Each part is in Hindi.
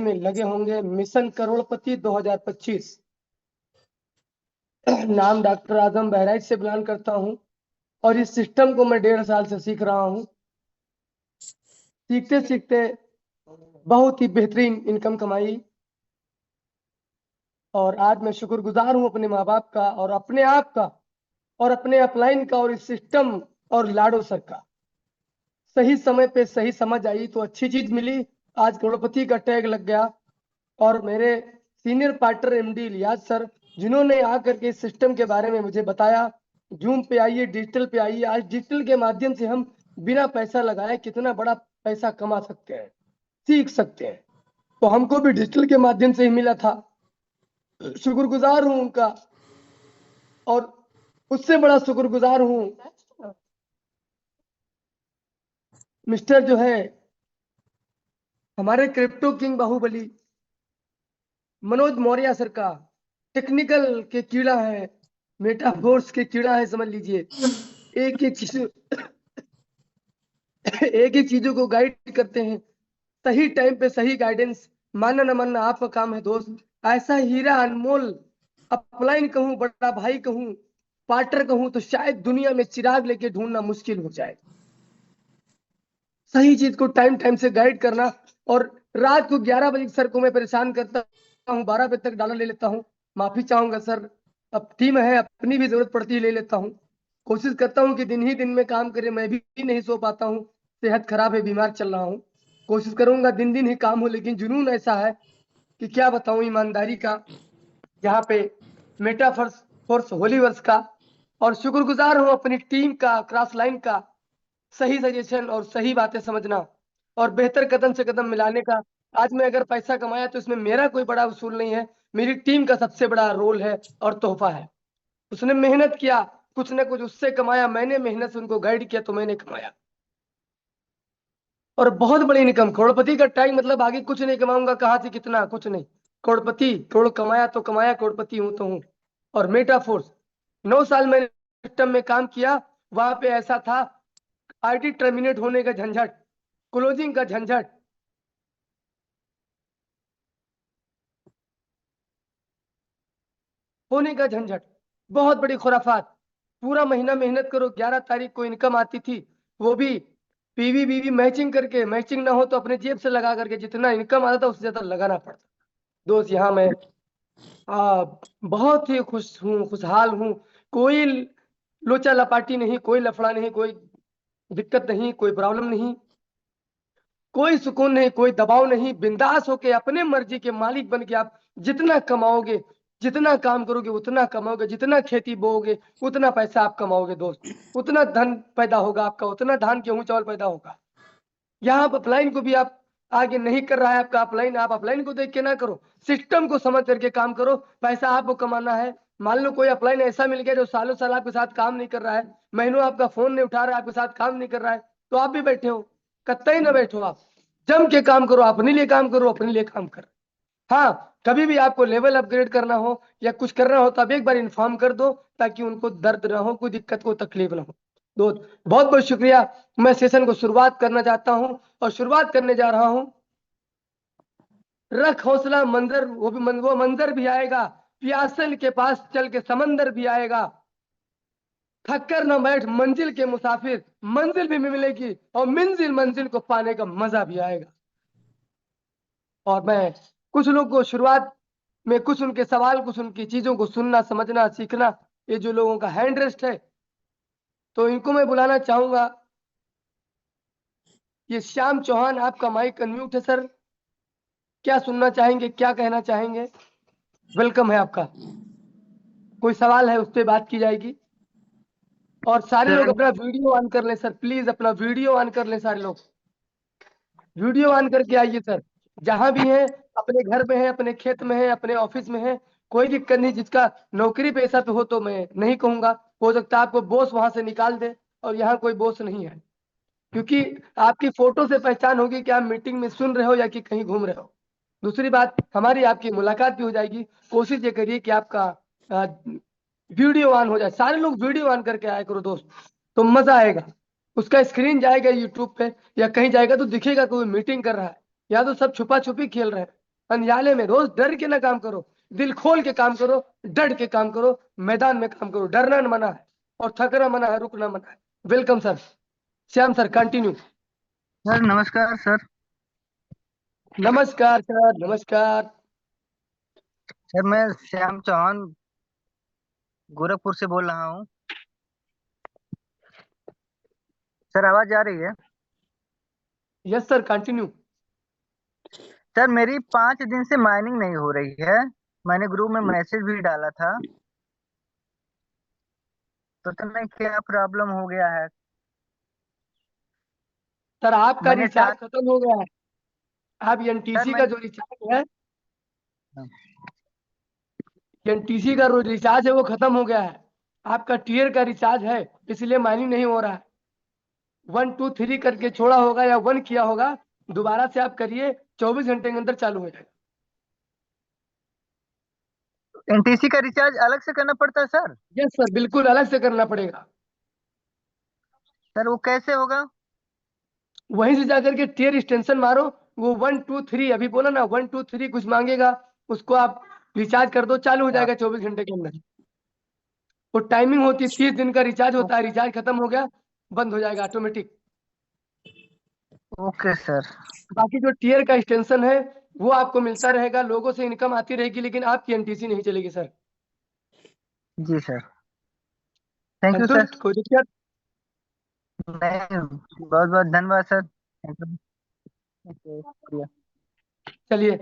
में लगे होंगे। मिशन करोड़पति 2025। नाम डॉक्टर आजम बहराइच से बिलोंग करता हूँ और इस सिस्टम को मैं 1.5 साल से सीख रहा हूँ। सीखते सीखते बहुत ही बेहतरीन इनकम कमाई और आज मैं शुक्रगुजार हूँ अपने माँ बाप का और अपने आप का और अपने अपलाइन का और इस सिस्टम और लाडो सर का। सही समय पे सही समझ आई तो अच्छी चीज मिली। आज करोड़पति का टैग लग गया और मेरे senior partner MD Ilyas sir, जिन्होंने आकर के इस सिस्टम के बारे में मुझे बताया, जूम पे आइए, डिजिटल पे आइए। आज डिजिटल के माध्यम से हम बिना पैसा लगाए कितना बड़ा पैसा कमा सकते हैं, सीख सकते हैं। तो हमको भी डिजिटल के माध्यम से ही मिला था। शुक्रगुजार हूं उनका और उससे बड़ा शुक्रगुजार हूं मिस्टर जो है हमारे crypto king Baahubali Manoj Maurya sir का। टेक्निकल के कीड़ा है, मेटाफोर्स के कीड़ा है, समझ लीजिए। एक एक चीज एक एक चीजों को गाइड करते हैं सही टाइम पे, सही गाइडेंस। मानना न मानना आपका काम है दोस्त। ऐसा हीरा अनमोल अपलाइन कहूं, बड़ा भाई कहूं, पार्टनर कहूं तो शायद दुनिया में चिराग लेके ढूंढना मुश्किल हो जाए। सही चीज को टाइम टाइम से गाइड करना। और रात को 11 बजे सर को मैं परेशान करता हूँ, 12 बजे तक डॉलर ले लेता हूँ। माफी चाहूंगा सर, अब टीम है, अपनी भी जरूरत पड़ती है, ले लेता हूँ। कोशिश करता हूँ कि दिन ही दिन में काम करे, मैं भी नहीं सो पाता हूँ, सेहत खराब है, बीमार चल रहा हूँ। कोशिश करूंगा दिन दिन ही काम हो, लेकिन जुनून ऐसा है कि क्या बताऊं ईमानदारी का, यहाँ पे मेटाफर्स फोर्स होलीवर्स का। और शुक्रगुजार हूं अपनी टीम का, क्रॉस लाइन का। सही सजेशन और सही बातें समझना और बेहतर कदम से कदम मिलाने का। आज मैं अगर पैसा कमाया तो इसमें मेरा कोई बड़ा वसूल नहीं है, मेरी टीम का सबसे बड़ा रोल है और तोहफा है। उसने मेहनत किया, कुछ ना कुछ उससे कमाया, मैंने मेहनत से उनको गाइड किया तो मैंने कमाया। और बहुत बड़ी इनकम, करोड़पति का टैग मतलब आगे कुछ नहीं कमाऊंगा, कहा थी कितना, कुछ नहीं। करोड़पति, करोड़ कमाया तो कमाया, करोड़पति हूं तो हूं। और मेटाफोर्स 9 साल मैंने सिस्टम में काम किया। वहां पे ऐसा था, आईडी टर्मिनेट होने का झंझट, क्लोजिंग का झंझट, होने का झंझट, बहुत बड़ी खुराफात। पूरा महीना मेहनत करो, 11 तारीख को इनकम आती थी, वो भी पीवी बीवी मैचिंग करके। मैचिंग ना हो तो अपने जेब से लगा करके, जितना इनकम आता था उससे ज्यादा लगाना पड़ता। दोस्त यहाँ मैं बहुत ही खुश हूँ, खुशहाल हूँ। कोई लोचा लपाटी नहीं, कोई लफड़ा नहीं, कोई दिक्कत नहीं, कोई प्रॉब्लम नहीं, कोई सुकून नहीं, कोई दबाव नहीं। बिंदास होके अपने मर्जी के मालिक बन के आप जितना कमाओगे, जितना काम करोगे उतना कमाओगे, जितना खेती बोओगे उतना पैसा आप कमाओगे दोस्त। उतना धन पैदा होगा आपका, उतना धान गेहूं चावल पैदा होगा। यहाँ आप अपलाइन को भी आप आगे नहीं कर रहा है आपका अपलाइन, आप अपलाइन को देख के ना करो, सिस्टम को समझ करके काम करो। पैसा आपको कमाना है। मान लो कोई अपलाइन ऐसा मिल गया जो सालों साल आपके साथ काम नहीं कर रहा है, महीनों आपका फोन नहीं उठा रहा है, आपके साथ काम नहीं कर रहा है, तो आप भी बैठे हो, कतई ना बैठो। आप जम के काम करो, अपने लिए काम करो, अपने लिए काम कर। हाँ, कभी भी आपको लेवल अपग्रेड करना हो या कुछ करना हो तो आप एक बार इन्फॉर्म कर दो, ताकि उनको दर्द ना हो, कोई दिक्कत को तकलीफ ना हो। दोस्त बहुत बहुत शुक्रिया। मैं सेशन को शुरुआत करना चाहता हूं और शुरुआत करने जा रहा हूं। रख हौसला, मंजर वो मंजर भी आएगा, प्यासल के पास चल के समंदर भी आएगा। थक कर न बैठ मंजिल के मुसाफिर, मंजिल भी मिलेगी और मंजिल मंजिल को पाने का मजा भी आएगा। और मैं कुछ लोग को शुरुआत में कुछ उनके सवाल, कुछ उनकी चीजों को सुनना, समझना, सीखना, ये जो लोगों का हैंड रेस्ट है, तो इनको मैं बुलाना चाहूंगा। ये श्याम चौहान, आपका माइक अनम्यूट है सर, क्या सुनना चाहेंगे, क्या कहना चाहेंगे? वेलकम है आपका। कोई सवाल है उस पर बात की जाएगी। और सारे लोग अपना वीडियो ऑन कर लें सर, प्लीज अपना वीडियो ऑन कर लें सारे लोग। वीडियो ऑन करके आइए सर, जहां भी हैं, अपने घर में है, अपने खेत में है, अपने ऑफिस में है, कोई दिक्कत नहीं। जिसका नौकरी पेशा पे हो तो मैं नहीं कहूंगा, हो सकता है आपको बॉस वहां से निकाल दे, और यहाँ कोई बॉस नहीं है, क्योंकि आपकी फोटो से पहचान होगी कि आप मीटिंग में सुन रहे हो या कि कहीं घूम रहे हो। दूसरी बात, हमारी आपकी मुलाकात भी हो जाएगी। कोशिश ये करिए कि आपका वीडियो ऑन हो जाए। सारे लोग वीडियो ऑन करके आया करो दोस्त, तो मजा आएगा। उसका स्क्रीन जाएगा यूट्यूब पे या कहीं जाएगा तो दिखेगा कोई मीटिंग कर रहा है, या तो सब छुपा छुपी खेल रहे हैं। अंधियाले में रोज डर के ना काम करो, दिल खोल के काम करो, डट के काम करो, मैदान में काम करो। डरना मना है और थकना मना है, रुकना मना है। Welcome sir. Shyam sir continue. Sir नमस्कार सर। नमस्कार सर, नमस्कार। सर मैं श्याम चौहान गोरखपुर से बोल रहा हूँ। सर आवाज आ रही है? Yes sir continue. सर मेरी 5 दिन से माइनिंग नहीं हो रही है। मैंने ग्रुप में मैसेज भी डाला था। तो तुम्हें क्या प्रॉब्लम हो गया है? सर आपका मैंने रिचार्ज चार खत्म हो गया है। आप सर एनटीसी मैं का जो रिचार्ज है, एनटीसी का जो रिचार्ज है वो खत्म हो गया है। आपका टीयर का रिचार्ज है, इसलिए माइनिंग नहीं हो रहा है। 1 2 3 करके छोड़ा होगा या 1 किया होगा। दोबारा से आप करिए, 24 घंटे के अंदर चालू हो जाएगा। एनटीसी का रिचार्ज अलग से करना पड़ता है सर? यस सर, बिल्कुल अलग से करना पड़ेगा। सर वो कैसे होगा? वहीं से जाकर के टीयर एक्सटेंशन मारो। वो 1 2 3 अभी बोला ना, 1 2 3 कुछ मांगेगा। उसको आप रिचार्ज कर दो, चालू हो हाँ। जाएगा 24 घंटे के अंदर। वो टाइमिंग होती है, 30 दिन का रिचार्ज होता है। रिचार्ज खत्म हो गया, बंद हो जाएगा ऑटोमेटिक। Okay sir. बाकी जो टीयर का एक्सटेंशन है वो आपको मिलता रहेगा, लोगों से इनकम आती रहेगी, लेकिन आपकी एनटीसी नहीं चलेगी सर। जी सर। Thank you sir. संतुष्ट, कोई दिक्कत? नहीं, बहुत बहुत धन्यवाद सर। Thank you. शुक्रिया। चलिए,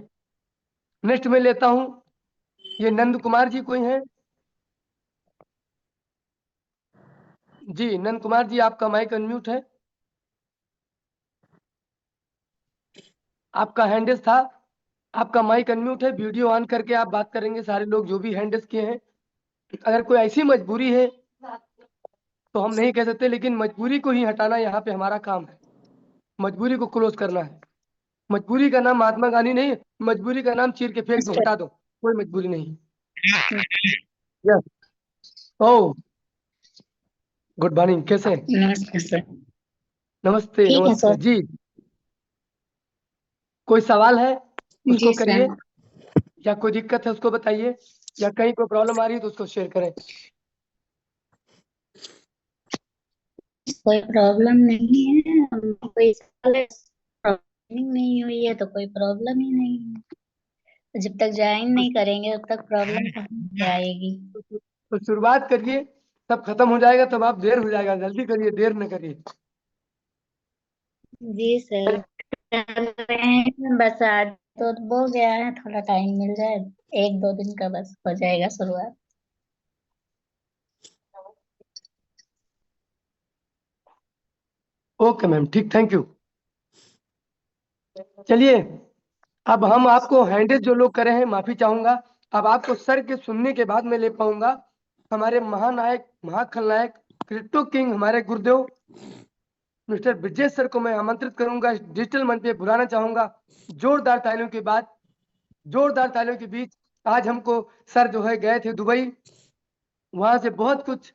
नेक्स्ट में लेता हूँ। ये नंद कुमार जी कोई हैं? जी नंद कुमार जी, आपका माइक अनम्यूट है। आपका हैंडेस था। आपका माइक अनम्यूट है, वीडियो ऑन करके आप बात करेंगे। सारे लोग जो भी हैंडेस किए हैं, अगर कोई ऐसी मजबूरी है तो हम नहीं कह सकते, लेकिन मजबूरी को ही हटाना यहाँ पे हमारा काम है। मजबूरी को क्लोज करना है। मजबूरी का नाम महात्मा गांधी नहीं है। मजबूरी का नाम चीर के फेंक दो, हटा दो, कोई मजबूरी नहीं। यस। ओ, गुड मॉर्निंग, कैसे हैं? नमस्कार सर। नमस्ते ठीक है नमस्ते सर। जी। कोई सवाल है उसको जी करिए, सर। या कोई दिक्कत है उसको बताइए, या कहीं कोई प्रॉब्लम आ रही है तो उसको शेयर करें। कोई प्रॉब्लम नहीं है, कोई प्रॉब्लम नहीं हुई है तो कोई प्रॉब्लम ही नहीं है। जब तक ज्वाइन तो, नहीं करेंगे तब तक प्रॉब्लम कहाँ से आएगी। तो शुरुआत करिए, सब खत्म हो जाएगा, तब आप देर हो जाएगा। जल्दी करिए, देर न करिए। जी सर, कर रहे हैं। बस आज तो हो गया है, थोड़ा टाइम मिल जाए, 1 2 दिन का बस हो जाएगा शुरुआत। ओके मैम, ठीक, थैंक यू। चलिए, अब हम आपको हैंडल जो लोग करे हैं माफी चाहूंगा। अब आपको सर के सुनने के बाद मैं ले पाऊंगा हमारे महानायक, महाखलनायक, क्रिप्टो किंग, हमारे गुरुदेव मिस्टर ब्रजेश सर को मैं आमंत्रित करूंगा, इस डिजिटल मंच पे बुलाना चाहूंगा। जोरदार तालियों के बाद, जोरदार तालियों के बीच। आज हमको सर जो है गए थे दुबई, वहां से बहुत कुछ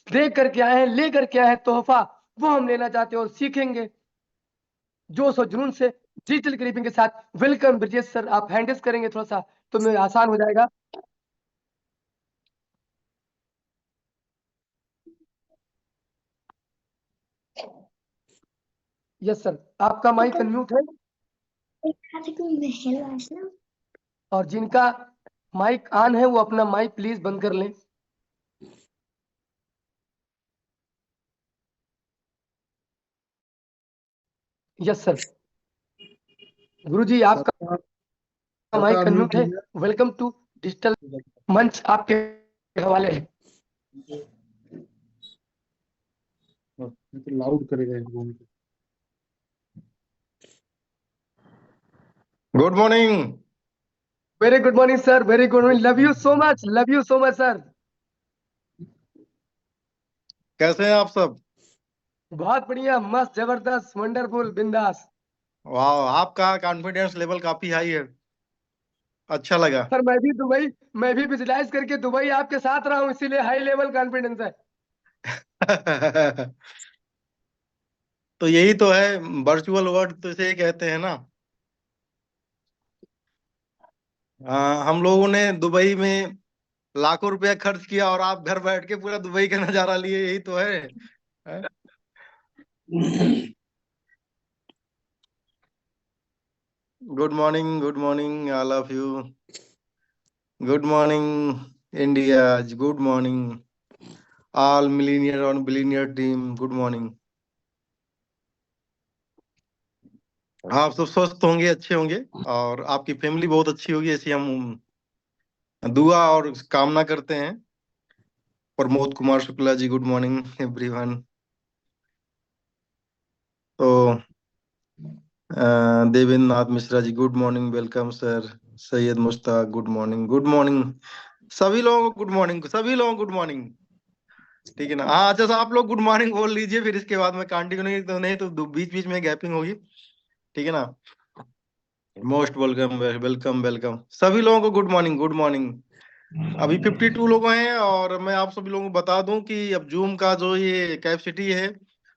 दे करके आए हैं, ले करके आए हैं तोहफा। वो हम लेना चाहते हैं और सीखेंगे जोश और जुनून से, डिजिटल क्लिपिंग के साथ। वेलकम ब्रजेश सर, आप हैंडल्स करेंगे थोड़ा सा तो मैं आसान हो जाएगा। यस सर, आपका माइक अनम्यूट है, और जिनका माइक ऑन है वो अपना माइक प्लीज बंद कर लें। Yes sir. गुरुजी, आपका माइक अनम्यूट है। वेलकम टू डिजिटल मंच, आपके हवाले है। लाउड करेगा इनको। Good morning. Very good morning sir, very good morning. Love you so much, love you so much sir. कैसे हैं आप सब? बहुत बढ़िया, मस्त, जबरदस्त, वंडरफुल, बिंदास। वाह, आपका कॉन्फिडेंस लेवल काफी हाई है। अच्छा लगा। सर मैं भी विजुलाइज करके दुबई आपके साथ रहा हूँ, इसीलिए हाई लेवल कॉन्फिडेंस है। तो यही तो है, वर्चुअल वर्ल्ड तो इसे ही कहते हैं ना। हम लोगों ने दुबई में लाखों रुपया खर्च किया और आप घर बैठ के पूरा दुबई का नजारा लिए, यही तो है। Good morning all of you. Good morning India, good morning all millionaire और बिलीनियर टीम, गुड मॉर्निंग। आप सब स्वस्थ होंगे, अच्छे होंगे, और आपकी फैमिली बहुत अच्छी होगी, ऐसी हम दुआ और कामना करते हैं। Pramod Kumar Shukla ji, good morning everyone. तो Devendra Nath Mishra ji, good morning, welcome sir. Syed Mushtaq, good morning, good morning सभी लोगों को, गुड मॉर्निंग सभी लोगों को, गुड मॉर्निंग। ठीक है ना? हाँ, अच्छा, आप लोग गुड मॉर्निंग बोल लीजिए, फिर इसके बाद में कंटिन्यू, नहीं तो बीच बीच में गैपिंग होगी। ठीक है ना? मोस्ट वेलकम, वेलकम वेलकम सभी लोगों को, गुड मॉर्निंग, गुड मॉर्निंग। अभी 52 लोग हैं, और मैं आप सभी लोगों को बता दूं कि अब जूम का जो ये कैपेसिटी है,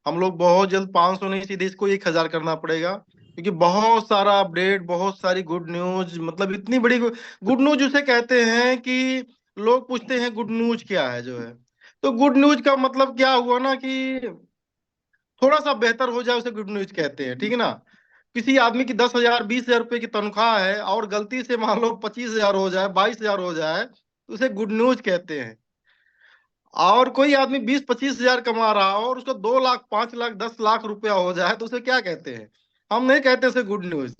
हम लोग बहुत जल्द 500 नहीं, सीधे इसको 1000 करना पड़ेगा, क्योंकि बहुत सारा अपडेट, बहुत सारी गुड न्यूज, मतलब इतनी बड़ी गुड न्यूज उसे कहते हैं कि लोग पूछते हैं गुड न्यूज क्या है जो है। तो गुड न्यूज का मतलब क्या हुआ ना, कि थोड़ा सा बेहतर हो जाए, उसे गुड न्यूज कहते हैं। ठीक है ना? किसी आदमी की 10,000 20,000 रुपए की तनख्वाह है, और गलती से मान लो 25,000 हो जाए, 22,000 हो जाए, तो उसे गुड न्यूज कहते हैं। और कोई आदमी 20-25,000 कमा रहा हो और उसको 2 लाख, 5 लाख, 10 लाख रुपया हो जाए, तो उसे क्या कहते हैं? हम नहीं कहते उसे गुड न्यूज।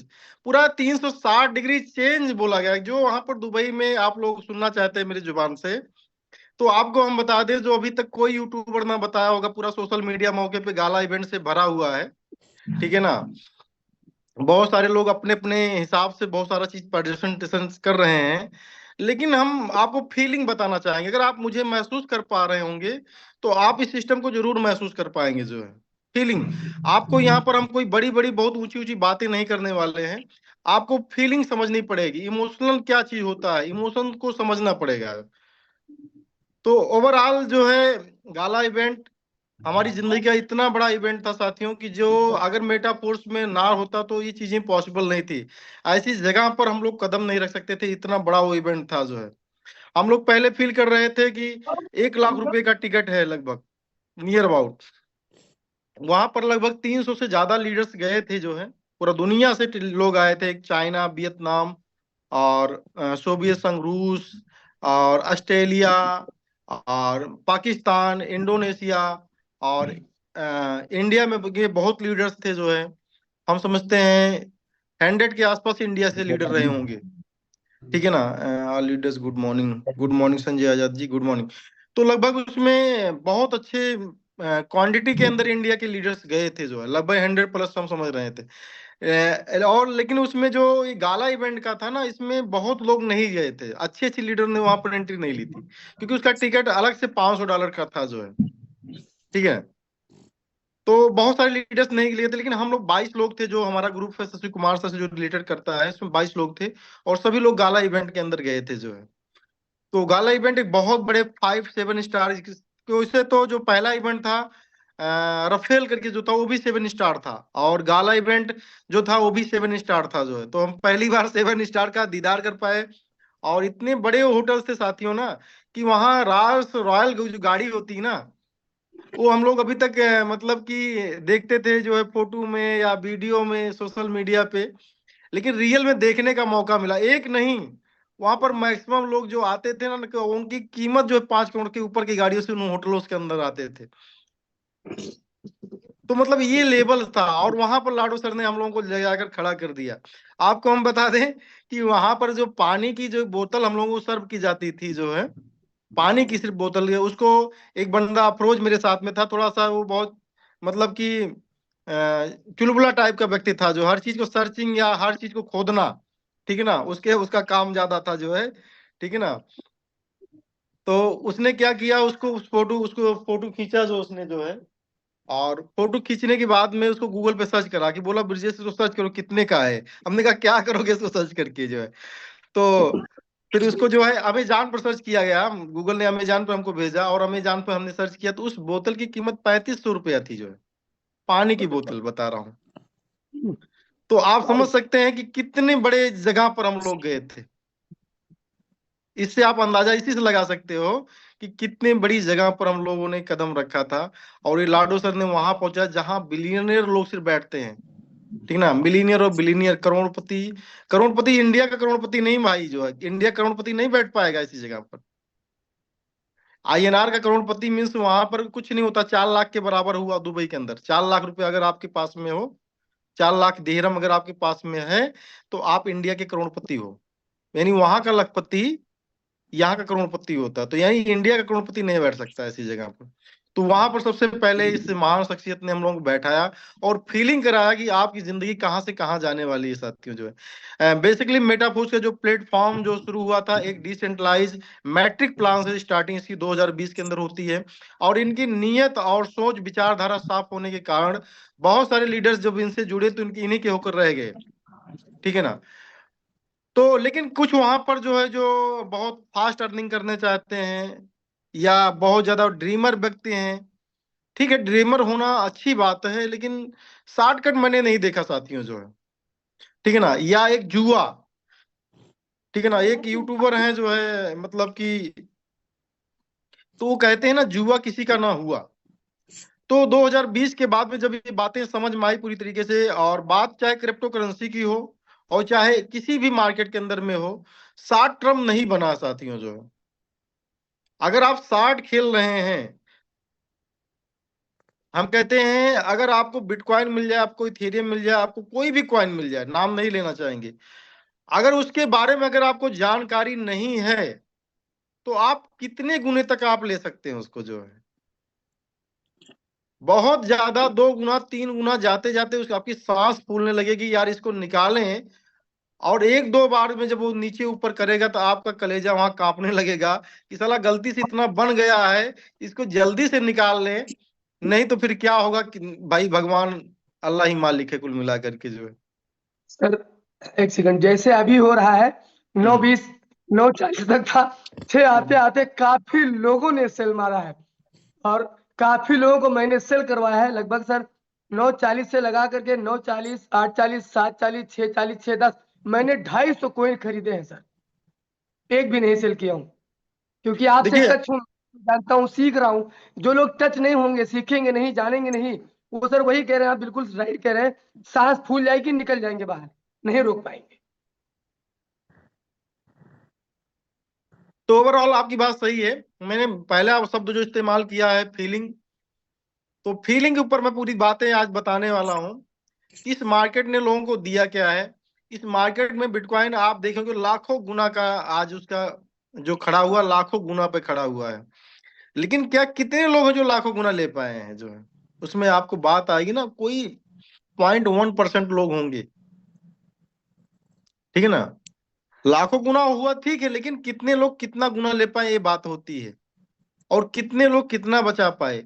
पूरा 360 डिग्री चेंज बोला गया, जो वहां पर दुबई में आप लोग सुनना चाहते हैं मेरी जुबान से। तो आपको हम बता दें, जो अभी तक कोई यूट्यूबर ना बताया होगा, पूरा सोशल मीडिया मौके पे गाला इवेंट से भरा हुआ है। ठीक है ना? बहुत सारे लोग अपने अपने हिसाब से बहुत सारा चीज प्रेजेंटेशन कर रहे हैं, लेकिन हम आपको फीलिंग बताना चाहेंगे। अगर आप मुझे महसूस कर पा रहे होंगे, तो आप इस सिस्टम को जरूर महसूस कर पाएंगे, जो है फीलिंग। आपको यहाँ पर हम कोई बड़ी बड़ी बहुत ऊंची ऊंची बातें नहीं करने वाले हैं। आपको फीलिंग समझनी पड़ेगी, इमोशनल क्या चीज होता है, इमोशन को समझना पड़ेगा। तो ओवरऑल जो है, गाला इवेंट हमारी जिंदगी का इतना बड़ा इवेंट था साथियों, कि जो अगर मेटाफोर्स में ना होता तो ये चीजें पॉसिबल नहीं थी। ऐसी जगह पर हम लोग कदम नहीं रख सकते थे, इतना बड़ा वो इवेंट था जो है। हम लोग पहले फील कर रहे थे कि 1 लाख रुपए का टिकट है लगभग, नियर अबाउट। वहां पर लगभग 300 से ज्यादा लीडर्स गए थे जो है, पूरा दुनिया से लोग आए थे, चाइना, वियतनाम, और सोवियत संघ, रूस, और ऑस्ट्रेलिया, और पाकिस्तान, इंडोनेशिया, और इंडिया में ये बहुत लीडर्स थे जो है। हम समझते हैं 100 के आसपास इंडिया से लीडर रहे होंगे। ठीक है ना? All leaders, good morning, good morning Sanjay Azad ji, good morning. तो लगभग उसमें बहुत अच्छे क्वांटिटी के अंदर इंडिया के लीडर्स गए थे जो है, लगभग 100+ हम समझ रहे थे। और लेकिन उसमें जो ये गाला इवेंट का था ना, इसमें बहुत लोग नहीं गए थे, अच्छे अच्छे लीडर ने वहां पर एंट्री नहीं ली थी, क्योंकि उसका टिकट अलग से $500 का था जो है। ठीक है? तो बहुत सारे लीडर्स नहीं लिए थे, लेकिन हम लोग 22 लोग थे, जो हमारा ग्रुप है शशि कुमार सर से जो रिलेटेड करता है, इसमें 22 लोग थे, और सभी लोग गाला इवेंट के अंदर गए थे जो है। तो गाला इवेंट एक बहुत बड़े 5-7 स्टार, तो इससे तो जो पहला इवेंट था रफेल करके जो था, वो भी 7 स्टार था, और गाला इवेंट जो था वो भी 7 स्टार था जो है। तो हम पहली बार 7 स्टार का दीदार कर पाए, और इतने बड़े होटल थे साथियों ना, कि वहाँ रास रॉयल जो गाड़ी होती है ना, वो हम लोग अभी तक मतलब कि देखते थे जो है फोटो में या वीडियो में, सोशल मीडिया पे, लेकिन रियल में देखने का मौका मिला। एक नहीं, वहां पर मैक्सिमम लोग जो आते थे ना, उनकी कीमत जो है 5 करोड़ के ऊपर की गाड़ियों से उन होटलों के अंदर आते थे। तो मतलब ये लेवल था, और वहां पर लाडो सर ने हम लोगों को ले जाकर खड़ा कर दिया। आपको हम बता दें कि वहां पर जो पानी की जो बोतल हम लोगों को सर्व की जाती थी जो है, पानी की सिर्फ बोतल है उसको, एक बंदा अफरोज मेरे साथ में था, थोड़ा सा वो बहुत मतलब कि चुलबुला टाइप का व्यक्ति था, जो हर चीज को सर्चिंग या हर चीज को खोदना, ठीक है ना, उसका काम ज्यादा था जो है। ठीक है ना? तो उसने क्या किया, उसको फोटो खींचा जो उसने जो है, और फोटो खींचने के बाद में उसको गूगल पे सर्च करा, कि बोला ब्रिजेश इसको सर्च करो कितने का है। हमने कहा क्या करोगे इसको सर्च करके जो है। तो फिर उसको जो है अमेजान पर सर्च किया गया, गूगल ने अमेजान पर हमको भेजा, और अमेजान पर हमने सर्च किया, तो उस बोतल की कीमत 3500 रुपया थी जो है, पानी की बोतल बता रहा हूँ। तो आप समझ सकते हैं कि कितने बड़े जगह पर हम लोग गए थे। इससे आप अंदाजा इसी से लगा सकते हो कि कितने बड़ी जगह पर हम लोगों ने कदम रखा था। और ये लाडो सर ने वहां पहुंचा जहां बिलियनियर लोग सिर्फ बैठते हैं, ठीक ना, मिलीनियर और बिलीनियर, करोड़पति। करोड़पति इंडिया का करोड़पति नहीं भाई, जो है इंडिया करोड़पति नहीं बैठ पाएगा इसी जगह पर। INR का करोड़पति मीन्स वहां पर कुछ नहीं होता, 4 लाख के बराबर हुआ दुबई के अंदर। 4 लाख रुपए अगर आपके पास में हो, 4 लाख दिरहम अगर आपके पास में है, तो आप इंडिया के करोड़पति हो। यानी वहां का लखपति यहाँ का करोड़पति होता है, तो यानी इंडिया का करोड़पति नहीं बैठ सकता ऐसी जगह पर। तो वहां पर सबसे पहले इस महान शख्सियत ने हम लोग को बैठाया और फीलिंग कराया कि आपकी जिंदगी कहाँ से कहाँ जाने वाली है साथियों। जो है बेसिकली मेटाफोर्स का जो प्लेटफॉर्म जो शुरू हुआ था, एक डिसेंट्रलाइज मैट्रिक प्लान से स्टार्टिंग इसकी 2020 के अंदर होती है। और इनकी नीयत और सोच विचारधारा साफ होने के कारण बहुत सारे लीडर्स जब इनसे जुड़े तो इनकी इन्हीं के होकर रह गए, ठीक है ना। तो लेकिन कुछ वहां पर जो है जो बहुत फास्ट अर्निंग करने चाहते हैं या बहुत ज्यादा ड्रीमर व्यक्ति हैं, ठीक है, ड्रीमर होना अच्छी बात है, लेकिन शॉर्टकट मैंने नहीं देखा साथियों जो है, ठीक है ना। या एक जुआ, ठीक है ना, एक यूट्यूबर है जो है मतलब कि, तो वो कहते हैं ना जुआ किसी का ना हुआ। तो 2020 के बाद में जब ये बातें समझ में आई पूरी तरीके से, और बात चाहे क्रिप्टो करेंसी की हो और चाहे किसी भी मार्केट के अंदर में हो, शॉर्ट टर्म नहीं बना साथियों जो है। अगर आप शॉर्ट खेल रहे हैं, हम कहते हैं अगर आपको बिटकॉइन मिल जाए, आपको इथेरियम मिल जाए, आपको कोई भी कॉइन मिल जाए, नाम नहीं लेना चाहेंगे, अगर उसके बारे में अगर आपको जानकारी नहीं है, तो आप कितने गुने तक आप ले सकते हैं उसको जो है। बहुत ज्यादा 2 गुना 3 गुना जाते जाते उसकी आपकी सांस फूलने लगेगी, यार इसको निकालें। और 1-2 बार में जब वो नीचे ऊपर करेगा तो आपका कलेजा वहां कांपने लगेगा कि साला गलती से इतना बन गया है, इसको जल्दी से निकाल लें, नहीं तो फिर क्या होगा कि भाई भगवान अल्लाह ही मालिक है कुल मिला करके जो है। सर एक सेकंड, जैसे अभी हो रहा है 9:20 9:40 तक था, 6 आते आते काफी लोगों ने सेल मारा है और काफी लोगों को मैंने सेल करवाया है। लगभग सर 9:40 से लगा करके 9:40 8:40 7:40 6:40 6:10 मैंने 250 कॉइन खरीदे हैं सर, एक भी नहीं सेल किया हूँ, क्योंकि आपसे देखिए टच हूँ, जानता हूँ, सीख रहा हूँ। जो लोग टच नहीं होंगे, सीखेंगे नहीं, जानेंगे नहीं, वो सर वही कह रहे हैं, आप बिल्कुल राइट कह रहे हैं, सांस फूल जाएगी, निकल जाएंगे बाहर, नहीं रोक पाएंगे। तो ओवरऑल आपकी बात सही है। मैंने पहला शब्द जो इस्तेमाल किया है फीलिंग, तो फीलिंग के ऊपर मैं पूरी बातें आज बताने वाला हूं। इस मार्केट ने लोगों को दिया क्या है। इस मार्केट में बिटकॉइन आप देखेंगे लाखों गुना का आज उसका जो खड़ा हुआ, लाखों गुना पे खड़ा हुआ है। लेकिन क्या कितने लोग हैं जो लाखों गुना ले पाए हैं जो है, उसमें आपको बात आएगी ना, कोई 0.1% लोग होंगे, ठीक है ना। लाखों गुना हुआ ठीक है, लेकिन कितने लोग कितना गुना ले पाए ये बात होती है, और कितने लोग कितना बचा पाए।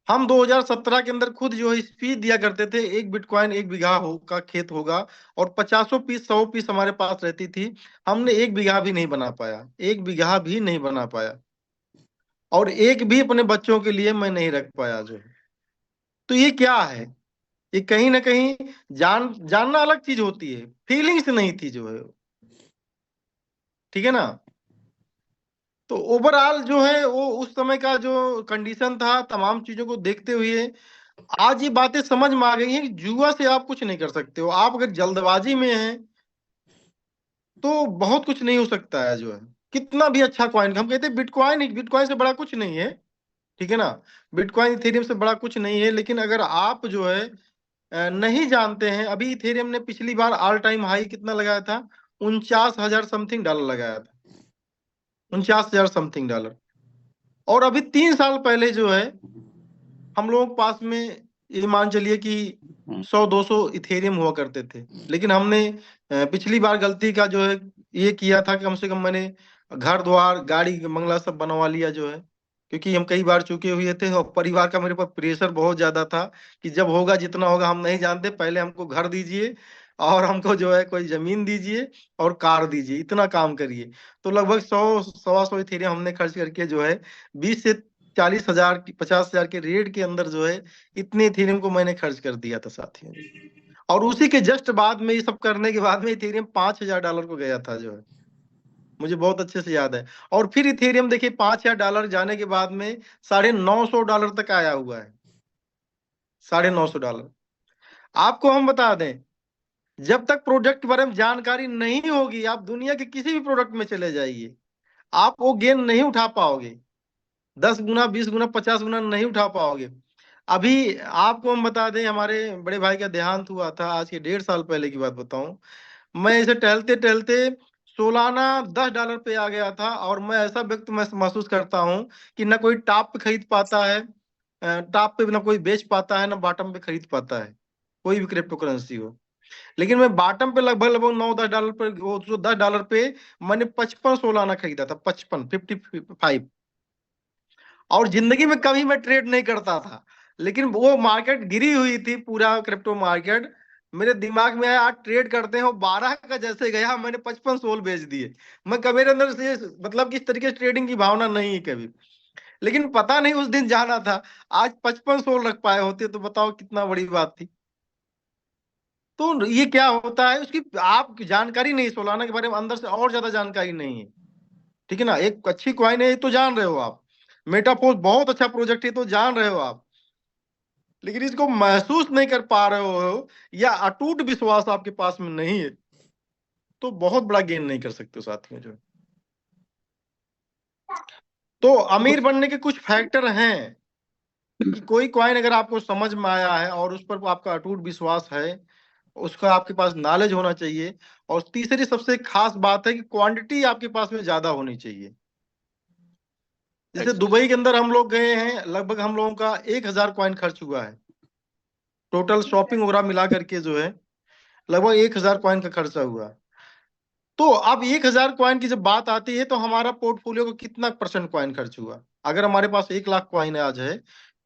हम 2017 के अंदर खुद जो है स्पीच दिया करते थे, 1 बिटकॉइन 1 बीघा का खेत होगा, और 50 पीस 100 पीस हमारे पास रहती थी। हमने 1 बीघा भी नहीं बना पाया, 1 बीघा भी नहीं बना पाया, और एक भी अपने बच्चों के लिए मैं नहीं रख पाया जो है। तो ये क्या है, ये कहीं ना कहीं जानना अलग चीज होती है, फीलिंग्स नहीं थी जो है, ठीक है ना। तो ओवरऑल जो है वो उस समय का जो कंडीशन था, तमाम चीजों को देखते हुए आज ये बातें समझ में आ गई हैं कि जुआ से आप कुछ नहीं कर सकते हो। आप अगर जल्दबाजी में हैं तो बहुत कुछ नहीं हो सकता है जो है। कितना भी अच्छा कॉइन, हम कहते हैं बिटकॉइन, बिटकॉइन से बड़ा कुछ नहीं है, ठीक है ना, बिटकॉइन इथेरियम से बड़ा कुछ नहीं है। लेकिन अगर आप जो है नहीं जानते हैं, अभी इथेरियम ने पिछली बार ऑल टाइम हाई कितना लगाया था, 49,000 समथिंग डॉलर लगाया था, 49,000 समथिंग डॉलर। और अभी 3 साल पहले जो है हम लोगों के पास में ये मान चलिए कि 100-200 इथेरियम हुआ करते थे। लेकिन हमने पिछली बार गलती का जो है ये किया था कि कम से कम मैंने घर द्वार गाड़ी बंगला सब बनवा लिया जो है, क्योंकि हम कई बार चुके हुए थे और परिवार का मेरे पर प्रेशर बहुत ज्यादा था कि जब होगा जितना होगा हम नहीं जानते, पहले हमको घर दीजिए और हमको जो है कोई जमीन दीजिए और कार दीजिए, इतना काम करिए। तो लगभग 100-125 इथेरियम हमने खर्च करके जो है 20 से 40,000 50,000 के रेट के अंदर जो है इतने इथेरियम को मैंने खर्च कर दिया था साथियों। और उसी के जस्ट बाद में ये सब करने के बाद में इथेरियम $5,000 को गया था जो है। मुझे बहुत अच्छे से याद है। और फिर इथेरियम देखिए $5,000 जाने के बाद में $950 तक आया हुआ है, $950। आपको हम बता दें, जब तक प्रोडक्ट के बारे में जानकारी नहीं होगी, आप दुनिया के किसी भी प्रोडक्ट में चले जाइए, आप वो गेन नहीं उठा पाओगे। 10 गुना, 20 गुना, 50 गुना नहीं उठा पाओगे। अभी आपको हम बता दें, हमारे बड़े भाई का देहांत हुआ था, आज के 1.5 साल पहले की बात बताऊं। मैं इसे टहलते टहलते सोलाना $10 पे आ गया था, और मैं ऐसा व्यक्ति मैं महसूस करता हूं कि ना कोई टॉप पे खरीद पाता है, टॉप पे ना कोई बेच पाता है, ना बॉटम पे खरीद पाता है, कोई भी क्रिप्टो करेंसी हो। लेकिन मैं बॉटम पे लगभग लगभग $9-10 पे, वो $10 पे मैंने 55 सोलाना खरीदा था, 55 और जिंदगी में कभी मैं ट्रेड नहीं करता था। लेकिन वो मार्केट गिरी हुई थी, पूरा क्रिप्टो मार्केट। मेरे दिमाग में आया आज ट्रेड करते हैं, 12 का जैसे गया मैंने 55 सोल बेच दिए। मैं कभी मेरे अंदर से मतलब किस तरीके से ट्रेडिंग की भावना नहीं है कभी, लेकिन पता नहीं उस दिन जाना था, आज 55 सोल रख पाए होते तो बताओ कितना बड़ी बात थी। तो ये क्या होता है, उसकी आप जानकारी नहीं, सोलाना के बारे में अंदर से और ज्यादा जानकारी नहीं है, ठीक है ना। एक अच्छी कॉइन है ये तो जान रहे हो आप, मेटाफोर्स बहुत अच्छा प्रोजेक्ट है तो जान रहे हो आप, लेकिन इसको महसूस नहीं कर पा रहे हो, या अटूट विश्वास आपके पास में नहीं है, तो बहुत बड़ा गेन नहीं कर सकते साथियों जो। तो अमीर बनने के कुछ फैक्टर हैं कि कोई कॉइन अगर आपको समझ में आया है और उस पर आपका अटूट विश्वास है, उसका आपके पास नॉलेज होना चाहिए। और तीसरी सबसे खास बात है कि क्वांटिटी आपके पास में ज्यादा होनी चाहिए। जैसे दुबई के अंदर हम लोग गए हैं, लगभग हम लोगों का 1,000 कॉइन खर्च हुआ है, टोटल शॉपिंग वगैरह मिला करके जो है लगभग 1,000 कॉइन का खर्चा हुआ। तो अब 1,000 कॉइन की जब बात आती है तो हमारा पोर्टफोलियो को कितना परसेंट कॉइन खर्च हुआ। अगर हमारे पास 1,00,000 कॉइन आज है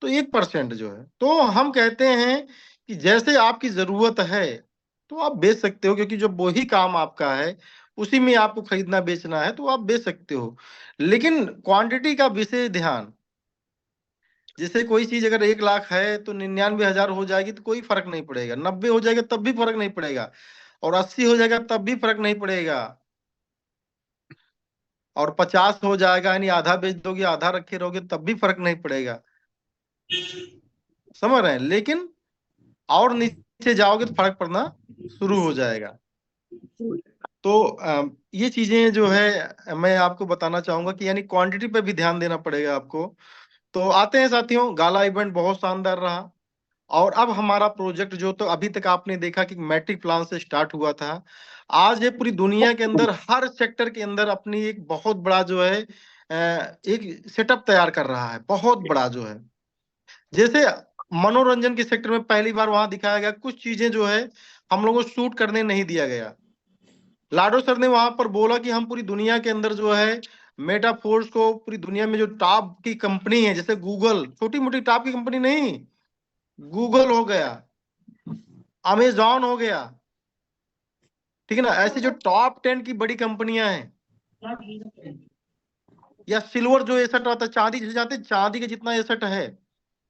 तो 1% जो है, तो हम कहते हैं कि जैसे आपकी जरूरत है तो आप बेच सकते हो, क्योंकि जब वही काम आपका है, उसी में आपको खरीदना बेचना है, तो आप बेच सकते हो। लेकिन क्वांटिटी का विशेष ध्यान, जैसे कोई चीज अगर 1,00,000 है तो 99,000 हो जाएगी तो कोई फर्क नहीं पड़ेगा, 90 हो जाएगा तब भी फर्क नहीं पड़ेगा, और 80 हो जाएगा तब भी फर्क नहीं पड़ेगा, और 50 हो जाएगा यानी आधा बेच दोगे आधा रखे रहोगे तब भी फर्क नहीं पड़ेगा, समझ रहे हैं। लेकिन और नीचे जाओगे तो फर्क पड़ना शुरू हो जाएगा। तो ये चीजें जो है मैं आपको बताना चाहूंगा कि यानी क्वांटिटी पे भी ध्यान देना पड़ेगा आपको। तो आते हैं साथियों, गाला इवेंट बहुत शानदार रहा, और अब हमारा प्रोजेक्ट जो तो अभी तक आपने देखा कि मैट्रिक प्लान से स्टार्ट हुआ था, आज ये पूरी दुनिया के अंदर हर सेक्टर के अंदर अपनी एक बहुत बड़ा जो है एक सेटअप तैयार कर रहा है, बहुत बड़ा जो है। जैसे मनोरंजन के सेक्टर में पहली बार वहां दिखाया गया, कुछ चीजें जो है हम लोगों को शूट करने नहीं दिया गया। लाडो सर ने वहां पर बोला कि हम पूरी दुनिया के अंदर जो है मेटाफोर्स को, पूरी दुनिया में जो टॉप की कंपनी है, जैसे गूगल, छोटी मोटी टॉप की कंपनी नहीं, गूगल हो गया, अमेजॉन हो गया, ठीक है ना, ऐसे जो टॉप 10 की बड़ी कंपनियां हैं, या सिल्वर जो एसेट आता है, चांदी जिसे जाते हैं, चांदी के जितना एसेट है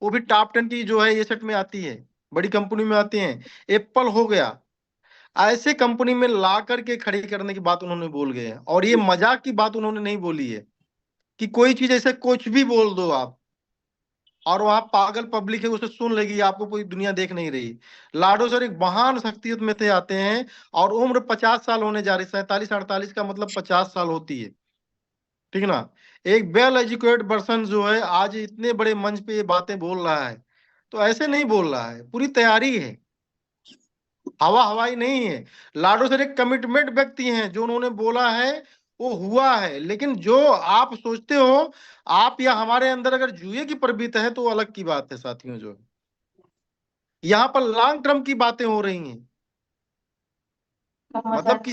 वो भी टॉप 10 की जो है एसेट में आती है, बड़ी कंपनी में आती हैं। एप्पल हो गया, ऐसे कंपनी में ला करके खड़ी करने की बात उन्होंने बोल गए हैं। और ये मजाक की बात उन्होंने नहीं बोली है कि कोई चीज ऐसे कुछ भी बोल दो आप, और वहां पागल पब्लिक है उसे सुन लेगी, आपको पूरी दुनिया देख नहीं रही। लाडो सर एक महान शख्सियत में से आते हैं, और उम्र 50 साल होने जा रही, 47-48 का मतलब 50 साल होती है, ठीक है ना। एक वेल एजुकेटेड पर्सन जो है आज इतने बड़े मंच पे ये बातें बोल रहा है, तो ऐसे नहीं बोल रहा है, पूरी तैयारी है, हवा हवाई नहीं है। लाडो सर एक कमिटमेंट व्यक्ति हैं, जो उन्होंने बोला है वो हुआ है। लेकिन जो आप सोचते हो आप या हमारे अंदर अगर जुए की प्रवृत्ति है तो वो अलग की बात है साथियों। जो यहाँ पर लॉन्ग टर्म की बातें हो रही हैं, मतलब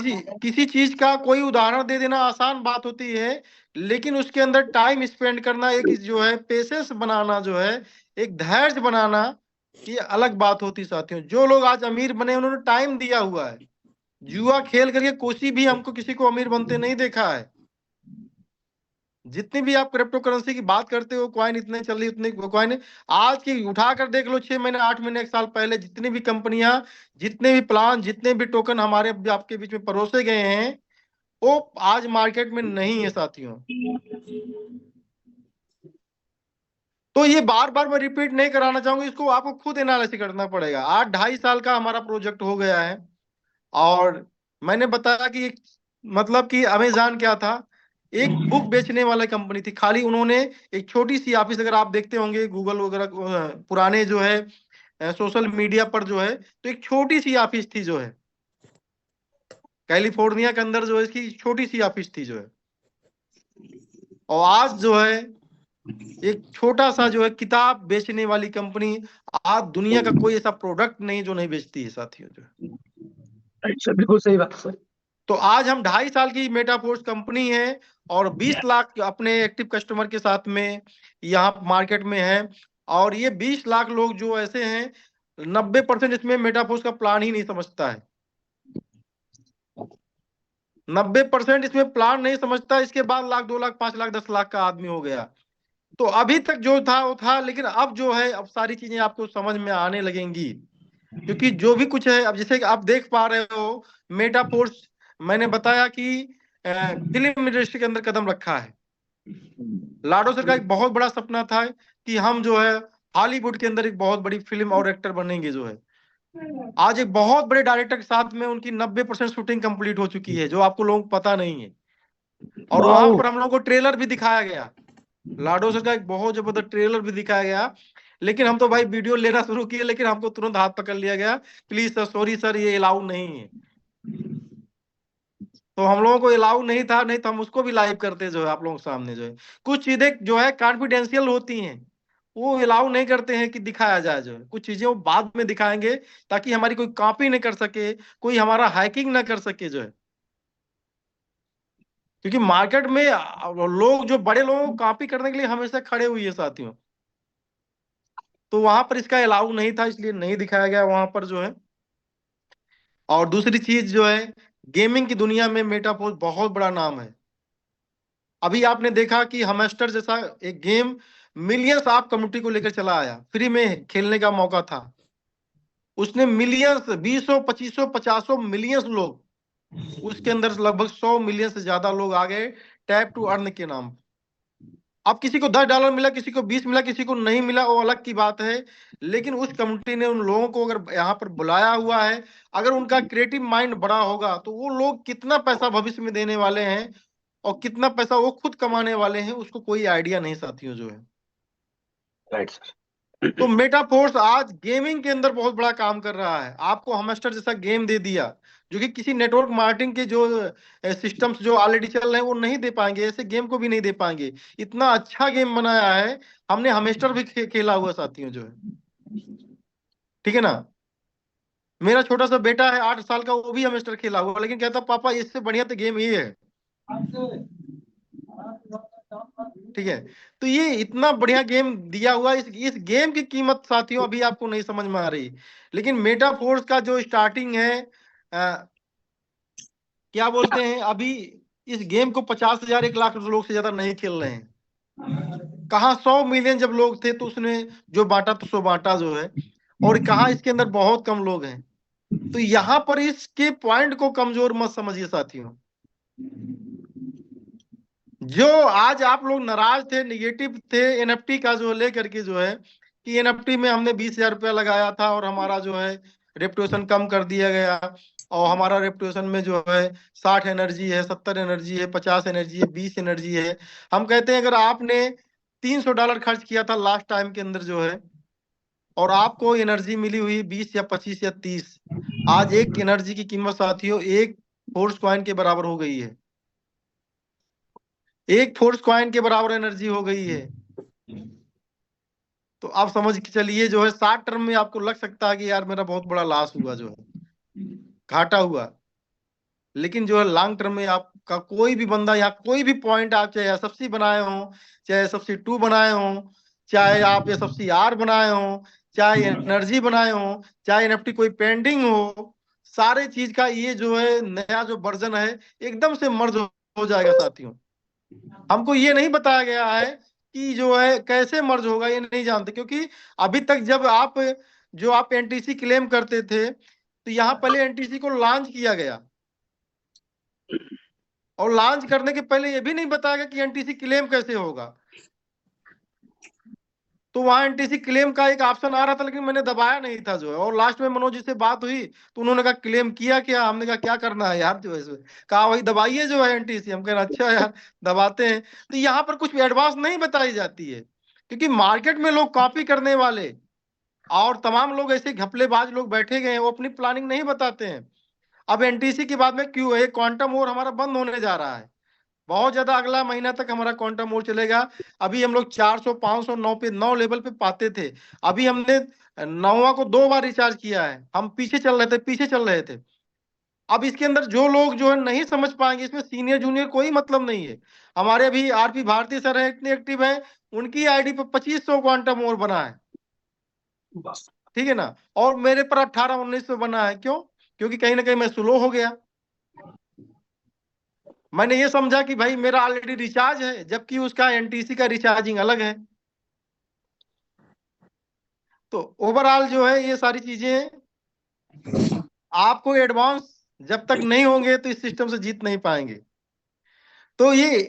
किसी चीज का कोई उदाहरण दे देना आसान बात होती है, लेकिन उसके अंदर टाइम स्पेंड करना, एक जो है पेशेंस बनाना, जो है एक धैर्य बनाना, ये अलग बात होती साथियों। जो लोग आज अमीर बने उन्होंने टाइम दिया हुआ है, जुआ खेल करके कोई भी हमको किसी को अमीर बनते नहीं देखा है। जितनी भी आप क्रिप्टो करेंसी की बात करते हो, कॉइन इतने चल रही, उतने कॉइन आज की उठाकर देख लो, 6 महीने 8 महीने 1 साल पहले जितनी भी कंपनियां, जितने भी प्लान, जितने भी टोकन हमारे आपके बीच में परोसे गए हैं, वो आज मार्केट में नहीं है साथियों। तो ये बार बार मैं रिपीट नहीं कराना चाहूंगा, इसको आपको खुद एनालिसिस करना पड़ेगा। आज 2.5 साल का हमारा प्रोजेक्ट हो गया है, और मैंने बताया कि मतलब कि अमेज़न क्या था, एक बुक बेचने वाला कंपनी थी। खाली उन्होंने एक छोटी सी ऑफिस, अगर आप देखते होंगे गूगल वगैरह पुराने जो है सोशल मीडिया पर जो है, तो एक छोटी सी ऑफिस थी जो है कैलिफोर्निया के अंदर, जो है इसकी छोटी सी ऑफिस थी जो है। और आज जो है एक छोटा सा जो है किताब बेचने वाली कंपनी, आज दुनिया का कोई ऐसा प्रोडक्ट नहीं जो नहीं बेचती है साथियों जो है। अच्छा, बिल्कुल सही बात सर। तो आज हम 2.5 साल की मेटाफोर्स कंपनी है, और 20 लाख अपने एक्टिव कस्टमर के साथ में यहाँ मार्केट में है। और ये 20 लाख लोग जो ऐसे हैं, 90% इसमें मेटाफोर्स का प्लान ही नहीं समझता है। 90% इसमें प्लान नहीं समझता। इसके बाद 1 लाख, 2 लाख, 5 लाख, 10 लाख का आदमी हो गया। तो अभी तक जो था वो था, लेकिन अब जो है, अब सारी चीजें आपको समझ में आने लगेंगी। क्योंकि जो भी कुछ है, अब जैसे कि आप देख पा रहे हो, मेटाफोर्स मैंने बताया कि फिल्म इंडस्ट्री के अंदर कदम रखा है। लाडो सर का एक बहुत बड़ा सपना था कि हम जो है हॉलीवुड के अंदर एक बहुत बड़ी फिल्म और एक्टर बनेंगे जो है। आज एक बहुत बड़े डायरेक्टर के साथ में उनकी 90% शूटिंग कंप्लीट हो चुकी है, जो आपको लोगों को पता नहीं है। और वहां पर हम लोगों को ट्रेलर भी दिखाया गया, लाडो सर का एक बहुत जबरदस्त ट्रेलर भी दिखाया गया। लेकिन हम तो भाई वीडियो लेना शुरू किए, लेकिन हमको तुरंत हाथ पकड़ लिया गया, प्लीज सर, सॉरी सर, ये अलाउ नहीं है। तो हम लोगों को अलाउ नहीं था, नहीं तो हम उसको भी लाइव करते जो है आप लोगों के सामने जो है। कुछ चीजें जो है कॉन्फिडेंशियल होती हैं, वो अलाउ नहीं करते हैं कि दिखाया जाए जो है। कुछ चीजें वो बाद में दिखाएंगे, ताकि हमारी कोई कॉपी नहीं कर सके, कोई हमारा हैकिंग ना कर सके जो है। क्योंकि मार्केट में लोग, जो बड़े लोगों को कॉपी करने के लिए हमेशा खड़े हुए हैं साथियों। तो वहां पर इसका अलाउ नहीं था, इसलिए नहीं दिखाया गया वहां पर जो है। और दूसरी चीज जो है, गेमिंग की दुनिया में मेटाफोर्स बहुत बड़ा नाम है। अभी आपने देखा कि हमस्टर जैसा एक गेम मिलियंस ऑफ कम्युनिटी को लेकर चला आया, फ्री में खेलने का मौका था। उसने मिलियंस, 20, 25, 50 मिलियंस लोग, उसके अंदर लगभग 100 मिलियन से ज्यादा लोग आ गए टैप टू अर्न के नाम। अब किसी को $10 मिला, किसी को 20 मिला, किसी को नहीं मिला, वो अलग की बात है। लेकिन उस कम्युनिटी ने उन लोगों को अगर यहाँ पर बुलाया हुआ है, अगर उनका क्रिएटिव माइंड बड़ा होगा, तो वो लोग कितना पैसा भविष्य में देने वाले हैं और कितना पैसा वो खुद कमाने वाले हैं, उसको कोई आइडिया नहीं साथियों जो है। Right sir. तो मेटाफोर्स आज गेमिंग के अंदर बहुत बड़ा काम कर रहा है। आपको हमस्टर जैसा गेम दे दिया, जो कि किसी नेटवर्क मार्केटिंग के जो सिस्टम्स जो ऑलरेडी चल रहे हैं वो नहीं दे पाएंगे, ऐसे गेम को भी नहीं दे पाएंगे। इतना अच्छा गेम बनाया है हमने, हमस्टर भी खेला हुआ साथियों जो है। ठीक है ना। मेरा छोटा सा बेटा है 8 साल का, वो भी हमस्टर खेला हुआ, लेकिन कहता पापा इससे बढ़िया तो गेम ये है। ठीक है। तो ये इतना बढ़िया गेम दिया हुआ, इस गेम की कीमत साथियों अभी आपको नहीं समझ में आ रही। लेकिन मेटाफोर्स का जो स्टार्टिंग है, क्या बोलते हैं, अभी इस गेम को 50,000, 1 लाख लोग से ज्यादा नहीं खेल रहे हैं। कहा 100 मिलियन जब लोग थे, तो उसने जो बांटा तो सो बांटा जो है। और कहा इसके अंदर बहुत कम लोग हैं। तो यहाँ पर इसके पॉइंट को कमजोर मत समझिए साथियों। जो आज आप लोग नाराज थे, निगेटिव थे एनएफटी का जो लेकर के जो है, कि एनएफटी में हमने 20,000 रुपया लगाया था और हमारा जो है रेपुटेशन कम कर दिया गया, और हमारा रेपुटेशन में जो है 60 एनर्जी है, 70 एनर्जी है, 50 एनर्जी है, 20 एनर्जी है। हम कहते हैं अगर आपने $300 खर्च किया था लास्ट टाइम के अंदर जो है, और आपको एनर्जी मिली हुई 20 या 25 या 30, आज एक एनर्जी की कीमत साथियों एक फोर्स कॉइन के बराबर हो गई है। एक फोर्स कॉइन के बराबर एनर्जी हो गई है। तो आप समझ के चलिए जो है, शॉर्ट टर्म में आपको लग सकता है कि यार मेरा बहुत बड़ा लॉस हुआ जो है, घाटा हुआ। लेकिन जो है लॉन्ग टर्म में आपका कोई भी बंदा, या कोई भी पॉइंट आप चाहे एसएफसी बनाए हो, चाहे एसएफसी 2 बनाए हो, चाहे आप एसएफसी आर बनाए हो, चाहे एनर्जी बनाए हो, चाहे एनएफटी कोई पेंडिंग हो, सारे चीज का ये जो है नया जो वर्जन है, एकदम से मर्ज हो जाएगा साथियों। हमको ये नहीं बताया गया है कि जो है कैसे मर्ज होगा, ये नहीं जानते। क्योंकि अभी तक जब आप एनटीसी क्लेम करते थे, तो यहाँ पहले एनटीसी को लॉन्च किया गया, और लॉन्च करने के पहले ये भी नहीं बताएगा कि एनटीसी क्लेम कैसे होगा। तो वहां एनटीसी क्लेम का एक ऑप्शन आ रहा था, लेकिन मैंने दबाया नहीं था जो है। और लास्ट में मनोज जी से बात हुई तो उन्होंने कहा क्लेम किया क्या? हमने कहा क्या करना है यार जो है इसमें, कहा वही दबाइए जो है एनटीसी। हम कह रहे अच्छा यार दबाते हैं। तो यहाँ पर कुछ एडवांस नहीं बताई जाती है, क्योंकि मार्केट में लोग कॉपी करने वाले और तमाम लोग ऐसे घपलेबाज लोग बैठे गए हैं, वो अपनी प्लानिंग नहीं बताते हैं। अब एनटीसी की बात में क्यों है, क्वांटम और हमारा बंद होने जा रहा है बहुत ज्यादा, अगला महीना तक हमारा क्वांटम और चलेगा। अभी हम लोग 400 500 9 पे 9 लेवल पे पाते थे, अभी हमने 9वां को 2 बार रिचार्ज किया है। हम पीछे चल रहे थे। अब इसके अंदर जो लोग जो है नहीं समझ पाएंगे, इसमें सीनियर जूनियर कोई मतलब नहीं है। हमारे अभी आरपी भारती सर है, इतने एक्टिव है, उनकी आईडी पर 2500 क्वांटम और बना है, ठीक है ना। और मेरे पर 1800 1900 बना है। क्यों? क्योंकि कहीं ना कहीं मैं स्लो हो गया। मैंने ये समझा कि भाई मेरा ऑलरेडी रिचार्ज है, जबकि उसका एनटीसी का रिचार्जिंग अलग है। तो ओवरऑल जो है ये सारी चीजें आपको एडवांस जब तक नहीं होंगे तो इस सिस्टम से जीत नहीं पाएंगे। तो ये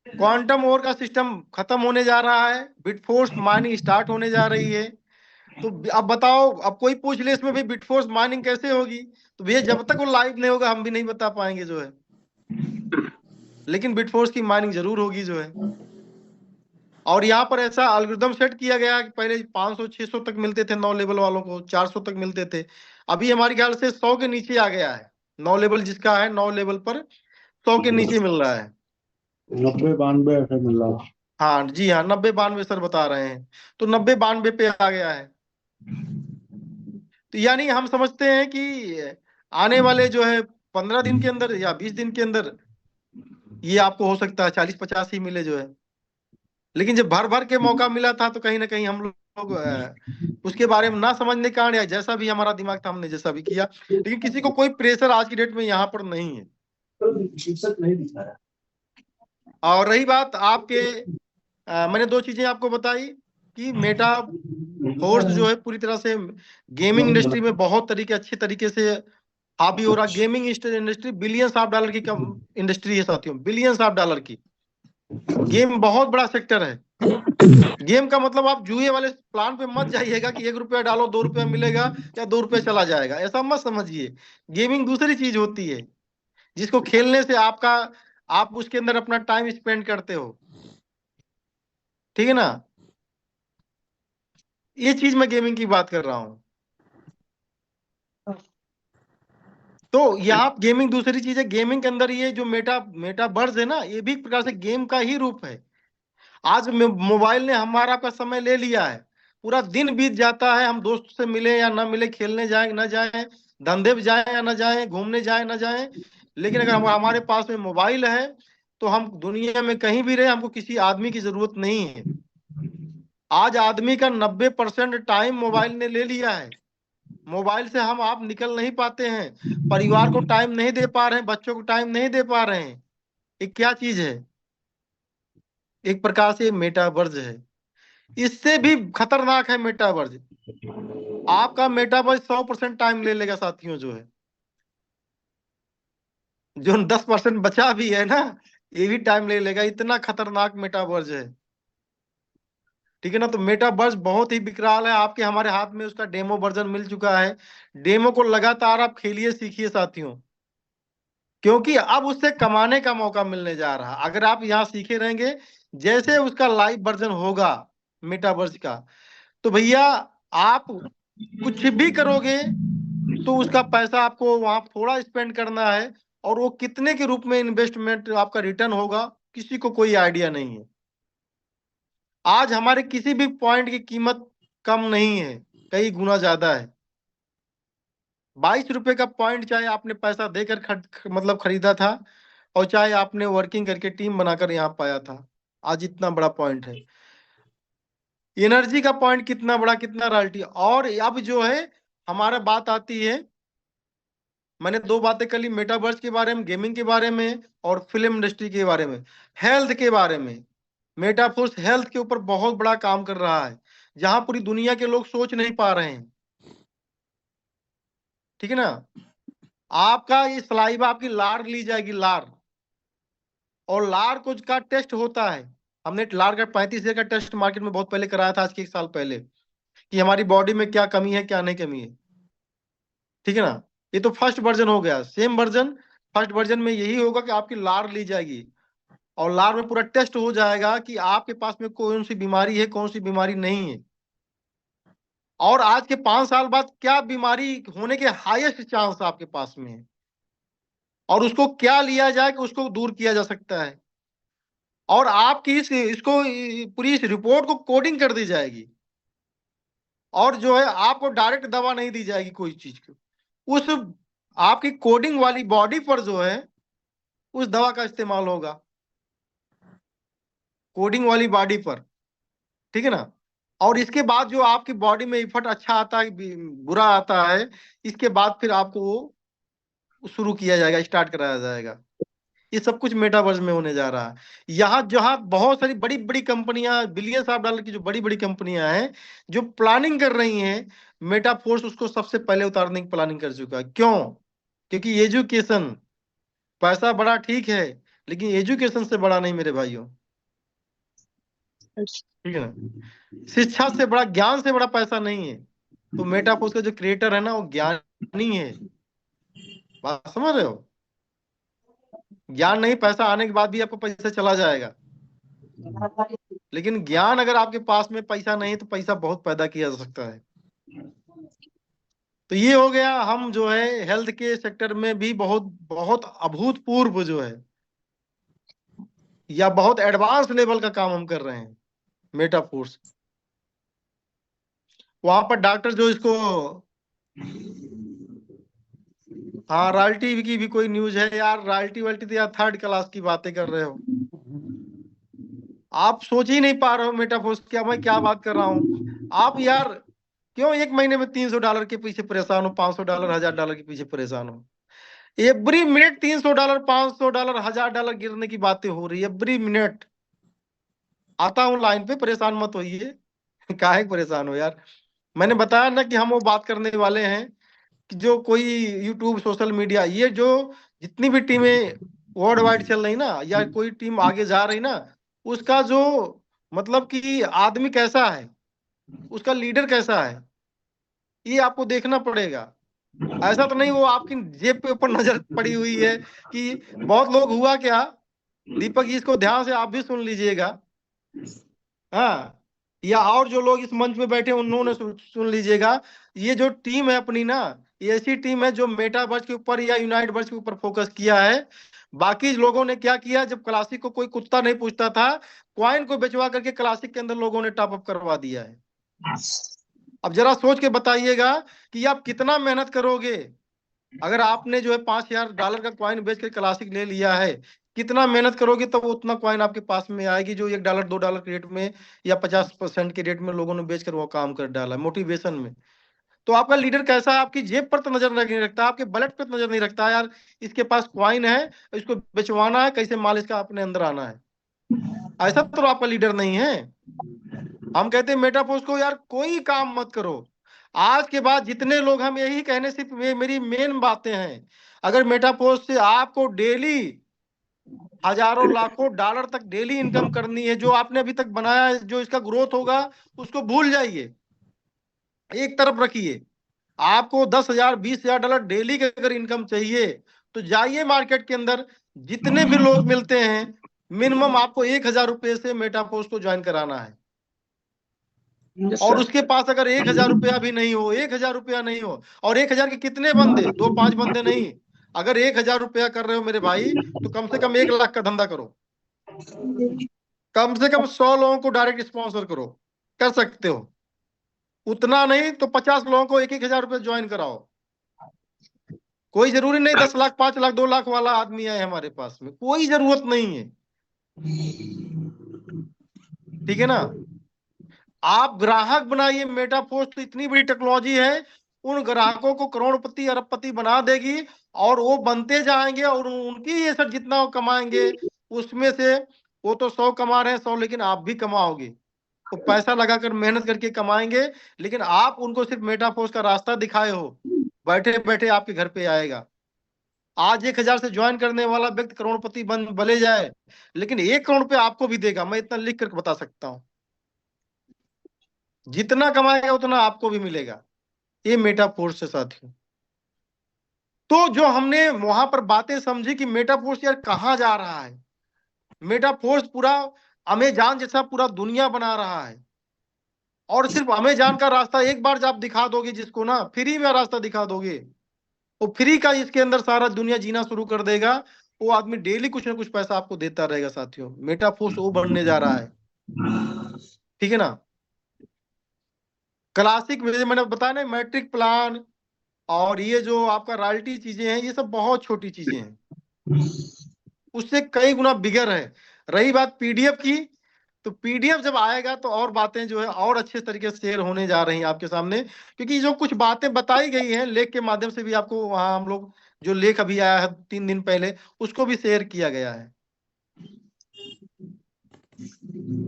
क्वांटम ओर का सिस्टम खत्म होने जा रहा है, बिटफोर्स माइनिंग स्टार्ट होने जा रही है। तो अब बताओ, अब कोई पूछ ले इसमें भी बिटफोर्स माइनिंग कैसे होगी, तो भैया जब तक वो लाइव नहीं होगा हम भी नहीं बता पाएंगे जो है। लेकिन बिटफोर्स की माइनिंग जरूर होगी जो है। और यहाँ पर ऐसा एल्गोरिथम सेट किया गया कि पहले 500 600 तक मिलते थे 9 लेवल वालों को, 400 तक मिलते थे। अभी हमारे ख्याल से 100 के नीचे आ गया है। 9 लेवल जिसका है, 9 लेवल पर 100 के नीचे मिल रहा है। 90 92 ऐसे मिल रहा है। हाँ जी हाँ, 90 92 सर बता रहे हैं। तो 90 92 पे आ गया है। तो यानी हम समझते हैं कि आने वाले जो है 15 दिन के अंदर या 20 दिन के अंदर ये आपको हो सकता है 40 50 ही मिले जो है। लेकिन जब भर भर के मौका मिला था तो कहीं ना कहीं हम लोग उसके बारे में ना समझने के कारण, या जैसा भी हमारा दिमाग था हमने जैसा भी किया, लेकिन किसी को कोई प्रेशर आज की डेट में यहाँ पर नहीं है। नहीं दिखा रहा। और रही बात आपके मैंने 2 चीजें आपको बताई कि मेटा फोर्स जो है पूरी तरह से गेमिंग इंडस्ट्री में बहुत अच्छे तरीके से हावी हो रहा। Gaming industry billions of dollar की इंडस्ट्री है साथियों, बिलियंस ऑफ डॉलर की। गेम बहुत बड़ा सेक्टर है। गेम का मतलब आप जुए वाले प्लान पे मत जाइएगा कि 1 रुपया डालो 2 रुपया मिलेगा या 2 रुपया चला जाएगा, ऐसा मत समझिए। गेमिंग दूसरी चीज होती है, जिसको खेलने से आप उसके अंदर अपना टाइम स्पेंड करते हो, ठीक है ना। ये चीज मैं गेमिंग की बात कर रहा हूं। तो यहाँ गेमिंग दूसरी चीज है। गेमिंग के अंदर ये जो मेटावर्स है ना, ये भी एक प्रकार से गेम का ही रूप है। आज मोबाइल ने हमारा आपका समय ले लिया है। पूरा दिन बीत जाता है, हम दोस्त से मिले या ना मिले, खेलने जाए ना जाए, धंधे पे जाए या ना जाए, घूमने जाए ना जाए, लेकिन अगर हमारे पास में मोबाइल है तो हम दुनिया में कहीं भी रहे, हमको किसी आदमी की जरूरत नहीं है। आज आदमी का 90% टाइम मोबाइल ने ले लिया है। मोबाइल से आप निकल नहीं पाते हैं, परिवार को टाइम नहीं दे पा रहे हैं, बच्चों को टाइम नहीं दे पा रहे हैं। ये क्या चीज है? एक प्रकार से मेटावर्स है। इससे भी खतरनाक है मेटावर्स। आपका मेटावर्स 100% टाइम ले लेगा साथियों जो है। जो 10% बचा भी है ना, ये भी टाइम ले लेगा। इतना खतरनाक मेटावर्स है, ठीक है ना। तो मेटावर्स बहुत ही विकराल है। आपके हमारे हाथ में उसका डेमो वर्जन मिल चुका है। डेमो को लगातार आप खेलिए, सीखिए साथियों, क्योंकि अब उससे कमाने का मौका मिलने जा रहा है। अगर आप यहाँ सीखे रहेंगे, जैसे उसका लाइव वर्जन होगा मेटावर्स का, तो भैया आप कुछ भी करोगे तो उसका पैसा आपको वहां थोड़ा स्पेंड करना है, और वो कितने के रूप में इन्वेस्टमेंट आपका रिटर्न होगा किसी को कोई आइडिया नहीं है। आज हमारे किसी भी पॉइंट की कीमत कम नहीं है, कई गुना ज्यादा है। 22 रुपए का पॉइंट चाहे आपने पैसा देकर मतलब खरीदा था, और चाहे आपने वर्किंग करके टीम बनाकर यहाँ पाया था, आज इतना बड़ा पॉइंट है। एनर्जी का पॉइंट कितना बड़ा, कितना रॉयल्टी। और अब जो है हमारा बात आती है, मैंने 2 बातें कर ली, मेटावर्स के बारे में, गेमिंग के बारे में, और फिल्म इंडस्ट्री के बारे में, हेल्थ के बारे में। मेटाफोर्स हेल्थ के ऊपर बहुत बड़ा काम कर रहा है, जहां पूरी दुनिया के लोग सोच नहीं पा रहे हैं, ठीक है ना। आपका ये सलाइवा, आपकी लार ली जाएगी, लार और लार को का टेस्ट होता है। हमने लार का 35 का टेस्ट मार्केट में बहुत पहले कराया था, आज के 1 साल पहले, कि हमारी बॉडी में क्या कमी है क्या नहीं कमी है। ठीक है ना। ये तो फर्स्ट वर्जन हो गया। सेम वर्जन फर्स्ट वर्जन में यही होगा कि आपकी लार ली जाएगी और लार में पूरा टेस्ट हो जाएगा कि आपके पास में कौन सी बीमारी है कौन सी बीमारी नहीं है, और आज के 5 साल बाद क्या बीमारी होने के हाईएस्ट चांस आपके पास में है, और उसको क्या लिया जाए कि उसको दूर किया जा सकता है। और आपकी इसको पूरी इस रिपोर्ट को कोडिंग कर दी जाएगी, और जो है आपको डायरेक्ट दवा नहीं दी जाएगी कोई चीज की, उस आपकी कोडिंग वाली बॉडी पर जो है उस दवा का इस्तेमाल होगा, कोडिंग वाली बॉडी पर। ठीक है ना। और इसके बाद जो आपकी बॉडी में इफेक्ट अच्छा आता है बुरा आता है, इसके बाद फिर आपको वो शुरू किया जाएगा, स्टार्ट कराया जाएगा। ये सब कुछ मेटावर्स में होने जा रहा है। यहाँ जहाँ बहुत सारी बड़ी बड़ी कंपनियां, बिलियंस ऑफ डॉलर की जो बड़ी बड़ी कंपनियां हैं जो प्लानिंग कर रही हैं, मेटाफोर्स उसको सबसे पहले उतारने की प्लानिंग कर चुका है। क्यों? क्योंकि एजुकेशन, पैसा बड़ा ठीक है लेकिन एजुकेशन से बड़ा नहीं मेरे भाइयों। ठीक है ना। शिक्षा से बड़ा, ज्ञान से बड़ा पैसा नहीं है। तो मेटाफोर्स का जो क्रिएटर है ना, वो ज्ञानी है। बात समझ रहे हो? ज्ञान नहीं, पैसा आने के बाद भी आपको पैसा चला जाएगा, लेकिन ज्ञान अगर आपके पास में पैसा नहीं तो पैसा बहुत पैदा किया जा सकता है। तो ये हो गया। हम जो है हेल्थ के सेक्टर में भी बहुत बहुत अभूतपूर्व जो है या बहुत एडवांस लेवल का काम हम कर रहे हैं मेटाफोर्स। वहां पर डॉक्टर जो इसको, हाँ रॉयल्टी की भी कोई न्यूज है यार? रॉयल्टी वाल्टी तो यार थर्ड क्लास की बातें कर रहे हो आप, सोच ही नहीं पा रहे हो मेटाफोर्स क्या, मैं क्या बात कर रहा हूँ आप यार। क्यों 1 महीने में $300 के पीछे परेशान हो, $500, $1000 के पीछे परेशान हो? एवरी मिनट $300, $500, $1000 गिरने की बातें हो रही है एवरी मिनट। आता हूँ लाइन पे, परेशान मत होइए काहे परेशान हो यार। मैंने बताया ना कि हम वो बात करने वाले हैं कि जो कोई यूट्यूब, सोशल मीडिया, ये जो जितनी भी टीमें वर्ल्ड वाइड चल रही ना, या कोई टीम आगे जा रही ना, उसका जो मतलब कि आदमी कैसा है, उसका लीडर कैसा है, ये आपको देखना पड़ेगा। ऐसा तो नहीं वो आपकी जेब पे ऊपर नजर पड़ी हुई है कि बहुत लोग, हुआ क्या दीपक जी, इसको ध्यान से आप भी सुन लीजिएगा। हाँ, या और जो लोग इस मंच में बैठे उन्होंने सुन लीजिएगा। ये जो टीम है अपनी ना, ये ऐसी टीम है जो मेटावर्स के ऊपर या यूनाइटवर्स के ऊपर फोकस किया है। बाकी लोगों ने क्या किया, जब क्लासिक को कोई कुत्ता नहीं पूछता था, कॉइन को बेचवा करके क्लासिक के अंदर लोगों ने टॉप अप करवा दिया है। अब जरा सोच के बताइएगा कि आप कितना मेहनत करोगे। अगर आपने जो है $5000 का कॉइन बेच कर क्लासिक ले लिया है, कितना मेहनत करोगे तब उतना कॉइन आपके पास में आएगी, जो $1 $2 के रेट में या 50% के रेट में लोगों ने बेचकर वो काम कर डाला मोटिवेशन में। तो आपका लीडर कैसा है, आपकी जेब पर तो नजर नहीं रखता, आपके बजट पे तो नजर नहीं रखता यार, इसके पास कॉइन है, इसको बेचवाना है, कैसे माल इसका अपने अंदर आना है। ऐसा तो आपका लीडर नहीं है। हम कहते हैं मेटाफोर्स को यार कोई काम मत करो। आज के बाद जितने लोग, हम यही कहने से मेरी मेन बातें हैं, अगर मेटाफोर्स से आपको डेली हजारों लाखों डॉलर तक डेली इनकम करनी है, जो आपने अभी तक बनाया है, जो इसका ग्रोथ होगा उसको भूल जाइए, एक तरफ रखिए। आपको $10,000 $20,000 डेली की अगर इनकम चाहिए तो जाइए मार्केट के अंदर, जितने भी लोग मिलते हैं, मिनिमम आपको $1,000 से मेटाफोर्स को ज्वाइन कराना है। और उसके पास अगर $1,000 भी नहीं हो, $1,000 नहीं हो, और 1,000 के कितने बंदे, 2-5 बंदे नहीं, अगर $1,000 कर रहे हो मेरे भाई, तो कम से कम 1 लाख का धंधा करो। कम से कम 100 लोगों को डायरेक्ट स्पॉन्सर करो, कर सकते हो। उतना नहीं तो 50 लोगों को 1,000 ज्वाइन कराओ। कोई जरूरी नहीं 10 लाख, 5 लाख, 2 लाख वाला आदमी आए हमारे पास में, कोई जरूरत नहीं है। ठीक है ना। आप ग्राहक बनाइए। मेटाफोर्स तो इतनी बड़ी टेक्नोलॉजी है, उन ग्राहकों को करोड़पति अरबपति बना देगी, और वो बनते जाएंगे, और उनकी ये सब जितना वो कमाएंगे उसमें से, वो तो 100 कमा रहे हैं 100, लेकिन आप भी कमाओगे। तो पैसा लगाकर मेहनत करके कमाएंगे, लेकिन आप उनको सिर्फ मेटाफोर्स का रास्ता दिखाए हो, बैठे बैठे आपके घर पे आएगा। आज 1,000 से ज्वाइन करने वाला व्यक्ति करोड़पति बन भले जाए, लेकिन 1 करोड़ रुपये आपको भी देगा, मैं इतना लिख कर बता सकता हूं। जितना कमाएगा उतना आपको भी मिलेगा। ये मेटाफोर्स है साथियों। तो जो हमने वहां पर बातें समझी कि मेटाफोर्स यार कहाँ जा रहा है, मेटाफोर्स पूरा अमेजान जैसा पूरा दुनिया बना रहा है, और सिर्फ अमेजान का रास्ता एक बार जब आप दिखा दोगे जिसको ना, फ्री में रास्ता दिखा दोगे, वो फ्री का इसके अंदर सारा दुनिया जीना शुरू कर देगा। वो आदमी डेली कुछ ना कुछ पैसा आपको देता रहेगा साथियों। मेटाफोर्स वो बनने जा रहा है, ठीक है ना। क्लासिक मैंने बताया ना, मैट्रिक प्लान और ये जो आपका रॉयल्टी चीजें हैं, ये सब बहुत छोटी चीजें हैं, उससे कई गुना बिगर है। रही बात पीडीएफ की, तो पीडीएफ जब आएगा तो और बातें जो है और अच्छे तरीके से शेयर होने जा रही हैं आपके सामने, क्योंकि जो कुछ बातें बताई गई हैं लेख के माध्यम से भी आपको, वहां हम लोग जो लेख अभी आया है 3 दिन पहले, उसको भी शेयर किया गया है।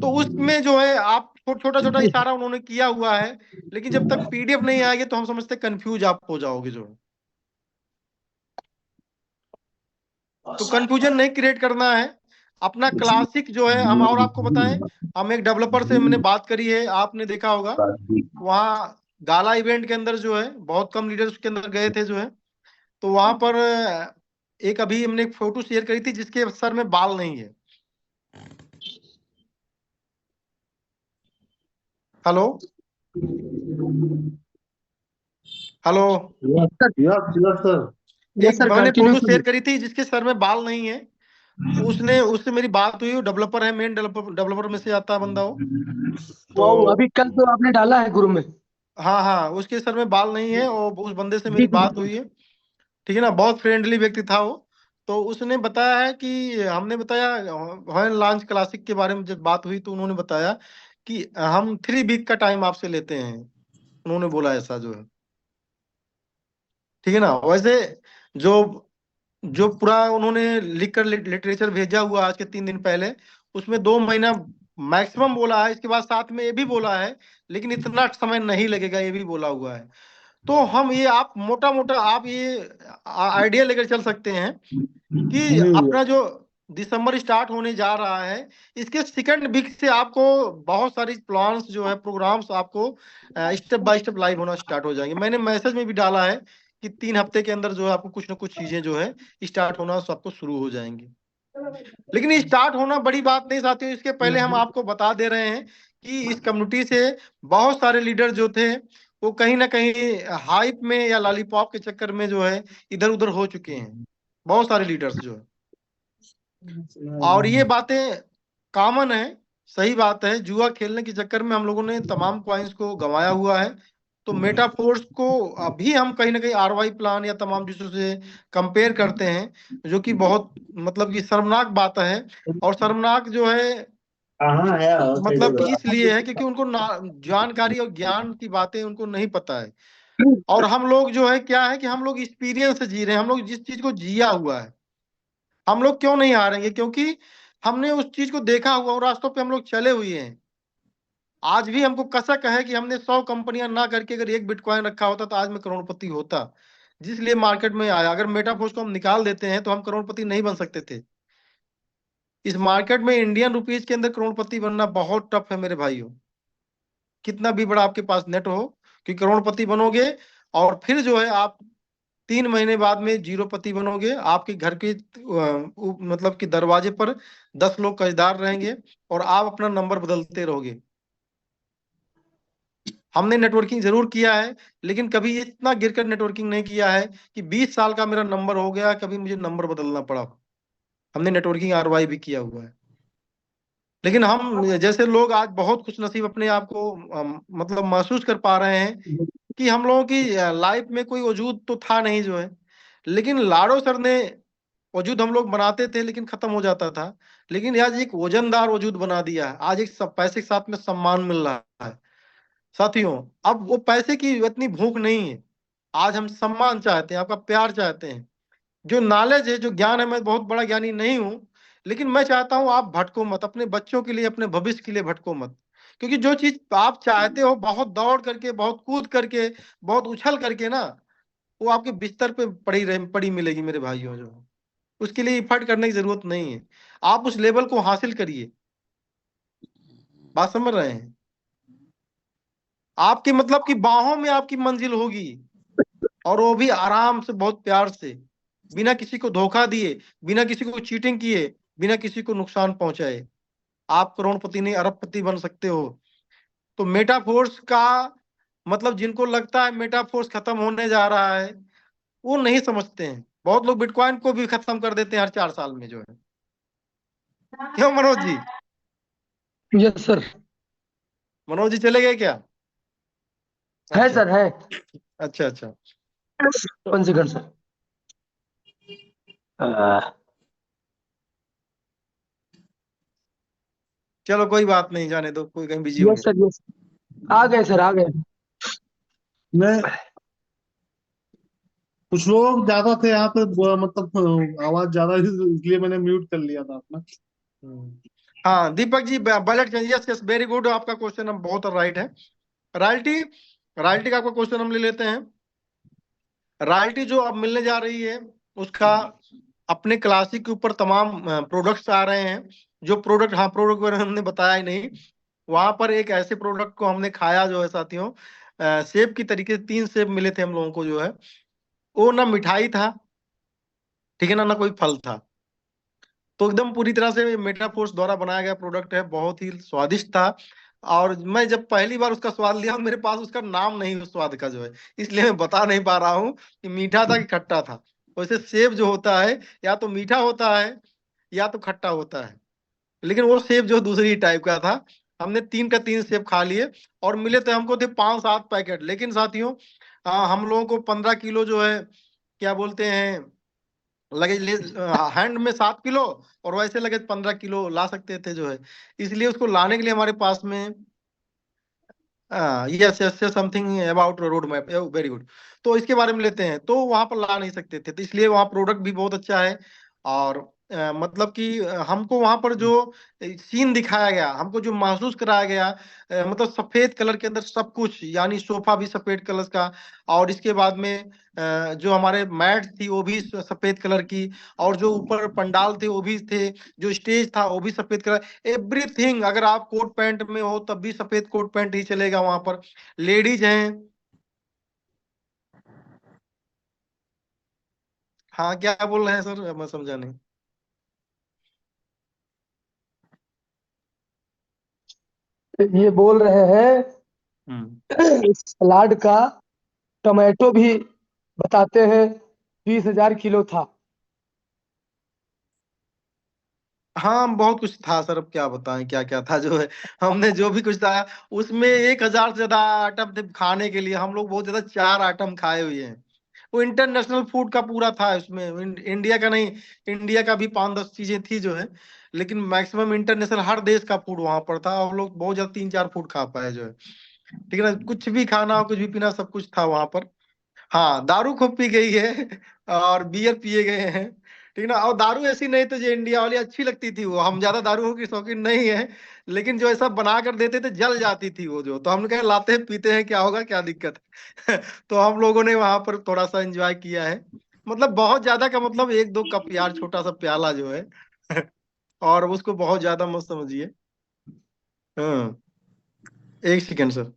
तो उसमें जो है आप छोटा छोटा इशारा उन्होंने किया हुआ है, लेकिन जब तक पीडीएफ नहीं आएगी तो हम समझते कंफ्यूज आप हो जाओगे जो है। तो कंफ्यूजन नहीं क्रिएट करना है, अपना क्लासिक जो है हम, और आपको बताएं, हम एक डेवलपर से मैंने बात करी है, आपने देखा होगा वहाँ गाला इवेंट के अंदर जो है बहुत कम लीडर्स के अंदर गए थे जो है, तो वहां पर एक अभी हमने एक फोटो शेयर करी थी जिसके सर में बाल नहीं है। हेलो हेलो सर एक मैंने फोटो शेयर करी थी जिसके सर में बाल नहीं है, उसने, उससे मेरी बात हुई, वो डेवलपर है, मेन डेवलपर में से आता है बंदा वो। वो अभी कल तो आपने डाला है ग्रुप में। हाँ हाँ, उसके सर में बाल नहीं है, और उस बंदे से मेरी बात हुई है, ठीक है ना। बहुत फ्रेंडली व्यक्ति था वो। तो उसने बताया है कि, हमने बताया हॉर्न लॉन्च क्लासिक के बारे में जब बात हुई तो उन्होंने बताया कि हम 3 वीक का टाइम आपसे लेते हैं, उन्होंने बोला ऐसा जो है, ठीक है ना। वैसे जो जो पूरा उन्होंने लिखकर लिटरेचर भेजा हुआ आज के 3 दिन पहले, उसमें 2 महीना मैक्सिमम बोला है। इसके बाद साथ में ये भी बोला है, लेकिन इतना समय नहीं लगेगा, ये भी बोला हुआ है। तो हम ये, आप मोटा मोटा आप ये आइडिया लेकर चल सकते हैं कि अपना जो दिसंबर स्टार्ट होने जा रहा है, इसके सेकंड वीक से आपको बहुत सारी प्लान्स जो है, प्रोग्राम्स आपको स्टेप बाय स्टेप लाइव होना स्टार्ट हो जाएंगे। मैंने मैसेज में भी डाला है कि 3 हफ्ते के अंदर जो है आपको कुछ ना कुछ चीजें जो है स्टार्ट होना सबको शुरू हो जाएंगी। लेकिन ये स्टार्ट होना बड़ी बात नहीं साथियों, इसके पहले हम आपको बता दे रहे हैं कि इस कम्युनिटी से बहुत सारे लीडर जो थे वो कहीं ना कहीं हाइप में या लॉलीपॉप के चक्कर में जो है इधर उधर हो चुके हैं, बहुत सारे लीडर्स जो है। और ये बातें कॉमन है, सही बात है, जुआ खेलने के चक्कर में हम लोगों ने तमाम कॉइन्स को गंवाया हुआ है। तो मेटाफोर्स को अभी हम कहीं ना कहीं आरवाई प्लान या तमाम चीजों से कंपेयर करते हैं, जो कि बहुत मतलब कि शर्मनाक बात है। और शर्मनाक जो है कहाँ है मतलब कि इसलिए है क्योंकि उनको जानकारी और ज्ञान की बातें उनको नहीं पता है। और हम लोग जो है क्या है कि हम लोग एक्सपीरियंस से जी रहे हैं, हम लोग जिस चीज को जिया हुआ है। हम लोग क्यों नहीं हारेंगे? क्योंकि हमने उस चीज को देखा हुआ, उन रास्तों पे हम लोग चले हुए हैं। आज भी हमको कसक है कि हमने 100 कंपनियां ना करके अगर 1 बिटकॉइन रखा होता तो आज मैं करोड़पति होता, जिसलिए मार्केट में आया। अगर मेटाफोर्स को हम निकाल देते हैं तो हम करोड़पति नहीं बन सकते थे। इस मार्केट में इंडियन रुपीज के अंदर करोड़पति बनना बहुत टफ है मेरे भाइयों। कितना भी बड़ा आपके पास नेट हो कि करोड़पति बनोगे, और फिर जो है आप 3 महीने बाद में जीरोपति बनोगे। आपके घर के मतलब कि दरवाजे पर 10 लोग कर्जदार रहेंगे और आप अपना नंबर बदलते रहोगे। हमने नेटवर्किंग जरूर किया है, लेकिन कभी इतना गिरकर नेटवर्किंग नहीं किया है कि 20 साल का मेरा नंबर हो गया, कभी मुझे नंबर बदलना पड़ा। हमने नेटवर्किंग आरवाई भी किया हुआ है। लेकिन हम जैसे लोग आज बहुत खुश नसीब अपने आप को मतलब महसूस कर पा रहे हैं कि हम लोगों की लाइफ में कोई वजूद तो था नहीं जो है, लेकिन लाड़ो सर ने वजूद हम लोग बनाते थे लेकिन खत्म हो जाता था। लेकिन आज एक वजनदार वजूद बना दिया है। आज एक पैसे के साथ में सम्मान मिल रहा है साथियों। अब वो पैसे की इतनी भूख नहीं है, आज हम सम्मान चाहते हैं, आपका प्यार चाहते हैं, जो नॉलेज है, जो ज्ञान है। मैं बहुत बड़ा ज्ञानी नहीं हूं, लेकिन मैं चाहता हूं आप भटको मत, अपने बच्चों के लिए, अपने भविष्य के लिए भटको मत। क्योंकि जो चीज आप चाहते हो बहुत दौड़ करके, बहुत कूद करके, बहुत उछल करके ना, वो आपके बिस्तर पे पड़ी मिलेगी मेरे भाइयों। जो उसके लिए इफर्ट करने की जरूरत नहीं है, आप उस लेवल को हासिल करिए। बात समझ रहे हैं? आपकी मतलब कि बाहों में आपकी मंजिल होगी, और वो भी आराम से, बहुत प्यार से, बिना किसी को धोखा दिए, बिना किसी को चीटिंग किए, बिना किसी को नुकसान पहुंचाए। आप करोड़पति नहीं अरबपति बन सकते हो। तो मेटाफोर्स का मतलब, जिनको लगता है मेटाफोर्स खत्म होने जा रहा है, वो नहीं समझते हैं। बहुत लोग बिटकॉइन को भी खत्म कर देते हैं हर 4 साल में जो है। क्यों मनोज जी? Yes sir. मनोज जी चले गए क्या? है अच्छा सर, है। अच्छा अच्छा। 1 सेकंड सर। चलो कोई बात नहीं, जाने दो, कोई कहीं बिजी यस होंगे। Sir, yes. आ गए सर, आ गए। मैं कुछ लोग ज्यादा थे यहाँ पे, मतलब आवाज ज्यादा थी, इसलिए मैंने म्यूट कर लिया था अपना। हाँ Deepak ji, budget change, yes yes, very good, आपका क्वेश्चन हम बहुत राइट है। रॉयल्टी, रॉयल्टी का आपका क्वेश्चन हम ले लेते हैं। रॉयल्टी जो अब मिलने जा रही है, उसका अपने क्लासिक के ऊपर तमाम प्रोडक्ट्स आ रहे हैं। जो प्रोडक्ट, हाँ प्रोडक्ट वगैरह हमने बताया ही नहीं। वहां पर एक ऐसे प्रोडक्ट को हमने खाया जो है साथियों, सेब की तरीके से 3 सेब मिले थे हम लोगों को जो है। वो ना मिठाई था, ठीक है ना, ना कोई फल था। तो एकदम पूरी तरह से मेटाफोर्स द्वारा बनाया गया प्रोडक्ट है, बहुत ही स्वादिष्ट था। और मैं जब पहली बार उसका स्वाद लिया, मेरे पास उसका नाम नहीं उस स्वाद का जो है, इसलिए मैं बता नहीं पा रहा हूँ कि मीठा था कि खट्टा था। वैसे सेब जो होता है, या तो मीठा होता है या तो खट्टा होता है, लेकिन वो सेब जो दूसरी टाइप का था। हमने 3 का 3 सेब खा लिए, और मिले थे हमको थे 5-7 पैकेट। लेकिन साथियों, हम लोगों को 15 किलो जो है, क्या बोलते हैं, लगेज ले, हैंड में 7 किलो, और वैसे लगेज 15 किलो ला सकते थे जो है। इसलिए उसको लाने के लिए हमारे पास में, yes yes, something about road map, very good. तो इसके बारे में लेते हैं, तो वहां पर ला नहीं सकते थे, तो इसलिए वहां प्रोडक्ट भी बहुत अच्छा है। और मतलब कि हमको वहां पर जो सीन दिखाया गया, हमको जो महसूस कराया गया, मतलब सफेद कलर के अंदर सब कुछ, यानी सोफा भी सफेद कलर का, और इसके बाद में जो हमारे मैट थी वो भी सफेद कलर की, और जो ऊपर पंडाल थे वो भी थे, जो स्टेज था वो भी सफेद कलर, एवरीथिंग। अगर आप कोट पैंट में हो तब भी सफेद कोट पैंट ही चलेगा वहां पर। लेडीज हैं, हाँ क्या बोल रहे हैं सर, मैं समझा नहीं। ये बोल रहे हैं सलाद का टमाटो भी बताते हैं 20,000 किलो था। हाँ बहुत कुछ था सर, अब क्या बताएं क्या क्या था जो है। हमने जो भी कुछ था, उसमें 1,000 से ज्यादा आइटम थे खाने के लिए। हम लोग बहुत ज्यादा 4 आइटम खाए हुए हैं। वो इंटरनेशनल फूड का पूरा था उसमें, इंडिया का नहीं। इंडिया का भी 5-10 चीजें थी जो है, लेकिन मैक्सिमम इंटरनेशनल हर देश का फूड वहां पर था। और हम लोग बहुत ज्यादा 3-4 फूड खा पाए जो है, ठीक है ना। कुछ भी खाना, कुछ भी पीना, सब कुछ था वहां पर। हाँ दारू खूब पी गई है, और बियर पिए गए हैं, ठीक ना। और दारू ऐसी नहीं तो जो इंडिया वाली अच्छी लगती थी, वो हम ज्यादा दारू की शौकीन नहीं है, लेकिन जो ऐसा बना कर देते थे जल जाती थी वो जो, तो हमने कहा लाते हैं पीते हैं, क्या होगा, क्या दिक्कत है। तो हम लोगों ने वहां पर थोड़ा सा एंजॉय किया है। मतलब बहुत ज्यादा का मतलब 1-2 कप यार, छोटा सा प्याला जो है। और उसको बहुत ज्यादा मत समझिए। हाँ, एक सेकेंड सर।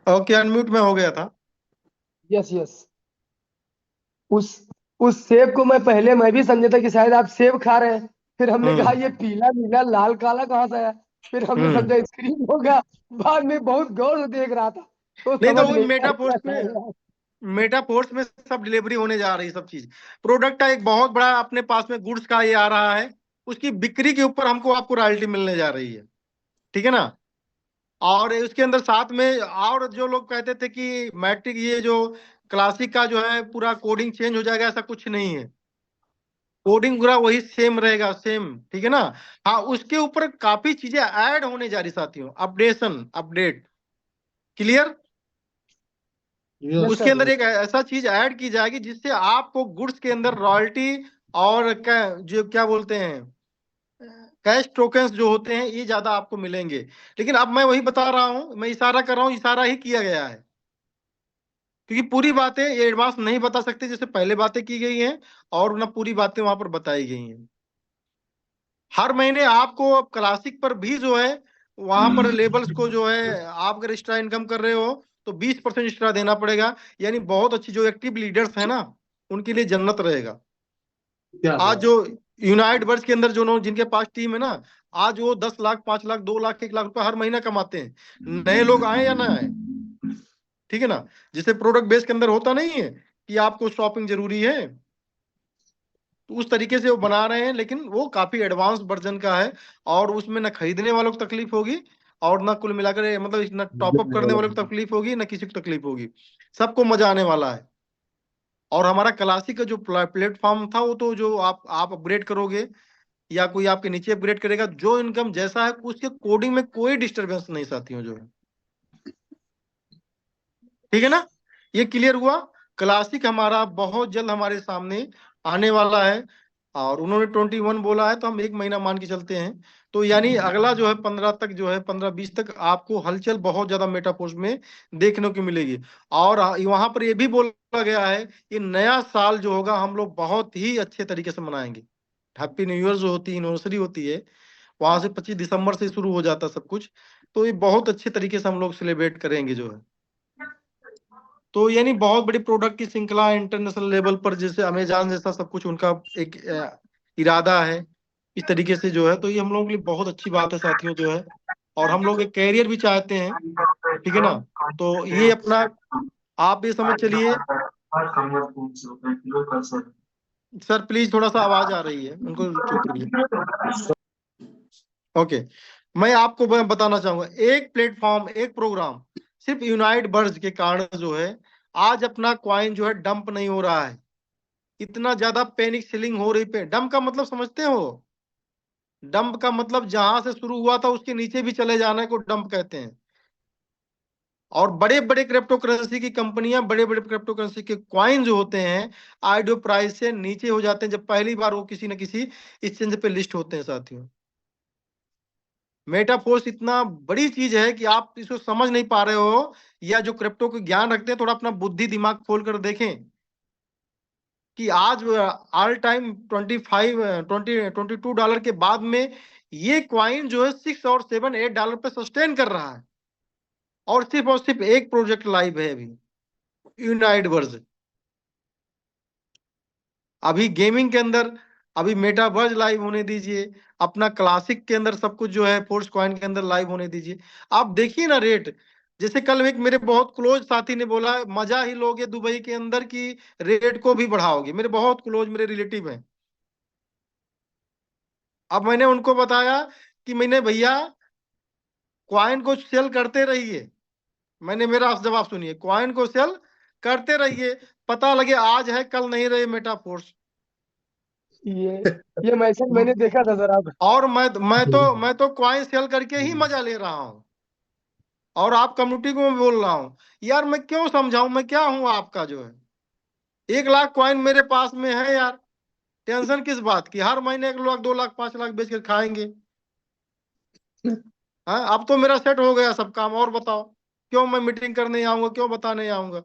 ओके, अनम्यूट में हो गया था। Yes yes. उस उस सेब को मैं भी समझा था कि शायद आप सेब खा रहे हैं। फिर हमने कहा हम्म ये पीला नीला लाल काला कहाँ से आया। फिर हमने हम्म। समझा स्क्रीन होगा। बाद में बहुत गौर से देख रहा था, तो नहीं तो समझ वो नहीं मेटाफोर्स में, आया। मेटाफोर्स में सब डिलीवरी होने जा रही, सब चीज। प्रोडक्ट का एक बहुत बड़ा अपने पास में गुड्स का ये आ रहा है, उसकी बिक्री के ऊपर हमको आपको रॉयल्टी मिलने जा रही है, ठीक है ना। और उसके अंदर साथ में, और जो लोग कहते थे कि मैट्रिक, ये जो क्लासिक का जो है पूरा कोडिंग चेंज हो जाएगा, ऐसा कुछ नहीं है। कोडिंग पूरा वही सेम रहेगा, सेम, ठीक है ना। हाँ, उसके ऊपर काफी चीजें ऐड होने जा रही साथियों, अपडेट। क्लियर? यस उसके सर। अंदर एक ऐसा चीज ऐड की जाएगी जिससे आपको गुड्स के अंदर रॉयल्टी और जो क्या बोलते हैं कैश टोकन्स जो होते हैं ये ज्यादा आपको मिलेंगे। लेकिन अब मैं वही बता रहा हूं, मैं इशारा कर रहा हूं, इशारा ही किया गया है, क्योंकि पूरी बातें ये एडवांस नहीं बता सकते जैसे पहले बातें की गई हैं, और ना पूरी बातें वहां पर बताई गई हैं। हर महीने आपको अब क्लासिक पर भी जो है वहां पर लेबल्स को जो है, आप अगर एक्स्ट्रा इनकम कर रहे हो तो 20% एक्स्ट्रा देना पड़ेगा। यानी बहुत अच्छी जो एक्टिव लीडर्स है ना, उनके लिए जन्नत रहेगा। क्या आज बात। जो यूनाइट वर्ष के अंदर जो लोग जिनके पास टीम है ना, आज वो 10 लाख, 5 लाख, 2 लाख, 1 लाख रुपए हर महीना कमाते हैं। नए लोग आए या ना आए, ठीक है ना। जिसे प्रोडक्ट बेस के अंदर होता नहीं है कि आपको शॉपिंग जरूरी है, तो उस तरीके से वो बना रहे हैं, लेकिन वो काफी एडवांस वर्जन का है। और उसमें ना खरीदने वालों को तकलीफ होगी, और ना कुल मिलाकर मतलब ना टॉपअप करने वालों को तकलीफ होगी, ना किसी को तकलीफ होगी, सबको मजा आने वाला है। और हमारा क्लासिक का जो प्लेटफॉर्म था वो तो जो आप अपग्रेड करोगे या कोई आपके नीचे अपग्रेड करेगा, जो इनकम जैसा है उसके कोडिंग में कोई डिस्टरबेंस नहीं साथियों जो है, ठीक है ना। ये क्लियर हुआ। क्लासिक हमारा बहुत जल्द हमारे सामने आने वाला है, और उन्होंने 21 बोला है तो हम 1 महीना मान के चलते हैं। तो यानी अगला जो है 15 तक जो है 15-20 तक आपको हलचल बहुत ज्यादा मेटाफोर्स में देखने को मिलेगी। और वहां पर ये भी बोला गया है कि नया साल जो होगा हम लोग बहुत ही अच्छे तरीके से मनाएंगे। हैप्पी न्यू ईयर जो होती है, एनिवर्सरी होती है, वहां से 25 दिसंबर से शुरू हो जाता सब कुछ। तो ये बहुत अच्छे तरीके से हम लोग सेलिब्रेट करेंगे जो है। तो यानी बहुत बड़ी प्रोडक्ट की श्रृंखला इंटरनेशनल लेवल पर, जैसे अमेजॉन जैसा सब कुछ उनका एक इरादा है इस तरीके से जो है। तो ये हम लोगों के लिए बहुत अच्छी बात है साथियों जो है। और हम लोग एक कैरियर भी चाहते हैं, ठीक है ना। तो ये अपना आप ये समझ चलिए। सर प्लीज, थोड़ा सा आवाज आ रही है, उनको चुप करिए। ओके, मैं आपको बताना चाहूंगा, एक प्लेटफॉर्म, एक प्रोग्राम सिर्फ यूनाइट बर्ज के कारण जो है आज अपना क्वाइन जो है डंप नहीं हो रहा है। इतना ज्यादा पैनिक सेलिंग हो रही पे, डंप का मतलब समझते हो? डंप का मतलब जहां से शुरू हुआ था उसके नीचे भी चले जाने को डंप कहते हैं। और बड़े बड़े क्रिप्टो करेंसी की कंपनियां, बड़े बड़े क्रिप्टो करेंसी के क्वाइन जो होते हैं आईडीओ प्राइस से नीचे हो जाते हैं जब पहली बार वो किसी न किसी एक्सचेंज पे लिस्ट होते हैं साथियों। मेटाफोर्स इतना बड़ी चीज है कि आप इसको समझ नहीं पा रहे हो, या जो क्रिप्टो को ज्ञान रखते हैं थोड़ा अपना बुद्धि दिमाग खोल कर देखें कि आज ऑल टाइम 22 डॉलर के बाद में ये क्वाइन जो है 6 और 7, 8 डॉलर पे सस्टेन कर रहा है। और सिर्फ एक प्रोजेक्ट लाइव है अभी, यूनाइट वर्ज। अभी गेमिंग के अंदर अभी मेटावर्ज लाइव होने दीजिए, अपना क्लासिक के अंदर सब कुछ जो है फोर्स कॉइन के अंदर लाइव होने दीजिए। आप देखिए ना रेट, जैसे कल एक मेरे बहुत क्लोज साथी ने बोला मजा ही लोगे दुबई के अंदर की रेट को भी बढ़ाओगे। मेरे बहुत क्लोज मेरे रिलेटिव हैं। अब मैंने उनको बताया कि मैंने भैया क्वाइन को सेल करते रहिए। मैंने मेरा जवाब सुनिए, क्वाइन को सेल करते रहिए, पता लगे आज है कल नहीं रहे मेटाफोर्स। ये मैसेज मैंने देखा था सर आप। और मैं तो क्वाइन सेल करके ही मजा ले रहा हूं। और आप कम्युनिटी को मैं बोल रहा हूं, यार मैं क्यों समझाऊं, मैं क्या हूं आपका जो है। 1 लाख क्वाइन मेरे पास में है यार, टेंशन किस बात की, हर महीने 1 लाख, 2 लाख, 5 लाख बेच कर खाएंगे। हाँ, अब तो मेरा सेट हो गया सब काम, और बताओ क्यों मैं मीटिंग करने आऊंगा, क्यों बताने आऊंगा।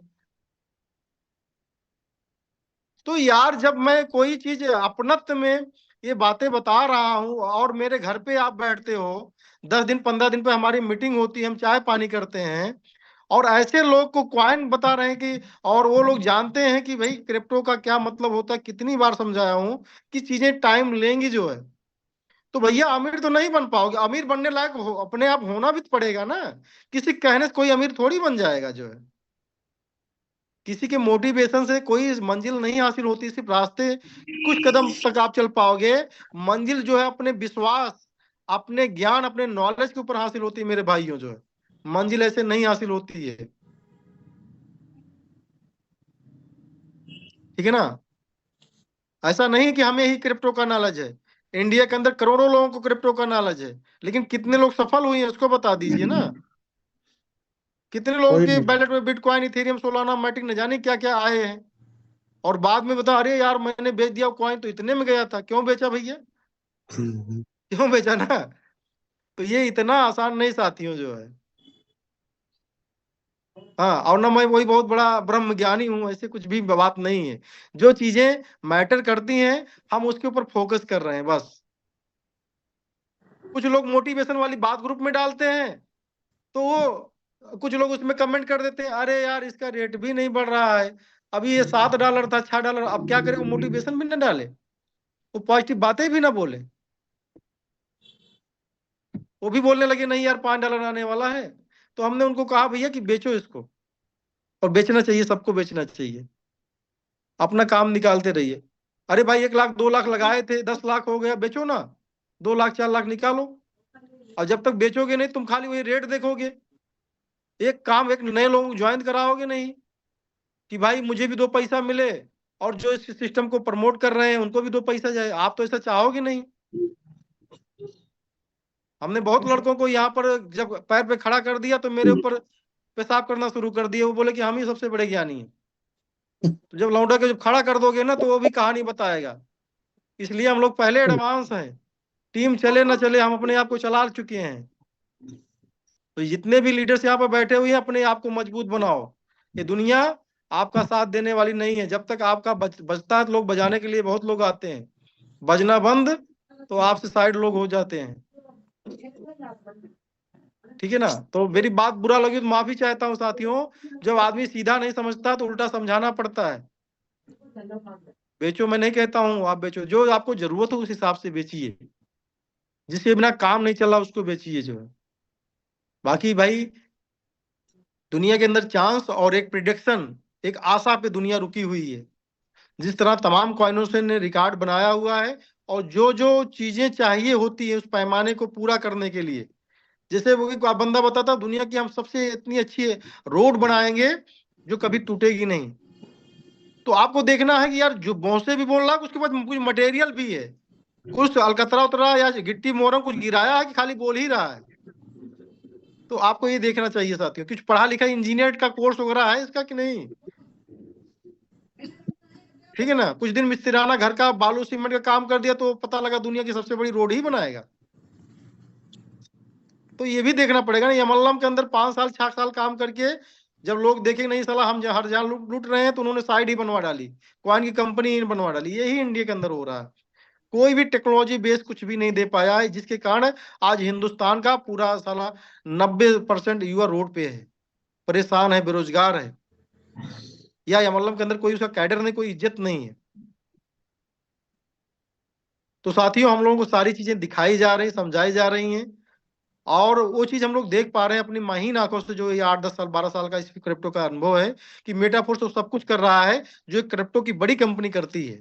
तो यार जब मैं कोई चीज अपनत्व में ये बातें बता रहा हूं और मेरे घर पे आप बैठते हो, 10 दिन 15 दिन पे हमारी मीटिंग होती है, हम चाय पानी करते हैं, और ऐसे लोग को क्वाइन बता रहे हैं कि, और वो लोग जानते हैं कि भाई क्रिप्टो का क्या मतलब होता है, कितनी बार समझाया हूं कि चीजें टाइम लेंगी जो है। तो भैया अमीर तो नहीं बन पाओगे, अमीर बनने लायक अपने आप होना भी तो पड़ेगा ना। किसी कहने से कोई अमीर थोड़ी बन जाएगा जो है। किसी के मोटिवेशन से कोई मंजिल नहीं हासिल होती, सिर्फ रास्ते कुछ कदम तक आप चल पाओगे। मंजिल जो है अपने विश्वास, अपने ज्ञान, अपने नॉलेज के ऊपर हासिल होती है मेरे भाइयों जो है। मंजिल ऐसे नहीं हासिल होती है। ठीक है ना। ऐसा नहीं कि हमें ही क्रिप्टो का नॉलेज है, इंडिया के अंदर करोड़ों लोगों को क्रिप्टो का नॉलेज है, लेकिन कितने लोग सफल हुए हैं उसको बता दीजिए ना। कितने लोगों कोई के नहीं। बैलेट में बिटकॉइन, इथेरियम, सोलाना, मैटिक न जाने क्या क्या आए हैं, और बाद में बता, अरे यार मैंने बेच दिया कॉइन तो इतने में गया था। क्यों बेचा भैया? क्यों बेचा ना? तो ये इतना आसान नहीं साथियों जो है। हाँ, और ना मैं वही बहुत बड़ा ब्रह्म ज्ञानी हूँ, ऐसे कुछ भी बात नहीं है। जो चीजें मैटर करती हैं हम उसके ऊपर फोकस कर रहे हैं बस। कुछ लोग मोटिवेशन वाली बात ग्रुप में डालते हैं, तो वो कुछ लोग उसमें कमेंट कर देते हैं, अरे यार इसका रेट भी नहीं बढ़ रहा है, अभी ये $7 था, $6, अब क्या करे? वो मोटिवेशन भी ना डाले, वो पॉजिटिव बातें भी ना बोले, वो भी बोलने लगे नहीं यार $5 आने वाला है। तो हमने उनको कहा भैया कि बेचो इसको, और बेचना चाहिए, सबको बेचना चाहिए, अपना काम निकालते रहिए। अरे भाई 1 लाख 2 लाख लगाए थे, 10 लाख हो गया, बेचो ना, 2 लाख 4 लाख निकालो। और जब तक बेचोगे नहीं, तुम खाली वही रेट देखोगे, एक काम एक नए लोग ज्वाइन कराओगे नहीं कि भाई मुझे भी 2 पैसा मिले, और जो इस सिस्टम को प्रमोट कर रहे हैं उनको भी 2 पैसा जाए। आप तो ऐसा चाहोगे नहीं। हमने बहुत लड़कों को यहाँ पर जब पैर पे खड़ा कर दिया तो मेरे ऊपर पेशाब करना शुरू कर दिया, वो बोले कि हम ही सबसे बड़े ज्ञानी हैं। तो जब लौंडा के जब खड़ा कर दोगे ना तो वो भी कहानी बताएगा। इसलिए हम लोग पहले एडवांस हैं, टीम चले ना चले हम अपने आप को चला चुके हैं। तो जितने भी लीडर्स यहाँ पर बैठे हुए हैं, अपने आप को मजबूत बनाओ। ये दुनिया आपका साथ देने वाली नहीं है। जब तक आपका बजता है तो लोग बजाने के लिए बहुत लोग आते हैं, बजना बंद तो आपसे साइड लोग हो जाते हैं। ठीक है ना। तो मेरी बात बुरा लगी तो माफी चाहता हूँ साथियों। जब आदमी सीधा नहीं समझता तो उल्टा समझाना पड़ता है। बेचो मैं नहीं कहता हूँ आप बेचो, जो आपको जरूरत हो उस हिसाब से बेचिए, जिसके बिना काम नहीं चल रहा उसको बेचिए जो है। बाकी भाई दुनिया के अंदर चांस और एक प्रिडिक्शन, एक आशा पे दुनिया रुकी हुई है। जिस तरह तमाम कॉइनों से ने रिकॉर्ड बनाया हुआ है, और जो जो चीजें चाहिए होती है उस पैमाने को पूरा करने के लिए, जैसे वो एक बंदा बताता दुनिया की हम सबसे इतनी अच्छी रोड बनाएंगे जो कभी टूटेगी नहीं। तो आपको देखना है कि यार जो बोसे भी बोल रहा है उसके पास कुछ मटेरियल भी है, कुछ अलकतरा उतरा या गिट्टी मोरम कुछ गिराया है कि खाली बोल ही रहा है। तो आपको ये देखना चाहिए साथियों, कुछ पढ़ा लिखा इंजीनियर का कोर्स वगैरह है इसका कि नहीं। ठीक है ना। कुछ दिन मिस्त्रियाना घर का बालू सीमेंट का काम कर दिया तो पता लगा दुनिया की सबसे बड़ी रोड ही बनाएगा। तो ये भी देखना पड़ेगा ना। यमलम के अंदर 5 साल 6 साल काम करके जब लोग देखेंगे नहीं साला हम हर जान लूट रहे हैं, तो उन्होंने साइड ही बनवा डाली, कॉइन की कंपनी बनवा डाली। यही इंडिया के अंदर हो रहा है। कोई भी टेक्नोलॉजी बेस कुछ भी नहीं दे पाया है, जिसके कारण आज हिंदुस्तान का पूरा साला 90% युवा रोड पे है, परेशान है, बेरोजगार है, या यमलम के अंदर कोई उसका कैडर नहीं, कोई इज्जत नहीं है। तो साथियों हम लोगों को सारी चीजें दिखाई जा रही, समझाई जा रही हैं, और वो चीज हम लोग देख पा रहे हैं अपनी महीन आंखों से। जो ये 8 10 साल 12 साल का इस क्रिप्टो का अनुभव है कि मेटाफोर्स तो सब कुछ कर रहा है जो एक क्रिप्टो की बड़ी कंपनी करती है।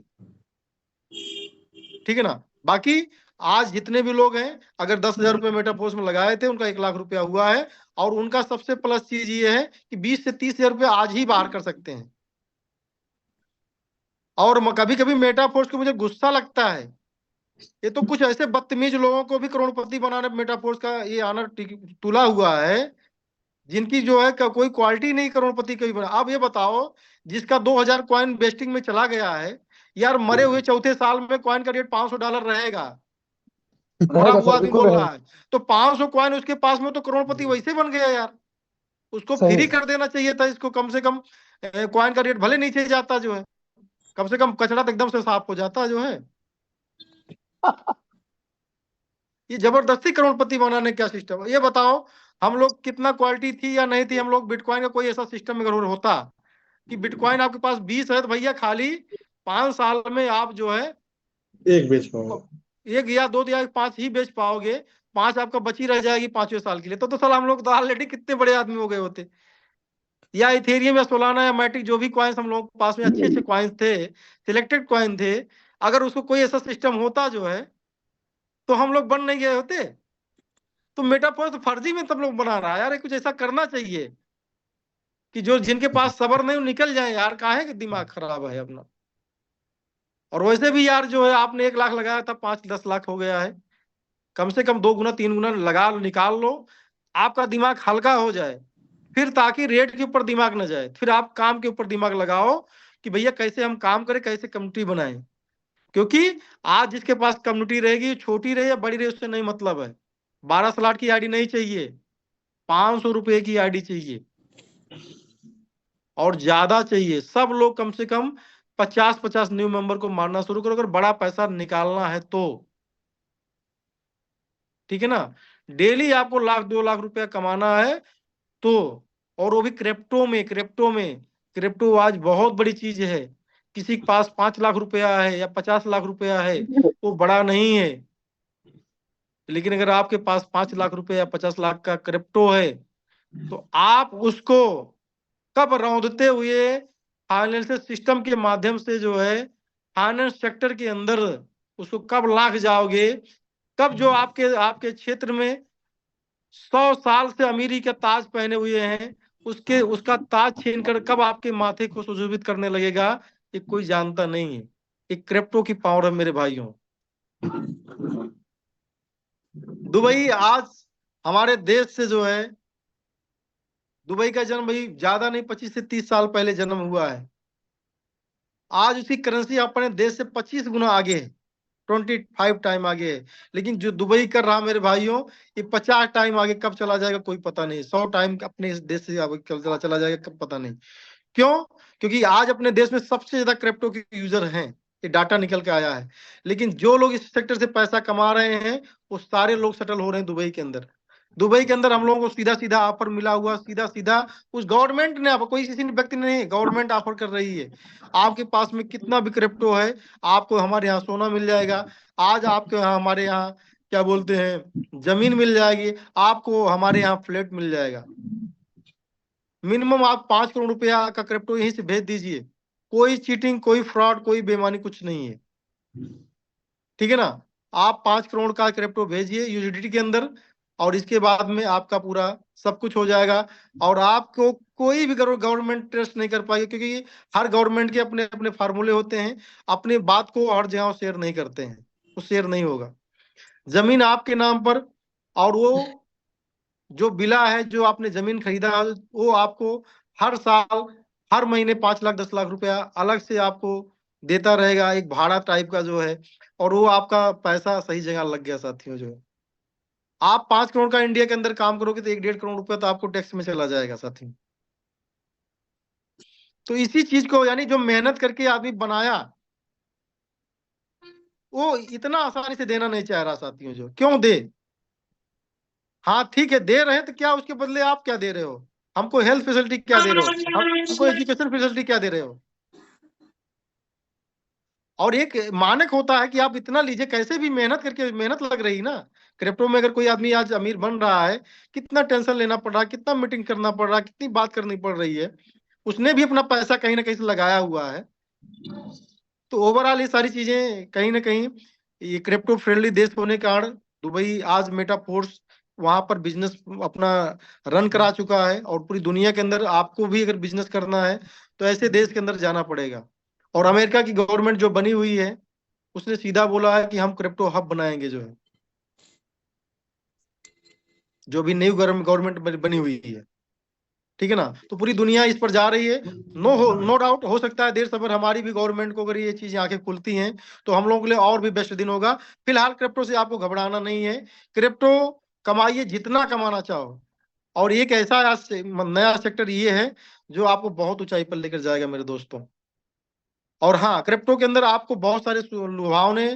ठीक है ना। बाकी आज जितने भी लोग हैं, अगर 10,000 रुपये मेटाफोर्स में लगाए थे उनका 1 लाख रुपया हुआ है, और उनका सबसे प्लस चीज ये है कि 20 से 30,000 रुपये आज ही बाहर कर सकते हैं। और कभी कभी मेटाफोर्स को मुझे गुस्सा लगता है, ये तो कुछ ऐसे बदतमीज लोगों को भी करोड़पति बनाने मेटाफोर्स का ये आनर तुला हुआ है, जिनकी जो है कोई क्वालिटी नहीं करोड़पति की बना। अब ये बताओ, जिसका 2,000 कॉइन बेस्टिंग में चला गया है, यार मरे हुए चौथे साल में कॉइन का रेट $500 रहेगा, मरा रहेगा हुआ सर, आदमी बिल्कुल बोल रहेगा। रहा है। तो 500 कॉइन उसके पास में, तो करोड़पति वैसे बन गया यार। उसको सही फ्री कर देना चाहिए था इसको, कम से कम कॉइन का रेट भले नीचे जाता जो है, कम से कम कचरा तो एकदम से साफ हो जाता जो है। ये जबरदस्ती करोड़पति बनाने क्या सिस्टम है ये बताओ। हम लोग कितना क्वालिटी थी या नहीं थी, हम लोग बिटकॉइन का कोई ऐसा सिस्टम अगर होता कि बिटकॉइन आपके पास 20 है तो भैया खाली 5 साल में आप जो है एक बेच पाओगे। 1 या 2 या 5 ही बेच पाओगे, 5 आपका बची रह जाएगी 5वें साल के लिए। तो साल हम लोग तो ऑलरेडी कितने बड़े आदमी हो गए होते। या इथेरियम या सोलाना या मैटिक जो भी कॉइन्स हम लोग के पास में अच्छे अच्छे कॉइन्स थे, सिलेक्टेड कॉइन थे, अगर उसको कोई ऐसा सिस्टम होता जो है तो हम लोग बन नहीं गए होते। तो मेटाफोर्स तो फर्जी में सब लोग बना रहा है यार। कुछ ऐसा करना चाहिए कि जो जिनके पास सब्र नहीं वो निकल जाए यार। काहे कि दिमाग खराब है अपना। और वैसे भी यार जो है आपने 1 लाख लगाया था, 5-10 लाख हो गया है। कम से कम 2 गुना 3 गुना लगा निकाल लो, आपका दिमाग हल्का हो जाए, फिर ताकि रेट के ऊपर दिमाग न जाए, फिर आप काम के ऊपर दिमाग लगाओ कि भैया कैसे हम काम करें, कैसे कम्युनिटी बनाएं। क्योंकि आज जिसके पास कम्युनिटी रहेगी, छोटी रहे या बड़ी रहे, उससे नहीं मतलब है। 12 स्लॉट की आईडी नहीं चाहिए, 500 रुपए की आईडी चाहिए, और ज्यादा चाहिए। सब लोग कम से कम 50-50 न्यू मेंबर को मारना शुरू करो, अगर बड़ा पैसा निकालना है तो। ठीक है ना? डेली आपको 1-2 लाख रुपया कमाना है तो, और वो भी क्रिप्टो में। क्रिप्टो आज बहुत बड़ी चीज है। किसी के पास 5 लाख रुपया है या 50 लाख रुपया है, वो बड़ा नहीं है। लेकिन अगर आपके पास 5 लाख रुपया या 50 लाख का क्रिप्टो है, तो आप उसको कब रौंदते हुए फाइनेंशियल सिस्टम के माध्यम से जो है फाइनेंस सेक्टर के अंदर उसको कब लाग जाओगे, कब जो आपके आपके क्षेत्र में 100 साल से अमीरी का ताज पहने हुए हैं, उसका ताज छीनकर कब आपके माथे को सुशोभित करने लगेगा, ये कोई जानता नहीं है। ये क्रिप्टो की पावर है मेरे भाइयों। दुबई आज हमारे देश से जो है, दुबई का जन्म भाई ज्यादा नहीं 25 से 30 साल पहले जन्म हुआ है। आज उसकी करेंसी अपने देश से 25 गुना आगे है, 25 टाइम आगे है। लेकिन जो दुबई कर रहा मेरे भाइयों, ये 50 टाइम आगे कब चला जाएगा कोई पता नहीं, 100 टाइम अपने इस देश से आगे कब चला जाएगा कब पता नहीं। क्यों? क्योंकि आज अपने देश में सबसे ज्यादा क्रिप्टो के यूजर हैं, ये डाटा निकल के आया है। लेकिन जो लोग इस सेक्टर से पैसा कमा रहे हैं, वो सारे लोग सेटल हो रहे हैं दुबई के अंदर। दुबई के अंदर हम लोगों को सीधा सीधा ऑफर मिला हुआ, सीधा सीधा उस गवर्नमेंट ने, कोई किसी व्यक्ति ने नहीं, गवर्नमेंट ऑफर कर रही है। आपके पास में कितना भी क्रिप्टो है, आपको हमारे यहाँ सोना मिल जाएगा। आज आपके यहाँ, हमारे यहाँ क्या बोलते हैं, जमीन मिल जाएगी, आपको हमारे यहाँ फ्लैट मिल जाएगा। मिनिमम आप 5 करोड़ रुपया का क्रिप्टो यहीं से भेज दीजिए। कोई चीटिंग, कोई फ्रॉड, कोई बेईमानी कुछ नहीं है। ठीक है ना? आप 5 करोड़ का क्रिप्टो भेजिए यूएसडीटी के अंदर, और इसके बाद में आपका पूरा सब कुछ हो जाएगा। और आपको कोई भी गवर्नमेंट ट्रस्ट नहीं कर पाएगी, क्योंकि हर गवर्नमेंट के अपने अपने फार्मूले होते हैं, अपने बात को हर जगह शेयर नहीं करते हैं, वो शेयर नहीं होगा। जमीन आपके नाम पर, और वो जो बिला है, जो आपने जमीन खरीदा, वो आपको हर साल, हर महीने 5 लाख 10 लाख रुपया अलग से आपको देता रहेगा, एक भाड़ा टाइप का जो है। और वो आपका पैसा सही जगह लग गया साथियों। जो है, आप 5 करोड़ का इंडिया के अंदर काम करोगे तो 1-1.5 करोड़ रुपया तो आपको टैक्स में चला जाएगा साथियों। तो इसी चीज को, यानी जो मेहनत करके आदमी बनाया, वो इतना आसानी से देना नहीं चाह रहा साथियों। जो क्यों दे? हाँ ठीक है, दे रहे हैं, तो क्या उसके बदले आप क्या दे रहे हो? हमको हेल्थ फैसिलिटी क्या दे रहे हो? हमको एजुकेशन फैसिलिटी क्या दे रहे हो? और एक मानक होता है कि आप इतना लीजिए, कैसे भी मेहनत करके, मेहनत लग रही ना। क्रिप्टो में अगर कोई आदमी आज अमीर बन रहा है, कितना टेंशन लेना पड़ रहा है, कितना मीटिंग करना पड़ रहा है, कितनी बात करनी पड़ रही है, उसने भी अपना पैसा कहीं ना कहीं से लगाया हुआ है। तो ओवरऑल ये सारी चीजें कहीं ना कहीं, ये क्रिप्टो फ्रेंडली देश होने के कारण दुबई आज मेटाफोर्स वहां पर बिजनेस अपना रन करा चुका है। और पूरी दुनिया के अंदर आपको भी अगर बिजनेस करना है तो ऐसे देश के अंदर जाना पड़ेगा। और अमेरिका की गवर्नमेंट जो बनी हुई है, उसने सीधा बोला है कि हम क्रिप्टो हब बनाएंगे। जो है, जो भी न्यू गवर्नमेंट बनी हुई है, ठीक है ना? तो पूरी दुनिया इस पर जा रही है। नो डाउट, हो सकता है देर सबर हमारी भी गवर्नमेंट को अगर ये चीजें आंखें खुलती हैं तो हम लोगों के लिए और भी बेस्ट दिन होगा। फिलहाल क्रिप्टो से आपको घबराना नहीं है। क्रिप्टो कमाइए जितना कमाना चाहो, और एक ऐसा नया सेक्टर ये है जो आपको बहुत ऊंचाई पर लेकर जाएगा मेरे दोस्तों। और हाँ, क्रिप्टो के अंदर आपको बहुत सारे सुहावने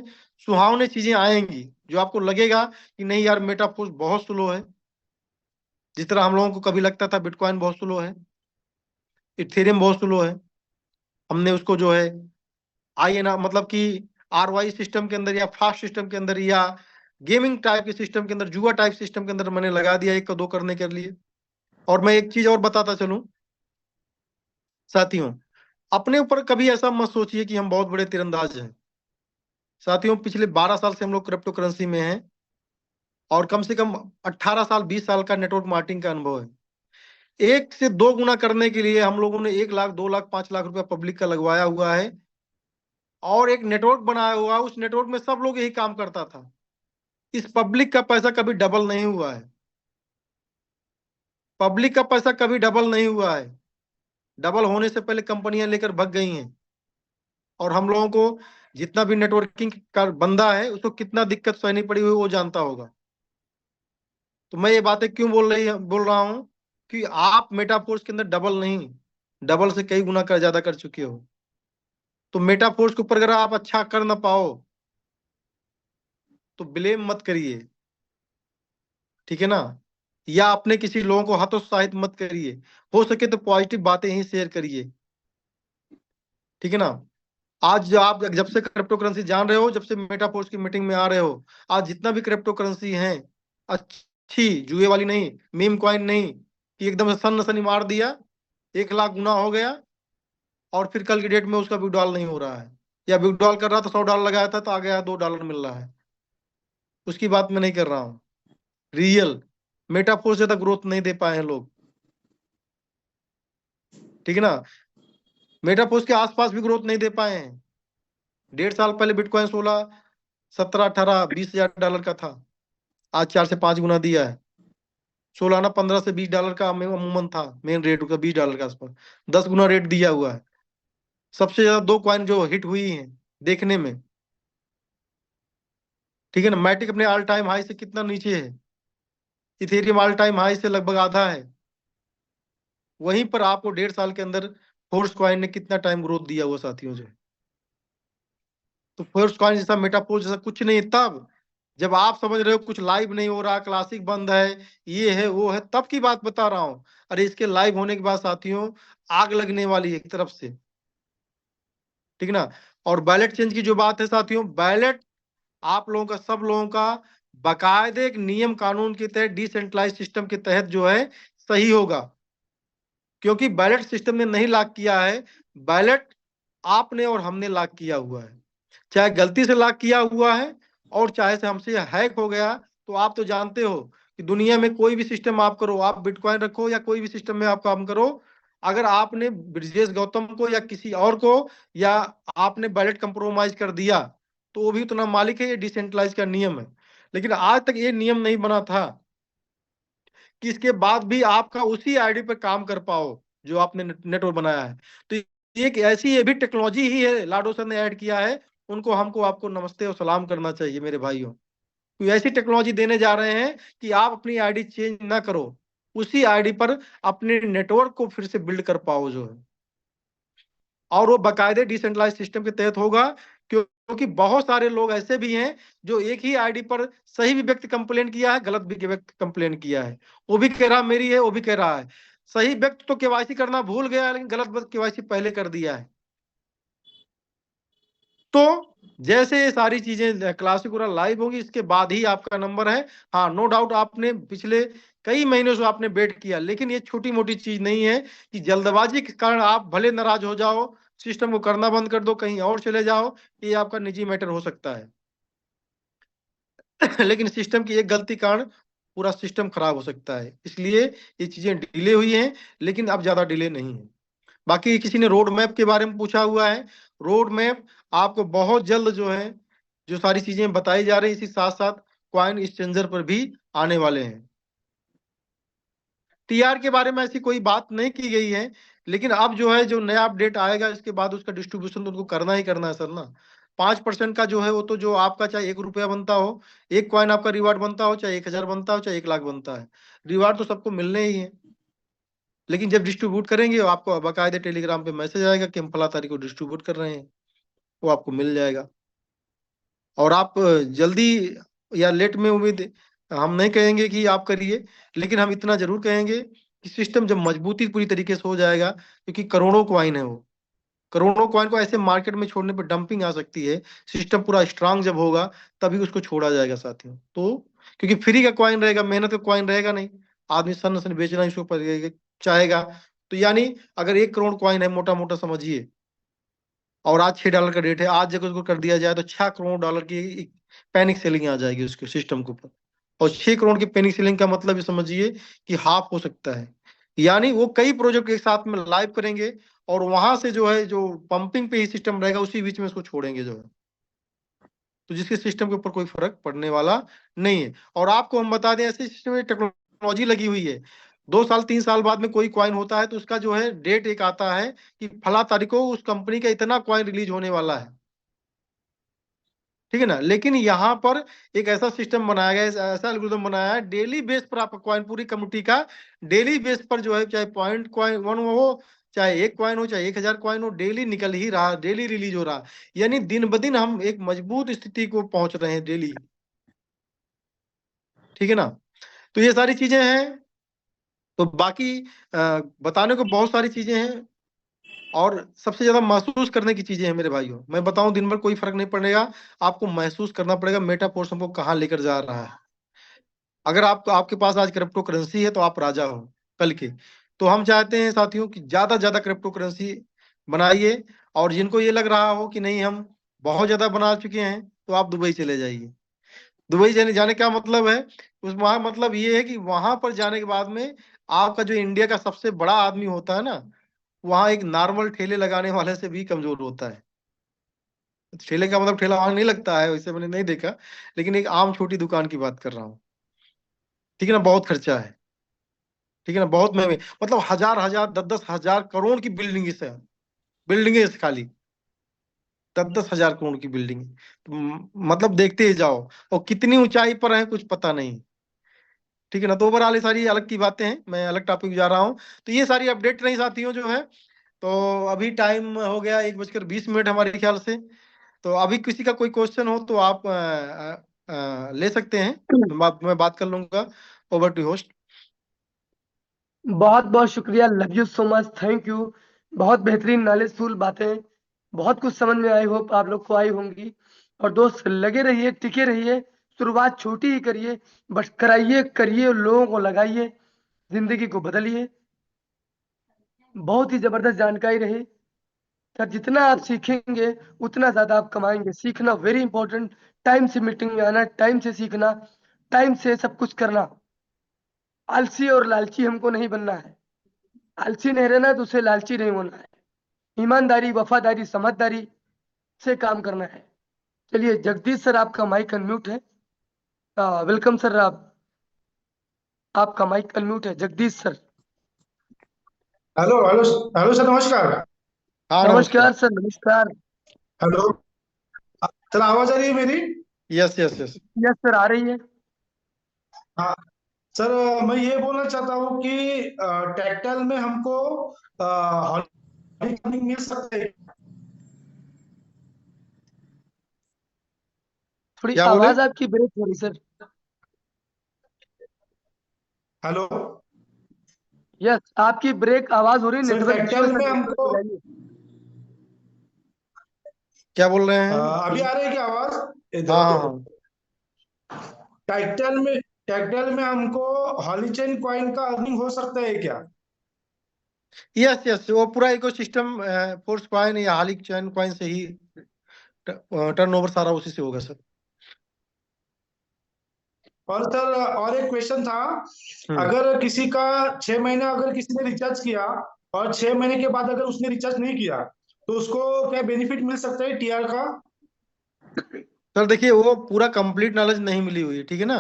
सुहावने चीजें आएंगी, जो आपको लगेगा कि नहीं यार, मेटाफोर्स बहुत स्लो है। जिस तरह हम लोगों को कभी लगता था बिटकॉइन बहुत स्लो है, इथेरियम बहुत स्लो है, हमने उसको जो है आई एन मतलब कि RY सिस्टम के अंदर, या फास्ट सिस्टम के अंदर, या गेमिंग टाइप के सिस्टम के अंदर, जुआ टाइप सिस्टम के अंदर मैंने लगा दिया 1 का 2 करने के लिए। और मैं एक चीज और बताता चलूं साथियों, अपने ऊपर कभी ऐसा मत सोचिए कि हम बहुत बड़े तीरंदाज हैं। साथियों, पिछले 12 साल से हम लोग क्रिप्टो करेंसी में हैं, और कम से कम 18 साल 20 साल का नेटवर्क मार्केटिंग का अनुभव है। 1 से 2 गुना करने के लिए हम लोगों ने 1 लाख 2 लाख 5 लाख रुपया पब्लिक का लगवाया हुआ है। और एक नेटवर्क बनाया हुआ, उस नेटवर्क में सब लोग यही काम करता था। इस पब्लिक का पैसा कभी डबल नहीं हुआ है, पब्लिक का पैसा कभी डबल नहीं हुआ है। डबल होने से पहले कंपनियां लेकर भग गई हैं। और हम लोगों को जितना भी नेटवर्किंग का बंदा है उसको कितना दिक्कत सहनी पड़ी हुई वो जानता होगा। तो मैं ये बातें क्यों बोल रहा हूं कि आप मेटाफोर्स के अंदर डबल नहीं, डबल से कई गुना कर ज्यादा कर चुके हो। तो मेटाफोर्स के ऊपर अगर आप अच्छा कर ना पाओ तो ब्लेम मत करिए, ठीक है ना, या अपने किसी लोगों को हतोत्साहित मत करिए। हो सके तो पॉजिटिव बातें ही शेयर करिए, ठीक है ना। आज जो आप जब से क्रिप्टो करेंसी जान रहे हो, जब से मेटाफोर्स की मीटिंग में आ रहे हो, आज जितना भी क्रिप्टो करेंसी है अच्छी, जुए वाली नहीं, मीम कॉइन नहीं कि एकदम से सन सनी मार दिया 1 लाख गुना हो गया और फिर कल की डेट में उसका विड्रॉल नहीं हो रहा है, या विड्रॉल कर रहा था $100 लगाया था तो आ गया $2 मिल रहा है, उसकी बात मैं नहीं कर रहा हूँ। रियल मेटाफोर्स ज्यादा ग्रोथ नहीं दे पाए हैं लोग, ठीक है ना। मेटाफोर्स के आसपास भी ग्रोथ नहीं दे पाए हैं। 1.5 साल पहले बिटकॉइन 16, 17, 18, $20,000 का था, आज 4 से 5 गुना दिया है। सोलाना $15 से $20 का अमूमन था, मेन रेट का $20 के आसपास, 10 गुना रेट दिया हुआ है। सबसे ज्यादा 2 कॉइन जो हिट हुई हैं देखने में, ठीक है ना। मैटिक अपने ऑल टाइम हाई से कितना नीचे है, इथेरियम ऑल टाइम हाई से लगभग आधा है। वहीं पर आपको 1.5 साल के अंदर फोर्स कॉइन ने कितना टाइम ग्रोथ दिया हुआ साथियों जो। तो फोर्स कॉइन जैसा मेटाफोर्स जैसा कुछ नहीं है। तब जब आप समझ रहे हो कुछ लाइव नहीं हो रहा, क्लासिक बंद है, ये है वो है, तब की बात बता रहा हूं। अरे इसके लाइव होने के बाद साथियों आग लगने वाली है एक तरफ से, ठीक ना। और बैलेट चेंज की जो बात है साथियों, बैलेट आप लोगों का, सब लोगों का बाकायदे एक नियम कानून के तहत, डिसेंट्रलाइज सिस्टम के तहत जो है सही होगा। क्योंकि बैलेट सिस्टम ने नहीं लॉक किया है, बैलेट आपने और हमने लॉक किया हुआ है। चाहे गलती से लॉक किया हुआ है और चाहे से हमसे हैक हो गया, तो आप तो जानते हो कि दुनिया में कोई भी सिस्टम आप करो, आप बिटकॉइन रखो या कोई भी सिस्टम में आप काम करो, अगर आपने ब्रिजेश गौतम को या किसी और को, या आपने बैलेट कंप्रोमाइज कर दिया, तो वो भी उतना मालिक है, ये डिसेंट्रलाइज का नियम है। लेकिन आज तक ये नियम नहीं बना था कि इसके बाद भी आपका उसी आईडी पर काम कर पाओ जो आपने नेटवर्क बनाया है। तो एक ऐसी ये भी टेक्नोलॉजी ही है, लाडो सर ने ऐड किया है, उनको हमको आपको नमस्ते और सलाम करना चाहिए मेरे भाइयों। तो ऐसी टेक्नोलॉजी देने जा रहे हैं कि आप अपनी आईडी चेंज ना करो, उसी आईडी पर अपने नेटवर्क को फिर से बिल्ड कर पाओ जो है। और वो बाकायदे डिसेंट्रलाइज सिस्टम के तहत होगा, क्योंकि बहुत सारे लोग ऐसे भी हैं जो एक ही आईडी पर सही भी व्यक्ति कंप्लेन किया है, गलत भी व्यक्ति कंप्लेन किया है, वो भी कह रहा मेरी है, वो भी कह रहा है। सही व्यक्ति तो केवाईसी करना भूल गया, लेकिन गलत व्यक्ति केवाईसी पहले कर दिया है। तो जैसे ये सारी चीजें क्लासिक पूरा लाइव होगी, इसके बाद ही आपका नंबर है। हाँ, नो डाउट आपने पिछले कई महीनों से आपने वेट किया, लेकिन ये छोटी मोटी चीज नहीं है कि जल्दबाजी के कारण आप भले नाराज हो जाओ, सिस्टम को करना बंद कर दो, कहीं और चले जाओ, ये आपका निजी मैटर हो सकता है। लेकिन सिस्टम की एक गलती कारण पूरा सिस्टम खराब हो सकता है, इसलिए ये चीजें डिले हुई हैं, लेकिन अब ज्यादा डिले नहीं है। बाकी किसी ने रोड मैप के बारे में पूछा हुआ है, रोड मैप आपको बहुत जल्द जो है, जो सारी चीजें बताई जा रही है, इसी साथ साथ कॉइन एक्सचेंजर पर भी आने वाले हैं। टीआर के बारे में ऐसी कोई बात नहीं की गई है, लेकिन अब जो है जो नया अपडेट आएगा इसके बाद उसका डिस्ट्रीब्यूशन तो उनको करना ही करना है सर ना। 5% का जो है वो तो जो आपका चाहे ₹1 बनता हो, एक कॉइन आपका रिवार्ड बनता हो, चाहे 1000 बनता हो, चाहे 1 लाख बनता है, रिवार्ड तो सबको मिलने ही है। लेकिन जब डिस्ट्रीब्यूट करेंगे आपको बाकायदे टेलीग्राम पे मैसेज आएगा कि हम फला तारीख को डिस्ट्रीब्यूट कर रहे हैं, वो आपको मिल जाएगा। और आप जल्दी या लेट में, उम्मीद हम नहीं कहेंगे कि आप करिए, लेकिन हम इतना जरूर कहेंगे कि सिस्टम जब मजबूती पूरी तरीके से हो जाएगा, क्योंकि करोड़ों कॉइन है वो, करोड़ों कॉइन को ऐसे मार्केट में छोड़ने पर डंपिंग आ सकती है। सिस्टम पूरा स्ट्रांग जब होगा तभी उसको छोड़ा जाएगा साथियों। तो क्योंकि फ्री का कॉइन रहेगा, मेहनत का कॉइन रहेगा नहीं, आदमी सन सन बेचना इसको चाहेगा। तो यानी अगर 1 करोड़ कॉइन है मोटा मोटा समझिए, और आज $6 का रेट है, आज जब उसको कर दिया जाए तो $6 करोड़ की पैनिक सेलिंग आ जाएगी उसके सिस्टम के ऊपर। और 6 करोड़ की पैनिक सेलिंग का मतलब ये समझिए कि हाफ हो सकता है, यानी वो कई प्रोजेक्ट एक साथ में लाइव करेंगे और वहां से जो है जो पंपिंग पे ही सिस्टम रहेगा उसी बीच में उसको छोड़ेंगे जो है, तो जिसके सिस्टम के ऊपर कोई फर्क पड़ने वाला नहीं है। और आपको हम बता दें ऐसे सिस्टम में टेक्नोलॉजी लगी हुई है, 2 साल 3 साल बाद में कोई कॉइन होता है तो उसका जो है डेट एक आता है कि फला तारीख को उस कंपनी का इतना कॉइन रिलीज होने वाला है, ठीक है ना। लेकिन यहाँ पर एक ऐसा सिस्टम बनाया गया है, ऐसा एल्गोरिथम बनाया है, डेली बेस पर आपका कॉइन पूरी कम्युनिटी का डेली बेस पर जो है, चाहे पॉइंट कॉइन 1 हो, चाहे 1 कॉइन हो, चाहे 1000 कॉइन हो, डेली निकल ही रहा, डेली रिलीज हो रहा। यानी दिन ब दिन हम एक मजबूत स्थिति को पहुंच रहे हैं डेली, ठीक है ना। तो ये सारी चीजें हैं। तो बाकी बताने को बहुत सारी चीजें हैं और सबसे ज्यादा महसूस करने की चीजें हैं मेरे भाइयों। मैं बताऊं दिन भर कोई फर्क नहीं पड़ेगा, आपको महसूस करना पड़ेगा मेटाफोर्स हमको कहाँ लेकर जा रहा है। अगर आपके पास आज क्रिप्टो करेंसी है तो आप राजा हो कल के। तो हम चाहते हैं साथियों कि ज्यादा ज्यादा क्रिप्टो करेंसी बनाइए, और जिनको ये लग रहा हो कि नहीं हम बहुत ज्यादा बना चुके हैं तो आप दुबई चले जाइए। दुबई जाने का मतलब है, उस वहां मतलब ये है कि वहां पर जाने के बाद में आपका जो इंडिया का सबसे बड़ा आदमी होता है ना, वहां एक नॉर्मल ठेले लगाने वाले से भी कमजोर होता है। ठेले का मतलब ठेला वहां नहीं लगता है, वैसे मैंने नहीं देखा, लेकिन एक आम छोटी दुकान की बात कर रहा हूँ, ठीक है ना। बहुत खर्चा है, ठीक है ना, बहुत महंगे, मतलब हजार हजार 10-10 हजार करोड़ की बिल्डिंग है, बिल्डिंग है खाली 10-10 हजार करोड़ की बिल्डिंग। तो मतलब देखते ही जाओ, और कितनी ऊंचाई पर है कुछ पता नहीं, ठीक है ना। तो ओवरऑल ये सारी अलग की बातें हैं, मैं अलग टॉपिक जा रहा हूँ। तो ये सारी अपडेट रही साथियों जो है। तो अभी टाइम हो गया 1:20 हमारे ख्याल से। तो अभी किसी का कोई क्वेश्चन हो तो आप ले सकते हैं, मैं बात कर लूंगा। Over to host. बहुत बहुत शुक्रिया, love you so much, thank you. बहुत बेहतरीन नॉलेजफुल बातें, बहुत कुछ समझ में आई, होप आप लोग को आई होंगी। और दोस्त लगे रहिए, टिके रहिए, शुरुआत छोटी ही करिए, बस कराइए, करिए, लोगों को लगाइए, जिंदगी को बदलिए। बहुत ही जबरदस्त जानकारी रही सर। जितना आप सीखेंगे उतना ज्यादा आप कमाएंगे। सीखना वेरी इंपॉर्टेंट, टाइम से मीटिंग में आना, टाइम से सीखना, टाइम से सब कुछ करना। आलसी और लालची हमको नहीं बनना है। आलसी नहीं रहना है तो उसे लालची नहीं होना है। ईमानदारी, वफादारी, समझदारी से काम करना है। चलिए जगदीश सर, आपका माइक अनम्यूट है। वेलकम सर, आपका माइक अनम्यूट है Jagdish sir. Hello hello. Hello sir, नमस्कार। हाँ नमस्कार। नमस्कार सर, नमस्कार। हेलो सर, आवाज आ रही है मेरी? Yes yes yes. Yes sir, आ रही है। हाँ सर, मैं ये बोलना चाहता हूँ कि टैक्टाइल में हमको हॉली मिल सकते हैं? थोड़ी क्या बोले? आवाज आपकी ब्रेक हो रही सर। हेलो यस, आपकी ब्रेक आवाज हो रही है, सर, नेटवर्क इश्यू है टैक्टाइल सर, में नेटवर्क हमको में जाइए। क्या बोल रहे अभी हैं? आ रही है क्या आवाज? हाँ इधर हाँ तो हाँ। टैक्टाइल में हमको हॉली चेन कॉइन का अर्निंग हो सकता है क्या? यस यस, वो पूरा इकोसिस्टम फोर्स कॉइन या हालिक चैन कॉइन से ही टर्नओवर सारा उसी से होगा सर। और सर, और एक क्वेश्चन था। हम्म। अगर किसी का 6 महीने अगर किसी ने रिचार्ज किया और 6 महीने के बाद अगर उसने रिचार्ज नहीं किया तो उसको क्या बेनिफिट मिल सकता है टीआर का? सर देखिए, वो पूरा कंप्लीट नॉलेज नहीं मिली हुई है, ठीक है ना।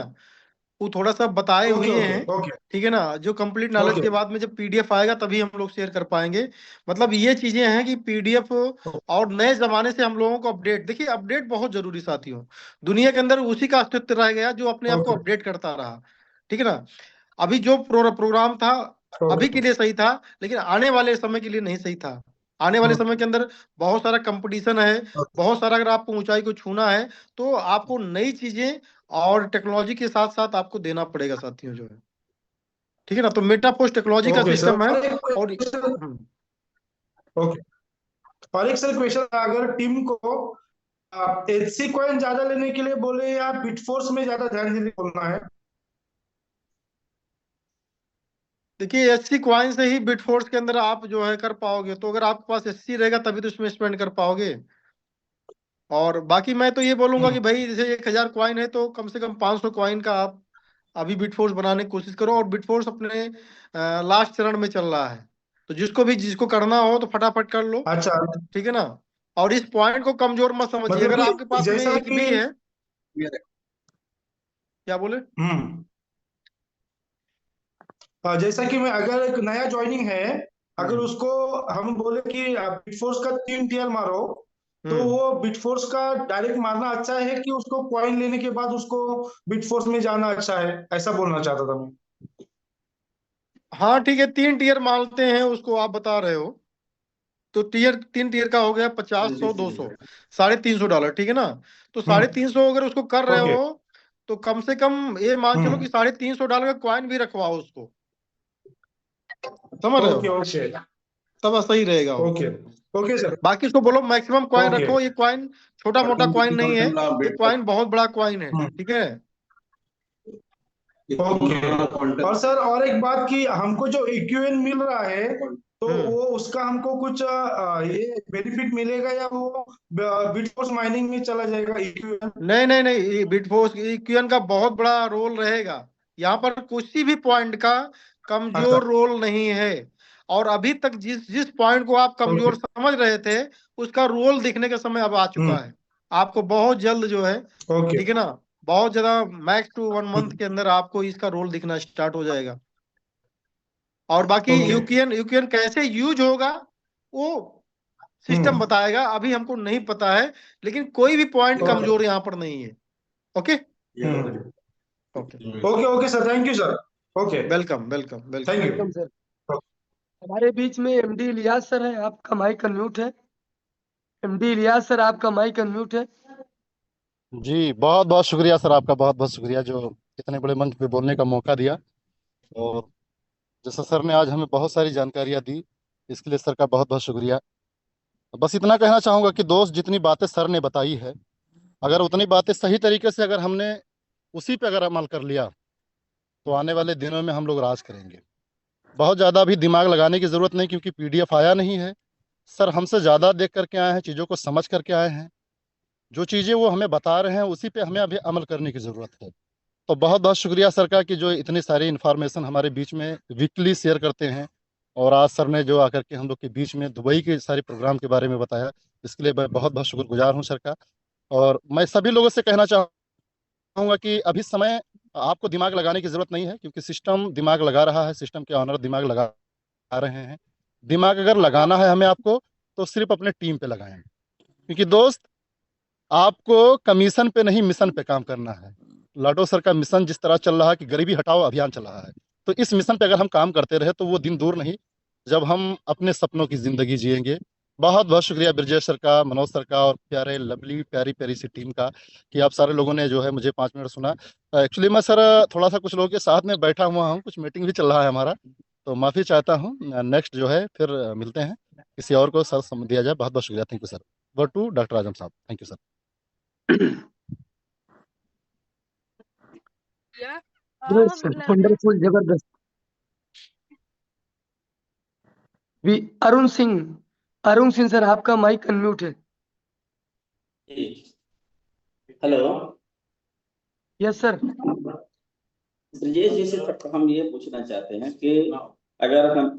वो थोड़ा सा बताए ओके हुए ओके हैं, ओके ठीक है ना। जो कंप्लीट नॉलेज ओके के बाद में जब पीडीएफ आएगा तभी हम लोग शेयर कर पाएंगे। मतलब ये चीजें हैं कि पीडीएफ और नए जमाने से हम लोगों को अपडेट, देखिए अपडेट बहुत जरूरी साथियों। दुनिया के अंदर उसी का अस्तित्व रह गया जो अपने आप को ओके अपडेट करता रहा, ठीक है ना। अभी जो प्रोग्राम था अभी ओके के लिए सही था, लेकिन आने वाले समय के लिए नहीं सही था। आने वाले समय के अंदर बहुत सारा कंपटीशन है, बहुत सारा, अगर आपको ऊंचाई को छूना है तो आपको नई चीजें और टेक्नोलॉजी के साथ साथ आपको देना पड़ेगा साथियों जो है, ठीक है ना। तो मेटापोस्ट टेक्नोलॉजी का ओके सर। सिस्टम है। और एक और क्वेश्चन। ओके। और एक सर क्वेश्चन, अगर टीम को एचसी कॉइन ज्यादा लेने के लिए बोले या बिटफोर्स में ज्यादा ध्यान देने बोलना है? देखिए, एससी क्वाइन से ही बिटफोर्स के अंदर आप जो है कर पाओगे, तो अगर आपके पास एससी रहेगा तभी तो उसमें स्पेंड कर पाओगे। और बाकी मैं तो ये बोलूंगा कि भाई जैसे 1000 क्वाइन है तो कम से कम 500 क्वाइन का आप अभी बिटफोर्स बनाने की कोशिश करो, और बिटफोर्स अपने लास्ट चरण में चल रहा है, तो जिसको करना हो तो फटाफट कर लो, अच्छा, ठीक है ना। और इस पॉइंट को कमजोर मत समझिए, मतलब अगर आपके कि पास में जैसा एक कि भी है, क्या बोले? जैसा कि मैं, अगर एक नया ज्वाइनिंग है, अगर हम्म उसको हम बोले कि बिटफोर्स का 3 टियर मारो, तो हम्म वो बिटफोर्स का डायरेक्ट मारना अच्छा है कि उसको कॉइन लेने के बाद उसको बिटफोर्स में जाना अच्छा है, ऐसा बोलना चाहता था मैं। हाँ ठीक है, 3 टियर मारते हैं उसको, आप बता रहे हो, तो 3 टियर का हो गया 50, 100, 200, $350, ठीक है ना। तो हम्म 350 अगर उसको कर रहे ओके। हो, तो कम से कम ये मान चलो कि हम्म $350 का कॉइन भी रखवाओ उसको, समझ रहे ओके हो, ओके तब सही रहेगा वो। Okay okay sir. बाकी उसको बोलो मैक्सिमम कॉइन ओके। रखो, ये कॉइन छोटा मोटा कॉइन नहीं है, ये कॉइन बहुत बड़ा कॉइन है, ठीक है। ओके। और सर, और एक बात कि हमको जो इक्यूएन मिल रहा है, तो हम्म वो उसका हमको कुछ ये बेनिफिट मिलेगा, या वो बिटफोर्स माइनिंग में चला जाएगा इक्यूएन? नहीं नहीं नहीं, बिटफोर्स इक्वियन का बहुत बड़ा रोल रहेगा यहाँ पर, किसी भी पॉइंट का अच्छा। कमजोर रोल नहीं है। और अभी तक जिस जिस पॉइंट को आप ओके। कमजोर समझ रहे थे, उसका रोल दिखने का समय अब आ चुका हम्म है। आपको बहुत जल्द जो है, ओके। ठीक है ना, बहुत ज्यादा, मैक्स टू 1 मंथ के अंदर आपको इसका रोल दिखना स्टार्ट हो जाएगा। और बाकी ओके। यूक्रेन यूक्रेन कैसे यूज होगा, वो सिस्टम हम्म बताएगा, अभी हमको नहीं पता है, लेकिन कोई भी पॉइंट ओके। कमजोर यहाँ पर नहीं है। Okay hmm okay, okay okay sir, thank you sir. Okay, welcome welcome welcome. Thank welcome you. Sir. हमारे बीच में एमडी इलियास सर है, आपका माइक अनम्यूट है। एमडी इलियास सर, आपका माइक अनम्यूट है। जी बहुत बहुत शुक्रिया सर, आपका बहुत बहुत शुक्रिया जो इतने बड़े मंच पे बोलने का मौका दिया। और जैसा सर ने आज हमें बहुत सारी जानकारियां दी, इसके लिए सर का बहुत बहुत शुक्रिया। बस इतना कहना चाहूँगा कि दोस्त, जितनी बातें सर ने बताई है, अगर उतनी बातें सही तरीके से अगर हमने उसी पे अगर अमल कर लिया, तो आने वाले दिनों में हम लोग राज करेंगे। बहुत ज़्यादा अभी दिमाग लगाने की ज़रूरत नहीं, क्योंकि पीडीएफ आया नहीं है। सर हमसे ज़्यादा देख करके आए हैं, चीज़ों को समझ करके आए हैं। जो चीज़ें वो हमें बता रहे हैं, उसी पे हमें अभी अमल करने की ज़रूरत है। तो बहुत बहुत शुक्रिया सर का कि जो इतनी सारी इन्फॉर्मेशन हमारे बीच में वीकली शेयर करते हैं। और आज सर ने जो आकर के हम लोग के बीच में दुबई के सारे प्रोग्राम के बारे में बताया, इसके लिए मैं बहुत बहुत शुक्रगुजार हूँ सर का। और मैं सभी लोगों से कहना चाहूँगा कि अभी समय आपको दिमाग लगाने की ज़रूरत नहीं है, क्योंकि सिस्टम दिमाग लगा रहा है, सिस्टम के ऑनर दिमाग लगा रहे हैं। दिमाग अगर लगाना है हमें आपको, तो सिर्फ अपने टीम पे लगाएं, क्योंकि दोस्त, आपको कमीशन पे नहीं मिशन पे काम करना है। लाडो सर का मिशन जिस तरह चल रहा है कि गरीबी हटाओ अभियान चल रहा है, तो इस मिशन पे अगर हम काम करते रहे तो वो दिन दूर नहीं जब हम अपने सपनों की जिंदगी जिएंगे। बहुत बहुत शुक्रिया ब्रजेश सर का, मनोज सर का, और प्यारे लवली प्यारी प्यारी सी टीम का, कि आप सारे लोगों ने जो है मुझे 5 मिनट सुना। एक्चुअली मैं सर थोड़ा सा कुछ लोगों के साथ में बैठा हुआ हूँ, कुछ मीटिंग भी चल रहा है हमारा, तो माफ़ी चाहता हूँ। नेक्स्ट जो है फिर मिलते हैं, किसी और को सर दिया जाए। बहुत बहुत शुक्रिया, thank you sir. Word to doctor Azam Sahab, thank you sir. Wonderful, जबरदस्त। वी अरुण सिंह, अरुण सिंह सर, आपका माइक अनम्यूट है। Hello yes sir. Brajesh ji से हम ये पूछना चाहते हैं कि अगर हम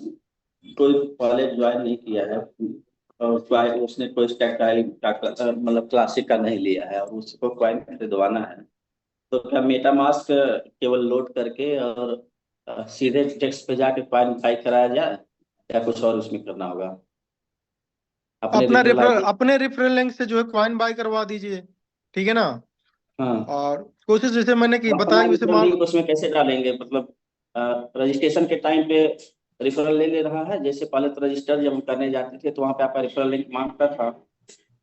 कोई कॉलेज ज्वाइन नहीं किया है और उसने कोई मतलब क्लासिक का नहीं लिया है और उसको कॉइन खरीदवाना है, तो क्या मेटामास्क केवल लोड करके और सीधे टेक्स्ट पे जाके कॉइन बाई कराया जाए, या कुछ और उसमें करना होगा? अपने रेफरल आईडी। अपने रेफरल लिंक से जो है कॉइन बाय करवा दीजिए, ठीक है ना। हाँ, और कोशिश जैसे मैंने की अपना बताई, वैसे रेफरल मान, लिंक उसमें कैसे डालेंगे? मतलब रजिस्ट्रेशन के टाइम पे रेफरल ले रहा है, जैसे पहले तो रजिस्टर जब हम करने जाते थे तो वहाँ पे आपका रेफरल लिंक मांगता था,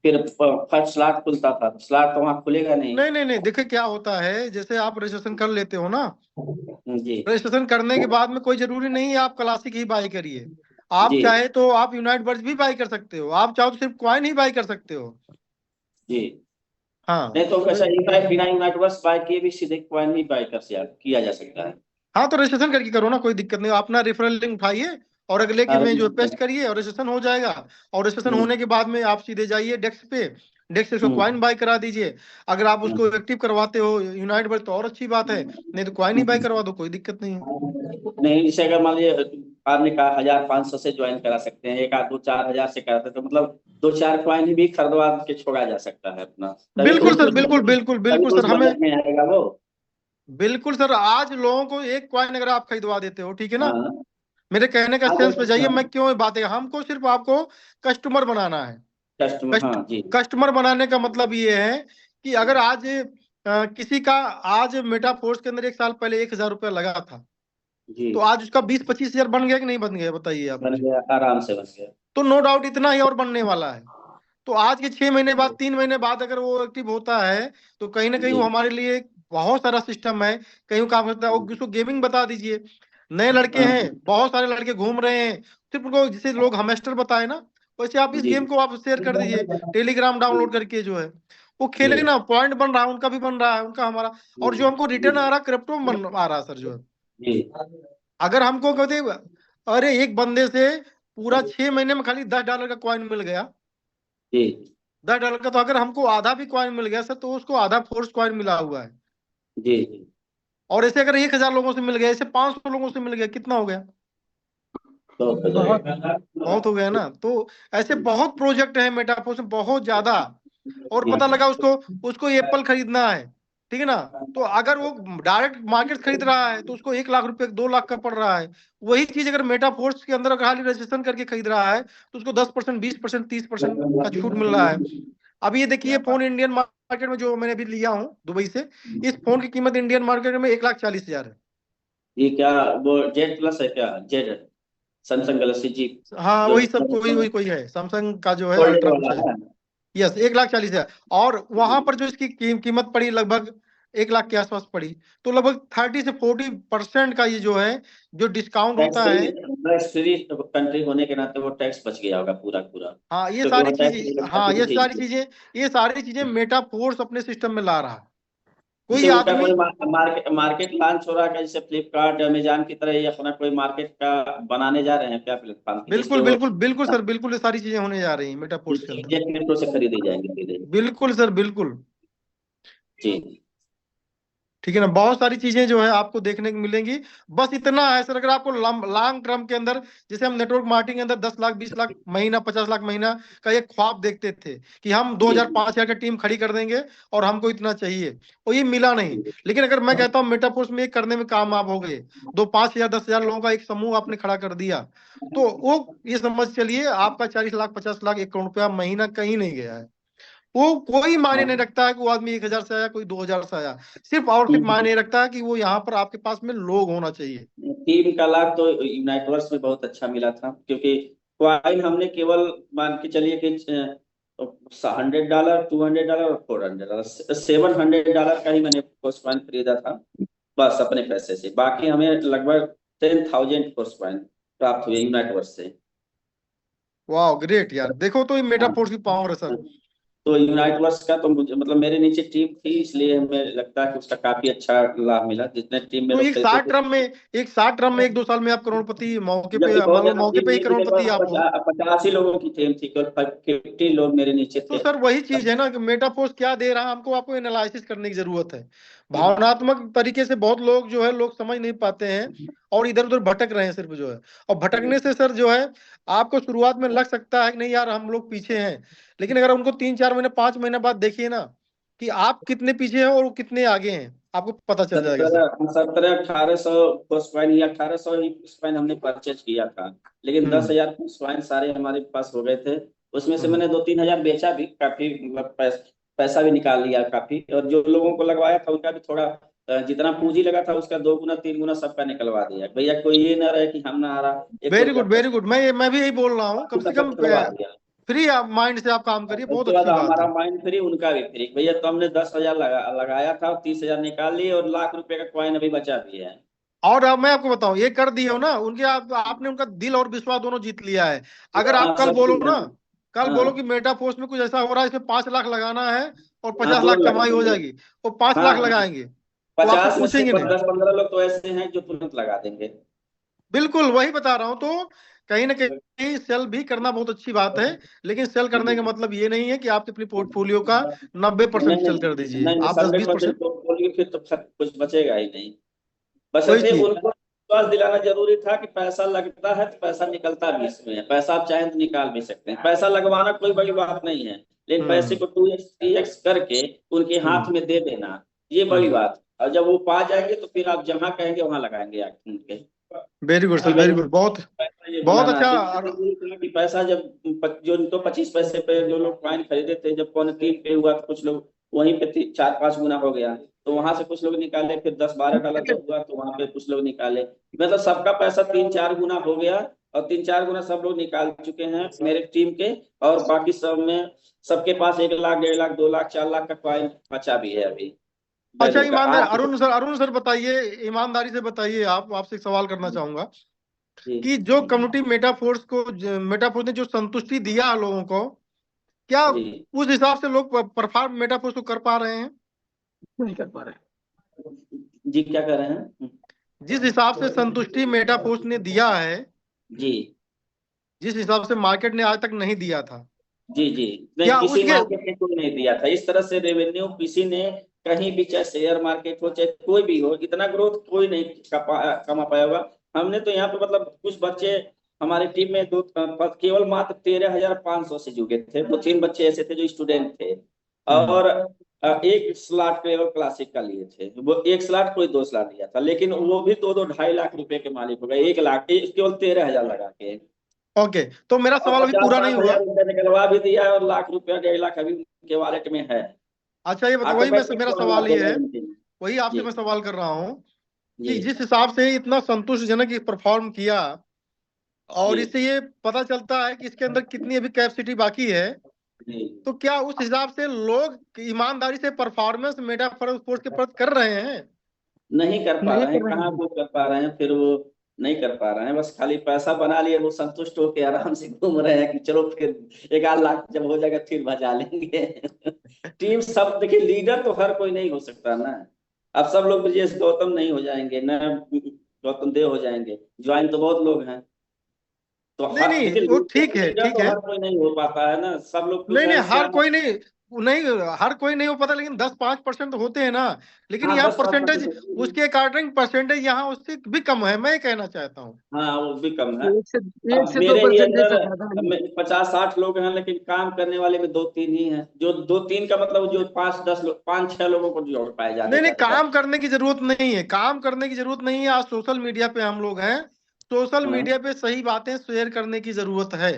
फिर फर्स्ट स्लॉट खुलता था, स्लॉट तो वहाँ खुलेगा नहीं। नहीं नहीं नहीं, देखिए क्या होता है, जैसे आप रजिस्ट्रेशन कर लेते हो ना, जी रजिस्ट्रेशन करने के बाद में कोई जरूरी नहीं है आप क्लासिक ही बाय करिए। आप जी चाहे तो आप यूनाइट बर्ड्स भी बाय कर सकते हो, आप चाहो तो सिर्फ कॉइन ही बाय कर सकते हो। जी। हाँ नहीं तो कैसा बिना यूनाइट वर्स बाय किए भी सीधे कॉइन ही बाय कर किया जा सकता है? हाँ, तो रजिस्ट्रेशन करके करो ना, कोई दिक्कत नहीं, अपना रेफरल लिंक उठाइए और अगले के में जो पेस्ट करिए और रजिस्ट्रेशन हो जाएगा। और रजिस्ट्रेशन होने के बाद में आप सीधे जाइए डेस्क पे, डेस्क से उसको कॉइन बाय करा दीजिए। अगर आप उसको एक्टिव करवाते हो यूनाइट पर तो और अच्छी बात है, नहीं तो कॉइन ही बाय करवा दो, कोई दिक्कत नहीं है। नहीं, जैसे अगर मान लीजिए आपने कहा 1500 से ज्वाइन करा सकते हैं, एक आध 2-4 हजार से कराते तो मतलब 2-4 कॉइन भी खरीदवा के छोड़ा जा सकता है अपना। बिल्कुल सर, बिल्कुल बिल्कुल बिल्कुल सर, हमें बजट में आएगा वो। बिल्कुल सर, आज लोगों को एक कॉइन अगर आप खरीदवा देते हो, ठीक है ना, हाँ मेरे कहने का सेंस पे जाइए, हाँ, मैं क्यों ये बात है, हमको सिर्फ आपको कस्टमर बनाना है। कस्टमर, हाँ जी कस्टमर बनाने का मतलब ये है कि अगर आज किसी का आज मेटाफोर्स के अंदर 1 साल पहले 1,000 रुपया लगा था, जी, तो आज उसका 20-25 हजार बन गया कि नहीं बन गया, बताइए आप। बन गया, आराम से बन गया। तो नो डाउट इतना ही और बनने वाला है। तो आज के 6 महीने बाद, 3 महीने बाद अगर वो एक्टिव होता है तो कहीं ना कहीं जी वो हमारे लिए बहुत सारा सिस्टम है। कहीं काम करता है, उसको गेमिंग बता दीजिए। नए लड़के हाँ, हैं, बहुत सारे लड़के घूम रहे हैं, सिर्फ उनको जिसे लोग हमेस्टर बताए ना, वैसे आप इस जी गेम को आप शेयर कर दीजिए, टेलीग्राम डाउनलोड करके जो है वो खेले जी ना, पॉइंट बन रहा है, उनका भी बन रहा है, उनका हमारा, और जो हमको रिटर्न आ रहा है क्रिप्टो में बन आ रहा है सर जो है। जी अगर हमको कहते अरे एक बंदे से पूरा 6 महीने में खाली $10 का कॉइन मिल गया, जी $10 का, तो अगर हमको आधा भी कॉइन मिल गया सर तो उसको आधा फोर्स कॉइन मिला हुआ है। जी और ऐसे अगर 1,000 लोगों से मिल गया, ऐसे 500 लोगों से मिल गया, कितना हो गया, तो हो बहुत जाएगा। बहुत हो गया ना। तो ऐसे बहुत प्रोजेक्ट है मेटाफोर्स में, बहुत ज्यादा। और जी पता लगा उसको उसको एप्पल खरीदना है, ठीक है ना, तो अगर वो डायरेक्ट मार्केट खरीद रहा है तो उसको 1 लाख रुपए 2 लाख का पड़ रहा है। वही चीज अगर मेटाफोर्स के अंदर अगर खाली रजिस्ट्रेशन करके खरीद रहा है तो उसको 10%, 20%, 30% का छूट मिल रहा है। अब ये देखिए, फोन इंडियन मार्केट में जो मैंने अभी लिया हूँ दुबई से, इस फोन की कीमत इंडियन मार्केट में 1,40,000 है। ये क्या वो जेड प्लस है क्या, जेड सैमसंग गैलेक्सी जी हाँ जो वही सब, कोई वही कोई है, सैमसंग का जो है फोल्डेड अल्ट्रा कुछ वाला है। है? यस, 1,40,000। और वहां पर जो इसकी कीमत पड़ी लगभग 1 लाख के आसपास पड़ी। तो लगभग 30 से 40% का ये जो है, जो डिस्काउंट होता है। टैक्स फ्री कंट्री होने के नाते वो टैक्स बच गया होगा पूरा पूरा, हाँ ये क्योंकि वो सारी टैक्स चीजें, लगता हाँ है ये किसी सारी चीज। चीजें, ये सारी चीजें मेटाफोर्स अपने सिस्टम में ला रहा है। जैसे कोई उनका आदमी, कोई मार्केट मार्केट लॉन्च हो रहा है, जैसे फ्लिपकार्ट अमेजॉन की तरह ये अपना कोई मार्केट का बनाने जा रहे हैं क्या प्लेटफॉर्म की, जिससे बिल्कुल वो बिल्कुल बिल्कुल सर, बिल्कुल ये सारी चीजें होने जा रही हैं मेटाफोर्स के अंदर। क्रिप्टो से खरीदी जाएंगी सीधे। बिल्कुल सर, बिल्कुल। जी ठीक है ना, बहुत सारी चीजें जो है आपको देखने को मिलेंगी। बस इतना है सर, अगर आपको लॉन्ग टर्म के अंदर, जैसे हम नेटवर्क मार्केटिंग के अंदर 10 लाख 20 लाख महीना 50 लाख महीना का एक ख्वाब देखते थे कि हम जी 2,000 5,000 की टीम खड़ी कर देंगे और हमको इतना चाहिए, और ये मिला नहीं। लेकिन अगर मैं कहता हूँ मेटाफोर्स में ये करने में कामयाब हो गए, 2-5,000 10,000 लोगों का एक समूह आपने खड़ा कर दिया, तो वो ये समझ चलिए आपका 40 लाख 50 लाख 1 करोड़ रुपया महीना कहीं नहीं गया है। वो कोई मायने नहीं रखता है कि वो आदमी 1,000 से आया, कोई 2,000 से आया, सिर्फ और सिर्फ मायने रखता है कि वो यहाँ पर आपके पास में लोग होना चाहिए। टीम का लाभ तो यूनाइटवर्स में बहुत अच्छा मिला था, क्योंकि कॉइन हमने केवल मान के चलिए कि $100, $200 और $400, $700 का ही मैंने कॉइन खरीदा था बस अपने पैसे से। बाकी हमें लगभग 10,000 कॉइन प्राप्त हुए यूनाइटवर्स से। वाह ग्रेट यार, देखो तो ये मेटाफोर्स की पावर है सर। तो यूनाइटवर्स का तो मुझे मतलब मेरे नीचे टीम थी, इसलिए हमें लगता है कि उसका काफी अच्छा लाभ मिला। जितने टीम में तो लोग एक खेलते शार्ट थे, टर्म में, 1 2 साल में आप करोड़पति मौके पे, जबकि बहुत मतलब ज्यादा मौके टीम पे ही नहीं थी, करोड़पति आप हो। 85 लोगों की टीम थी, केवल 50 लोग मेरे नीचे तो थे। सर वही चीज है ना कि मेटाफोर्स क्या दे रहा है हमको, आपको एनालिसिस करने की जरूरत है। भावनात्मक तरीके से बहुत लोग जो है, लोग समझ नहीं पाते हैं और इधर उधर भटक रहे हैं सिर्फ जो है। और भटकने से सर जो है, आपको शुरुआत में लग सकता है कि नहीं यार हम लोग पीछे हैं, लेकिन अगर उनको 3-4 महीने 5 महीने बाद देखिए ना कि आप कितने पीछे हैं और वो कितने आगे हैं, आपको पता चल जाएगा सर। 1700-1800 कॉइन या 1800 ही कॉइन हमने परचेज किया था, लेकिन हम्म 10,000 कॉइन सारे हमारे पास हो गए थे। उसमें से हम्म। मैंने 2-3 हजार बेचा भी, काफी मतलब पैसा भी निकाल लिया काफी। और जो लोगों को लगवाया था उनका भी थोड़ा जितना पूंजी लगा था उसका 2 गुना 3 गुना सबका निकलवा दिया। भैया कोई ये ना रहे कि हम ना आ रहा, 1-2 वेरी रुपया गुड वेरी खर्च गुड, मैं भी यही बोल रहा हूँ, कम से कम करवा दिया। फ्री माइंड से आप काम करिए, बहुत उसके बाद अच्छी बात हमारा है। माइंड फ्री, उनका भी फ्री। भैया तो हमने 10,000 लगाया था, 30,000 निकाल लिए और ₹1,00,000 का कॉइन अभी बचा भी है। और अब मैं आपको बताऊं, ये कर दिए हो ना उनके, आपने उनका दिल और विश्वास दोनों जीत लिया है। अगर हाँ आप कल सब बोलो चीज है। ना, कल बोलो हाँ कि मेटाफोर्स में कुछ ऐसा हो रहा है, इसमें 5 लाख लगाना है और हाँ 50 लाख तुरंत लगा कमाई हो देंगे। जाएगी, वो 5 लाख हाँ लगाएंगे, वो आपसे 50 में से पूछेंगे नहीं। 10-15 लोग तो ऐसे हैं जो तुरंत लगा देंगे। बिल्कुल वही बता रहा हूं। तो कहीं ना कहीं सेल भी करना बहुत अच्छी बात है, लेकिन सेल करने का मतलब ये नहीं है कि आप अपनी पोर्टफोलियो का 90% सेल कर दीजिए, नहीं, आप 100% 10-20% पोर्टफोलियो फिर तो कुछ बचेगा ही नहीं। वही बशर्ते चीज। उनको विश्वास दिलाना जरूरी था कि पैसा लगता है तो पैसा निकलता भी इसमें है, पैसा आप चाहें तो निकाल भी सकते हैं, पैसा लगवाना कोई बड़ी बात नहीं है, लेकिन पैसे को 2x 3x करके उनके हाथ में दे देना, ये बड़ी बात। और जब वो पा जाएंगे तो फिर आप जहाँ कहेंगे वहां लगाएंगे आके उनके। Very good sir, very good, बहुत पैसा ये बहुत बुलाना अच्छा। कि पैसा जब जो तो 25 पैसे पे जो लोग कॉइन खरीदे थे, जब 3 पे हुआ तो कुछ लोग वहीं पे 4-5 गुना हो गया, तो वहां से कुछ लोग निकाले, फिर 10-12 डॉलर जब हुआ तो वहां पे कुछ लोग निकाले, मतलब सबका पैसा 3-4 गुना हो गया, और 3-4 गुना सब लोग निकाल चुके हैं मेरे टीम के। और बाकी सब में सबके पास 1 लाख 1.5 लाख 2 लाख 4 लाख का कॉइन बचा भी है अभी अच्छा वैल्यू का ईमानदार आज। अरुण सर बताइए, ईमानदारी से बताइए, आपसे एक सवाल करना चाहूंगा जी कि जो कम्युनिटी मेटाफोर्स ने जो संतुष्टि दिया लोगों को, क्या जी उस हिसाब से लोग परफॉर्म मेटाफोर्स को कर पा रहे हैं? नहीं कर पा रहे। जी, क्या कर रहे हैं? जिस हिसाब से संतुष्टि मेटाफोर्स ने दिया है, जी जिस हिसाब से मार्केट ने आज तक नहीं दिया था, जी जी नहीं, क्या किसी उसके मार्केट ने कोई नहीं दिया था इस तरह से रेवेन्यू, किसी ने कहीं भी, चाहे शेयर मार्केट हो चाहे कोई भी हो, इतना ग्रोथ कोई नहीं कमा पाया होगा। हमने तो यहाँ पे मतलब कुछ बच्चे हमारी टीम में केवल मात्र 13,500 से जुड़े थे, 2-3 बच्चे ऐसे थे जो स्टूडेंट थे, और एक स्लॉट केवल क्लासिक का लिए थे, वो एक स्लॉट कोई 2 स्लॉट लिया था, लेकिन वो भी 2-2 2.5 लाख रुपए के मालिक हो गए, 1 लाख केवल 13,000 लगा के। ओके, तो मेरा और सवाल अभी पूरा नहीं 50-60 हुआ। हजार रुपया निकलवा भी दिया है, और लाख रुपया 1.5 लाख अभी उनके वॉलेट में है। अच्छा ये बताओ, ऑटोमेटिक मेरा तो सवाल ये है, जी वही आपसे मैं सवाल कर रहा हूँ जी कि जिस हिसाब से इतना संतोषजनक परफॉर्म किया, और जी इससे ये पता चलता है कि इसके अंदर कितनी अभी कैपेसिटी बाकी है, जी तो क्या उस हिसाब से लोग ईमानदारी से परफॉर्मेंस मेटाफोर्स के प्रति कर रहे हैं? नहीं कर पा नहीं रहे हैं, कर रहे कहाँ हैं। वो कर पा रहे हैं, फिर वो नहीं कर पा रहे हैं, बस खाली पैसा बना लिए, वो संतुष्ट होकर आराम से घूम रहे हैं कि चलो फिर 1 लाख जब हो जाएगा फिर बजा लेंगे। टीम सब देखिए, लीडर तो हर कोई नहीं हो सकता ना, अब सब लोग ब्रजेश गौतम नहीं हो जाएंगे ना, गौतम देव हो जाएंगे, ज्वाइन तो बहुत लोग हैं, तो नहीं हर देखिए नहीं, वो ठीक है, लीडर ठीक तो है। हर कोई नहीं हो पाता है ना, सब लोग कुछ नहीं नहीं, ऐसे हर कोई नहीं हो पाता, लेकिन 10-5% तो होते हैं ना, लेकिन हाँ यहाँ 10-5% परसेंटेज, उसके अकॉर्डिंग परसेंटेज यहाँ उससे भी कम है, मैं ये कहना चाहता हूँ। हाँ वो भी कम है। एक से अब दो मेरे ही परसेंटेज अंदर से ज्यादा नहीं। 50-60 लोग हैं, लेकिन काम करने वाले में 2-3 ही हैं, जो 2-3 का मतलब जो 5-10 लोग 5-6 लोगों को जोड़ पाए नहीं नहीं, ज्यादा। काम करने की जरूरत नहीं है, काम करने की जरूरत नहीं है। आज सोशल मीडिया पे हम लोग हैं, सोशल हाँ मीडिया पे सही बातें शेयर करने की जरूरत है।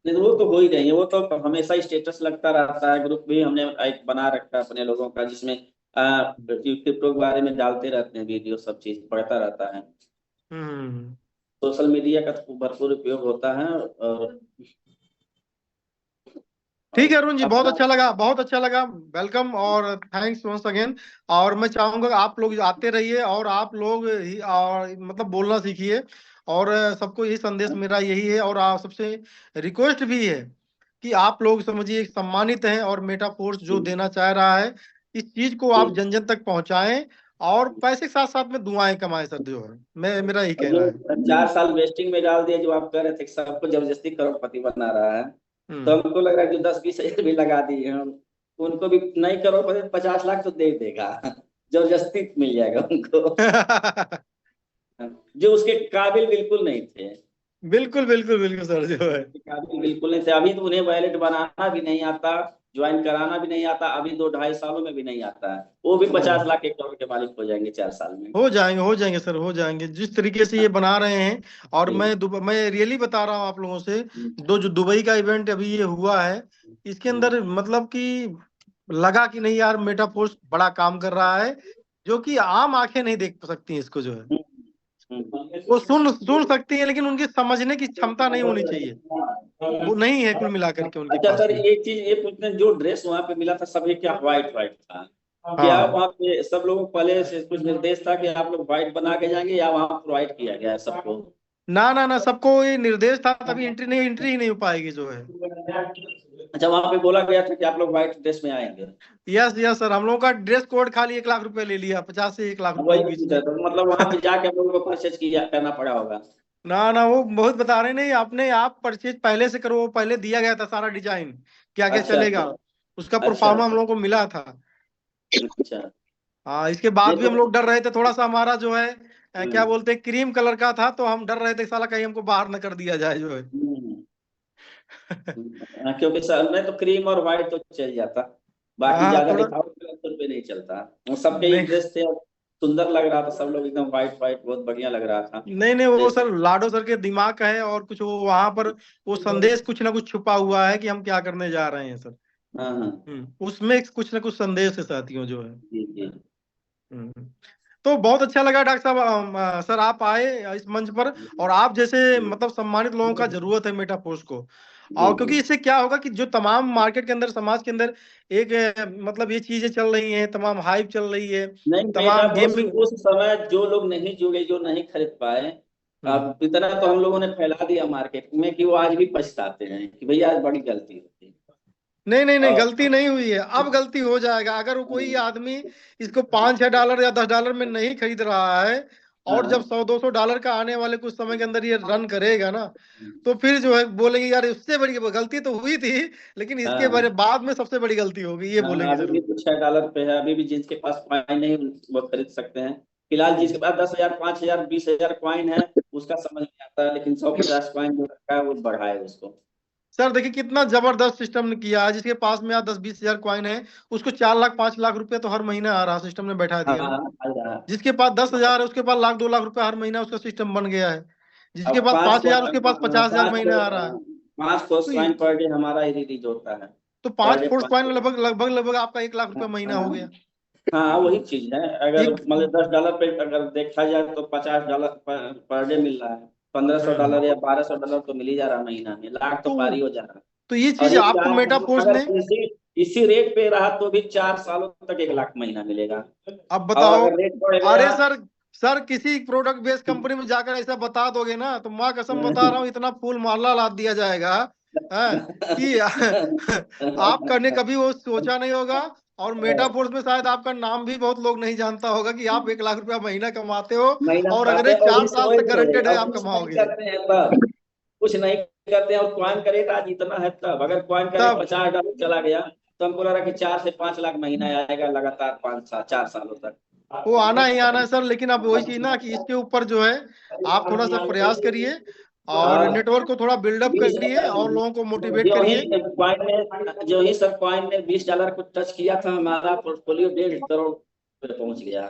नहीं, वो तो हो ही रही है, वो तो हमेशा स्टेटस लगता रहता है, ग्रुप भी हमने एक बना रखा है अपने लोगों का, जिसमें क्रिप्टो के बारे में डालते रहते हैं वीडियो, सब चीज पढ़ता रहता है। हम्म, सोशल मीडिया का तो भरपूर उपयोग होता है। और ठीक है अरुण जी, बहुत अपना अच्छा लगा, बहुत अच्छा लगा। वेलकम और थैंक्स वंस अगेन। और मैं चाहूंगा आप लोग आते रहिए, और आप लोग और मतलब बोलना सीखिए, और सबको यही संदेश मेरा यही है, और आप सबसे रिक्वेस्ट भी है कि आप लोग समझिए सम्मानित हैं, और मेटाफोर्स जो देना चाह रहा है, इस चीज को आप जन जन तक पहुंचाएं, और पैसे के साथ साथ में दुआएं कमाएं सर, जो है मेरा यही जो कहना है। 4 साल वेस्टिंग में डाल दिए, जो आप कह रहे थे कि सबको जबरदस्ती करोड़पति बना रहा है, तो हम्म। हमको लग रहा है जो 10-20 हजार भी लगा दिए हम, उनको भी नहीं करोड़पति 50 लाख तो दे देगा, जबरदस्ती मिल जाएगा उनको, जो उसके काबिल बिल्कुल नहीं थे, बिल्कुल बिल्कुल बिल्कुल सर, जो है काबिल बिल्कुल नहीं थे। अभी तो उन्हें वैलेट बनाना भी नहीं आता, ज्वाइन कराना भी नहीं आता, अभी 2-2.5 सालों में भी नहीं आता है, वो भी 50 लाख 1 करोड़ के मालिक हो जाएंगे 4 साल में। हो जाएंगे सर, हो जाएंगे, जिस तरीके से ये बना रहे हैं। और मैं रियली बता रहा हूँ आप लोगों से, जो दुबई का इवेंट अभी ये हुआ है, इसके अंदर मतलब कि लगा कि नहीं यार, मेटाफोर्स बड़ा काम कर रहा है, जो कि आम आंखें नहीं देख सकती हैं इसको, जो है वो सुन सकती है, लेकिन उनकी समझने की क्षमता नहीं होनी चाहिए, वो नहीं है कुल मिलाकर के उनके अच्छा पास सर, में। एक चीज ये पूछते, जो ड्रेस वहां पे मिला था सभी क्या व्हाइट व्हाइट था, क्या हाँ, वहाँ पे सब लोगों को पहले से कुछ निर्देश था कि आप लोग व्हाइट बना के जाएंगे, या वहाँ प्रोवाइड किया गया है सबको? ना ना ना, सबको ये निर्देश था, तभी एंट्री ही नहीं हो पाएगी, जो है। अच्छा, वहाँ पे बोला गया था कि आप लोग व्हाइट ड्रेस में आएंगे? यस यस सर, हम लोगों का ड्रेस कोड खाली 1 लाख रुपए ले लिया, 50 से 1 लाख रुपए वही के बीच पूछा में। था, मतलब वहाँ पे जाके आप लोगों को परचेज किया करना पड़ा होगा। ना ना, वो बहुत बता रहे नहीं, आपने आप परचेज पहले से करो, वो पहले दिया गया था सारा डिजाइन, क्या क्या अच्छा चलेगा, अच्छा उसका अच्छा परफॉर्मा हम लोगों को मिला था। अच्छा। हाँ, इसके बाद नहीं भी तो हम लोग डर रहे थे थोड़ा सा, हमारा जो है क्या हम्म, बोलते हैं, क्रीम कलर का था, तो हम डर रहे थे साला कहीं हमको बाहर न कर दिया जाए जो है। हम्म, क्योंकि सर में तो क्रीम और व्हाइट तो चल जाता, बाकी हाँ ज्यादा थोड़ा, दिखावट कलर पे नहीं चलता। वो सबके नहीं इंटरेस्ट थे, सुंदर लग रहा था, सब लोग एकदम व्हाइट व्हाइट बहुत बढ़िया लग रहा था। नहीं नहीं, वो जैसे सर लाडो सर के दिमाग का है, और कुछ वो वहां पर वो संदेश कुछ ना कुछ छुपा हुआ है कि हम क्या करने जा रहे हैं सर। हाँ हाँ उसमें कुछ ना कुछ संदेश है साथियों जो है। जी जी। हम्म। तो बहुत अच्छा लगा डॉक्टर साहब, सर आप आए इस मंच पर, और आप जैसे मतलब सम्मानित लोगों का जरूरत है मेटाफोर्स को। जी और जी। क्योंकि इससे क्या होगा कि जो तमाम मार्केट के अंदर, समाज के अंदर एक मतलब ये चीजें चल रही हैं, तमाम हाइप चल रही है, नहीं, तमाम मेटावर्स गेमिंग। उस समय जो लोग नहीं जुड़े, जो नहीं खरीद पाए, अब इतना तो हम लोगों ने फैला दिया मार्केट में कि वो आज भी पछताते हैं कि भैया आज बड़ी गलती होती नहीं नहीं नहीं, और गलती नहीं हुई है, अब गलती हो जाएगा अगर वो कोई आदमी इसको $5-6 या $10 में नहीं खरीद रहा है, और जब हाँ 100-200 का आने वाले कुछ समय के अंदर ये रन करेगा ना, तो फिर जो है बोलेंगे यार उससे बड़ी गलती तो हुई थी, लेकिन इसके बारे हाँ बाद में सबसे बड़ी गलती होगी, ये हाँ। बोलेंगे अभी भी जरूर। तो $6 पे है, अभी भी जिसके पास कॉइन नहीं वो खरीद सकते हैं। फिलहाल जिसके पास 10,000 5,000 20,000 कॉइन है उसका समझ नहीं आता है, लेकिन 150 कॉइन जो रखा है वो बढ़ाए उसको। सर देखिए कितना जबरदस्त सिस्टम ने किया है, जिसके पास में 10-20 हजार कॉइन है, उसको 4 लाख 5 लाख रुपए तो हर महीना आ रहा, सिस्टम ने बैठा हाँ दिया ना। हाँ, आ रहा है। जिसके पास 10 हजार है उसके पास 1-2 लाख रुपए हर महीना, उसका सिस्टम बन गया है। अब जिसके पास 5 हजार उसके पास 50 हजार पाँच महीना आ रहा है। पाँच फोर्स तो कॉइन पर डे हमारा ही रिलीज होता है। तो पर 5 डे फोर्स कॉइन में 5। लगभग लगभग लगभग आपका 1 लाख रुपए महीना हो गया। हाँ वही चीज है, अगर एक मतलब $10 पे अगर देखा जाए तो $50 पर डे मिल रहा है। हम्म। $1,500 या $1,200 तो मिल ही जा रहा है महीना में, लाख तो तो पार ही हो जा रहा है। तो ये और चीज ये आपको चार, मेटाफोर्स अगर ने, इसी रेट पे रहा तो भी 4 सालों तक 1 लाख महीना मिलेगा। अब और बताओ। अगर रेट अरे बढ़ेगा सर, सर किसी प्रोडक्ट बेस्ड कंपनी में जाकर ऐसा बता दोगे ना, तो माँ कसम बता रहा हूँ इतना फूल माला लाद दिया जाएगा है कि आपने कभी वो सोचा नहीं होगा। और मेटाफोर्स में शायद आपका नाम भी बहुत लोग नहीं जानता होगा कि आप 1 लाख रुपया महीना कमाते हो, महीना और कमाते अगले हैं और 4 साल तक गारंटेड है और आप कुछ नहीं कमाओगे। करते हैं तब, कुछ नहीं करते हैं। और कॉइन का रेट आज इतना है, तब अगर कॉइन का रेट तब $50 चला गया तो हमको लग रहा है कि 4 से 5 लाख महीना आएगा लगातार 5 साल 4 सालों तक। वो आना ही आना है सर, लेकिन अब वही चीज ना कि इसके ऊपर जो है आप थोड़ा सा प्रयास करिए, और और नेटवर्क को थोड़ा बिल्डअप करिए, और लोगों को मोटिवेट करिए। जो ही सब कॉइन ने $20 को टच किया था, हमारा पोर्टफोलियो 1.5 करोड़ पे पहुंच गया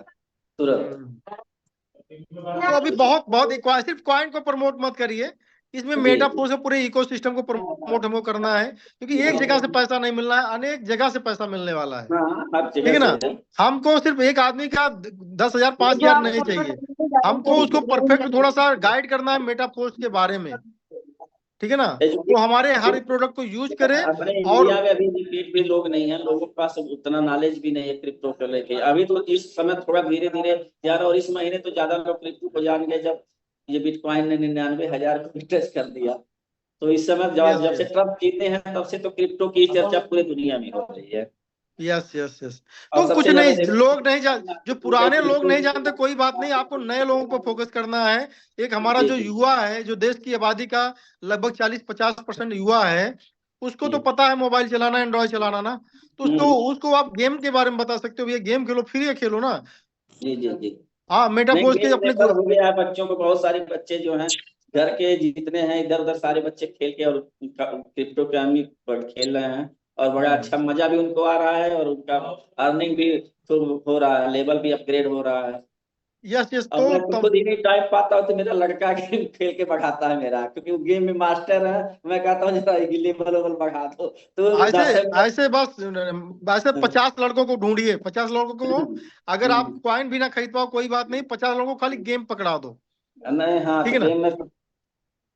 तुरंत। हम्म। तो अभी बहुत बहुत सिर्फ कॉइन को प्रमोट मत करिए, इसमें जी मेटाफोर्स के पूरे इकोसिस्टम को प्रमोट हमको करना है, क्योंकि एक जगह से पैसा नहीं मिलना है, अनेक जगह से पैसा मिलने वाला है। हाँ, हर ठीक जगह है से ना। है। हमको सिर्फ एक आदमी का 10 हजार 5 हजार नहीं चाहिए, हमको उसको परफेक्ट थोड़ा सा गाइड करना है मेटाफोर्स के बारे में। ठीक है ना। वो हमारे हर प्रोडक्ट को यूज करे। अपने और इंडिया में अभी रिपीट भी लोग नहीं है, लोगों के पास उतना नॉलेज भी नहीं है क्रिप्टो को लेके। अभी तो इस समय थोड़ा धीरे धीरे यार, और इस महीने तो ज्यादा लोग क्रिप्टो को जान गए जब ये बिटकॉइन ने 99,000 को टच कर दिया। तो इस समय जब यस जब से ट्रम्प जीते हैं तब से तो क्रिप्टो की चर्चा पूरी दुनिया में हो रही है। Yes yes yes. और तो कुछ सबसे ज्यादा नहीं, लोग नहीं जान, जो पुराने लोग नहीं जानते क्रिप्टो। कोई बात नहीं, आपको नए लोगों पर फोकस करना है। एक हमारा जी जो जी युवा है, जो देश की आबादी का लगभग 40-50% युवा है, उसको तो जी। पता है मोबाइल चलाना, एंड्रॉइड चलाना ना। तो उसको हम्म, उसको आप गेम के बारे में बता सकते हो, ये गेम खेलो, फ्री है खेलो ना। जी जी जी। हाँ, नहीं, मेटाफोर्स के गेम अपने रेफर हो गया है बच्चों को, बहुत सारे बच्चे जो हैं घर के जितने हैं इधर उधर सारे बच्चे खेल के और क्रिप्टो के आदमी पर खेल रहे हैं। और बड़ा अच्छा मजा भी उनको आ रहा है, और उनका अर्निंग भी तो हो रहा है, लेवल भी अपग्रेड हो रहा है। Yes yes. अब तो मैं खुद ही नहीं टाइम पाता हूँ तो मेरा लड़का गेम खेल के बढ़ाता है मेरा, क्योंकि वो गेम में मास्टर है। मैं कहता हूँ जरा लेवल लेवल बढ़ा दो तो ऐसे 10 ऐसे बस ऐसे 50 लड़कों को ढूंढिए, 50 लोगों को। अगर आप कॉइन भी ना खरीद पाओ कोई बात नहीं, 50 लोगों को खाली गेम पकड़ा दो। नहीं, हाँ ठीक तो है ना। गेम में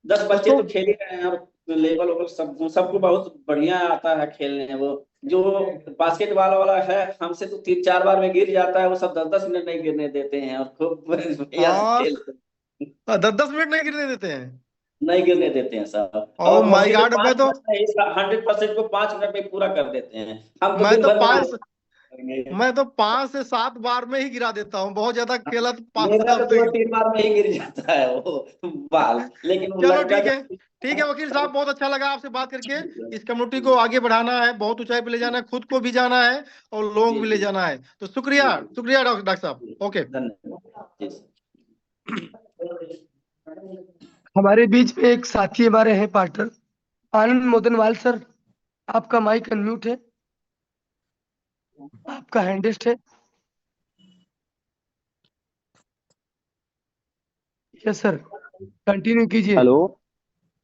10 बच्चे उसको तो खेल ही रहे हैं, और लेवल वोवल सबको बहुत बढ़िया आता है खेलने। वो जो बास्केटबॉल वाला है हमसे तो 3-4 बार में गिर जाता है, वो सब 10-10 मिनट नहीं गिरने देते हैं और खूब बढ़िया से हाँ, खेलते हैं। 10-10 मिनट नहीं गिरने देते हैं। नहीं गिरने देते हैं सब, ओ और माय मुश्किल से गॉड, 5 मिनट में 100% को 5 मिनट में पूरा कर देते हैं। हम तो मैं दिन तो भर में पाँच मैं तो 5 से 7 बार में ही गिरा देता हूँ, बहुत ज्यादा खेला तो 5 से मेरा तो 7 में 2-3 बार में ही गिर जाता है वो बाल, लेकिन वो चलो लड़का ठीक है वकील साहब, बहुत अच्छा लगा आपसे बात करके। इस कम्युनिटी को आगे बढ़ाना है, बहुत ऊंचाई पे ले जाना है, खुद को भी जाना है और लोगों को भी ले जाना है। तो शुक्रिया शुक्रिया डॉक्टर साहब। ओके, धन्यवाद जी हमारे बीच में एक साथी हमारे हैं, पार्टनर आनंद मोदनवाल सर, आपका माइक अनम्यूट है, आपका हैंडेस्ट है। यस सर, कंटिन्यू कीजिए। हेलो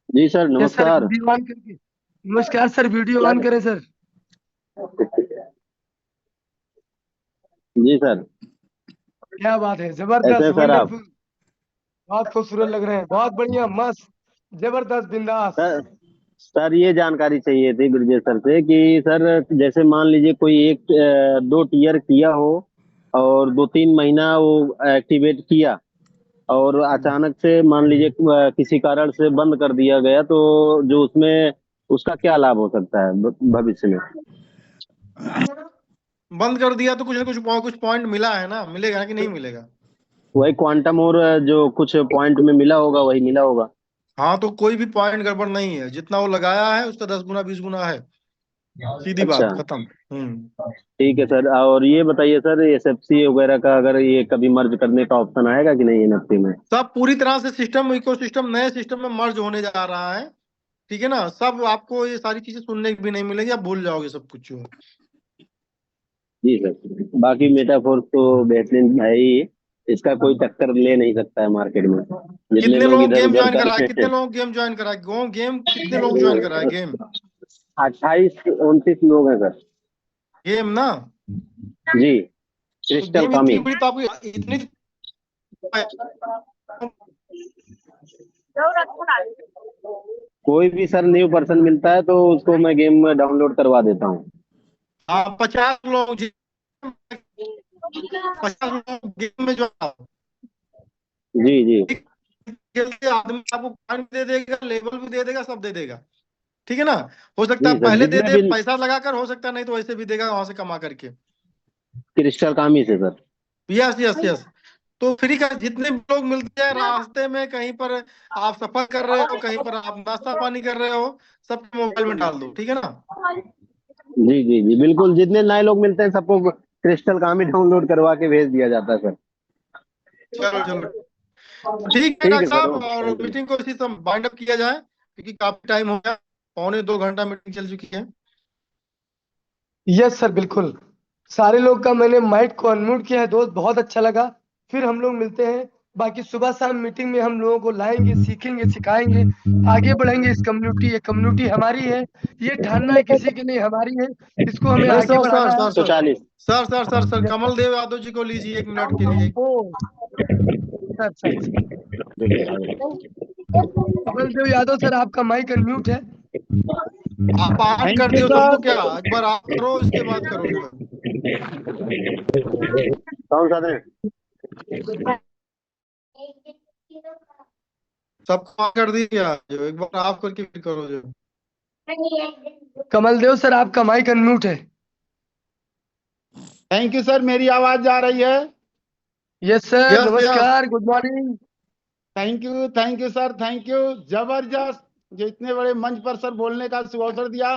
जी सर, यस सर, नमस्कार। वीडियो ऑन करके। नमस्कार सर, वीडियो ऑन करें सर। जी सर, क्या बात है, कैसे जबरदस्त, हैं सर आप? वंडरफुल, बहुत खूबसूरत लग रहे हैं, बहुत बढ़िया, मस्त, जबरदस्त, बिंदास। सर सर ये जानकारी चाहिए थी ब्रजेश सर से कि सर जैसे मान लीजिए कोई एक 2 टीयर किया हो और 2-3 महीना वो एक्टिवेट किया और अचानक से मान लीजिए किसी कारण से बंद कर दिया गया, तो जो उसमें उसका क्या लाभ हो सकता है भविष्य में? बंद कर दिया तो कुछ ना कुछ पॉइंट मिला है ना, मिलेगा कि नहीं मिलेगा? वही क्वांटम और जो कुछ पॉइंट में मिला होगा वही मिला होगा। हाँ, तो कोई भी पॉइंट गड़बड़ नहीं है, जितना वो लगाया है उसका 10 गुना 20 गुना है, सीधी अच्छा, बात, खत्म। ठीक है सर। और ये बताइए सर, एसएफसी वगैरह का अगर ये कभी मर्ज करने का ऑप्शन आएगा कि नहीं एनएफटी में? सब पूरी तरह से सिस्टम, इकोसिस्टम नए सिस्टम में मर्ज होने जा रहा है, ठीक है ना। सब आपको ये सारी चीजें सुनने की भी नहीं मिलेगी, आप भूल जाओगे सब कुछ। जी सर, बाकी मेटाफोर तो बेहतरीन है ही, इसका कोई टक्कर ले नहीं सकता है मार्केट में। जितने कितने लोग लोग इधर गेम उधर ज्वाइन कर कराए, रहे कितने हैं। लोग गेम ज्वाइन कराए, गेम कितने लोग ज्वाइन कराए गेम? 28-29 लोग हैं सर। गेम ना, जी, तो क्रिस्टल गेम कामी। इतनी बड़ी तो आपको इतनी कोई भी सर न्यू पर्सन मिलता है तो उसको मैं गेम में डाउनलोड करवा देता हूँ। आप 50 लोग 50 लोग गेम में ज्वाइन, जी जी आदमी आपको पॉइंट दे देगा, लेवल भी दे देगा, सब दे देगा, ठीक है ना। हो सकता जी है सर, पहले दे जितने दे भी पैसा लगाकर, हो सकता है नहीं तो वैसे भी देगा वहां से कमा करके। क्रिस्टल कामी से सर। Yes yes yes. तो फ्री का जितने भी लोग मिलते हैं रास्ते में, कहीं पर आप सफर कर रहे हो, कहीं पर आप नाश्ता पानी कर रहे हो, सबके मोबाइल में डाल दो, ठीक है ना। जी जी जी बिल्कुल, जितने नए लोग मिलते हैं सबको क्रिस्टल कामी डाउनलोड करवा के भेज दिया जाता है सर। चलो चलो, ठीक है ठीक है डॉक्टर सर, साहब, ओके, और थैंक यू। मीटिंग को इसी से बाइंड अप किया जाए, क्योंकि काफी टाइम हो गया, 1.25 घंटा मीटिंग चल चुकी है। यस सर, बिल्कुल, सारे लोग का मैंने माइक को अनम्यूट किया है दोस्त, बहुत अच्छा लगा। फिर हम लोग मिलते हैं, बाकी सुबह शाम मीटिंग में हम लोगों को लाएंगे, सीखेंगे, सिखाएंगे, आगे बढ़ेंगे। इस कम्युनिटी, ये कम्युनिटी हमारी है, ये ठानना है किसी की नहीं, हमारी है, इसको हमें नहीं आगे सर सर बढ़ाना है। Sir sir 140। Sir yes sir. Kamal Dev Yadav ji को लीजिए 1 मिनट के लिए। ओ sir sir sir, Kamal Dev Yadav sir, आपका माइक अनम्यूट है। आप ऑन कर थैंक यू दियो तो सर। उसको क्या, एक बार आप करो, इसके बाद करो जो है। कौन सा दें? सबको ऑन कर दिया, जो एक बार ऑफ करके फिर करो जो। कमल देव सर, आपका माइक अनम्यूट है। थैंक यू सर, मेरी आवाज जा रही है? Yes sir, yes yes. नमस्कार, good morning. Thank you sir, thank you. जबरदस्त, जो इतने बड़े मंच पर सर बोलने का सुअवसर दिया,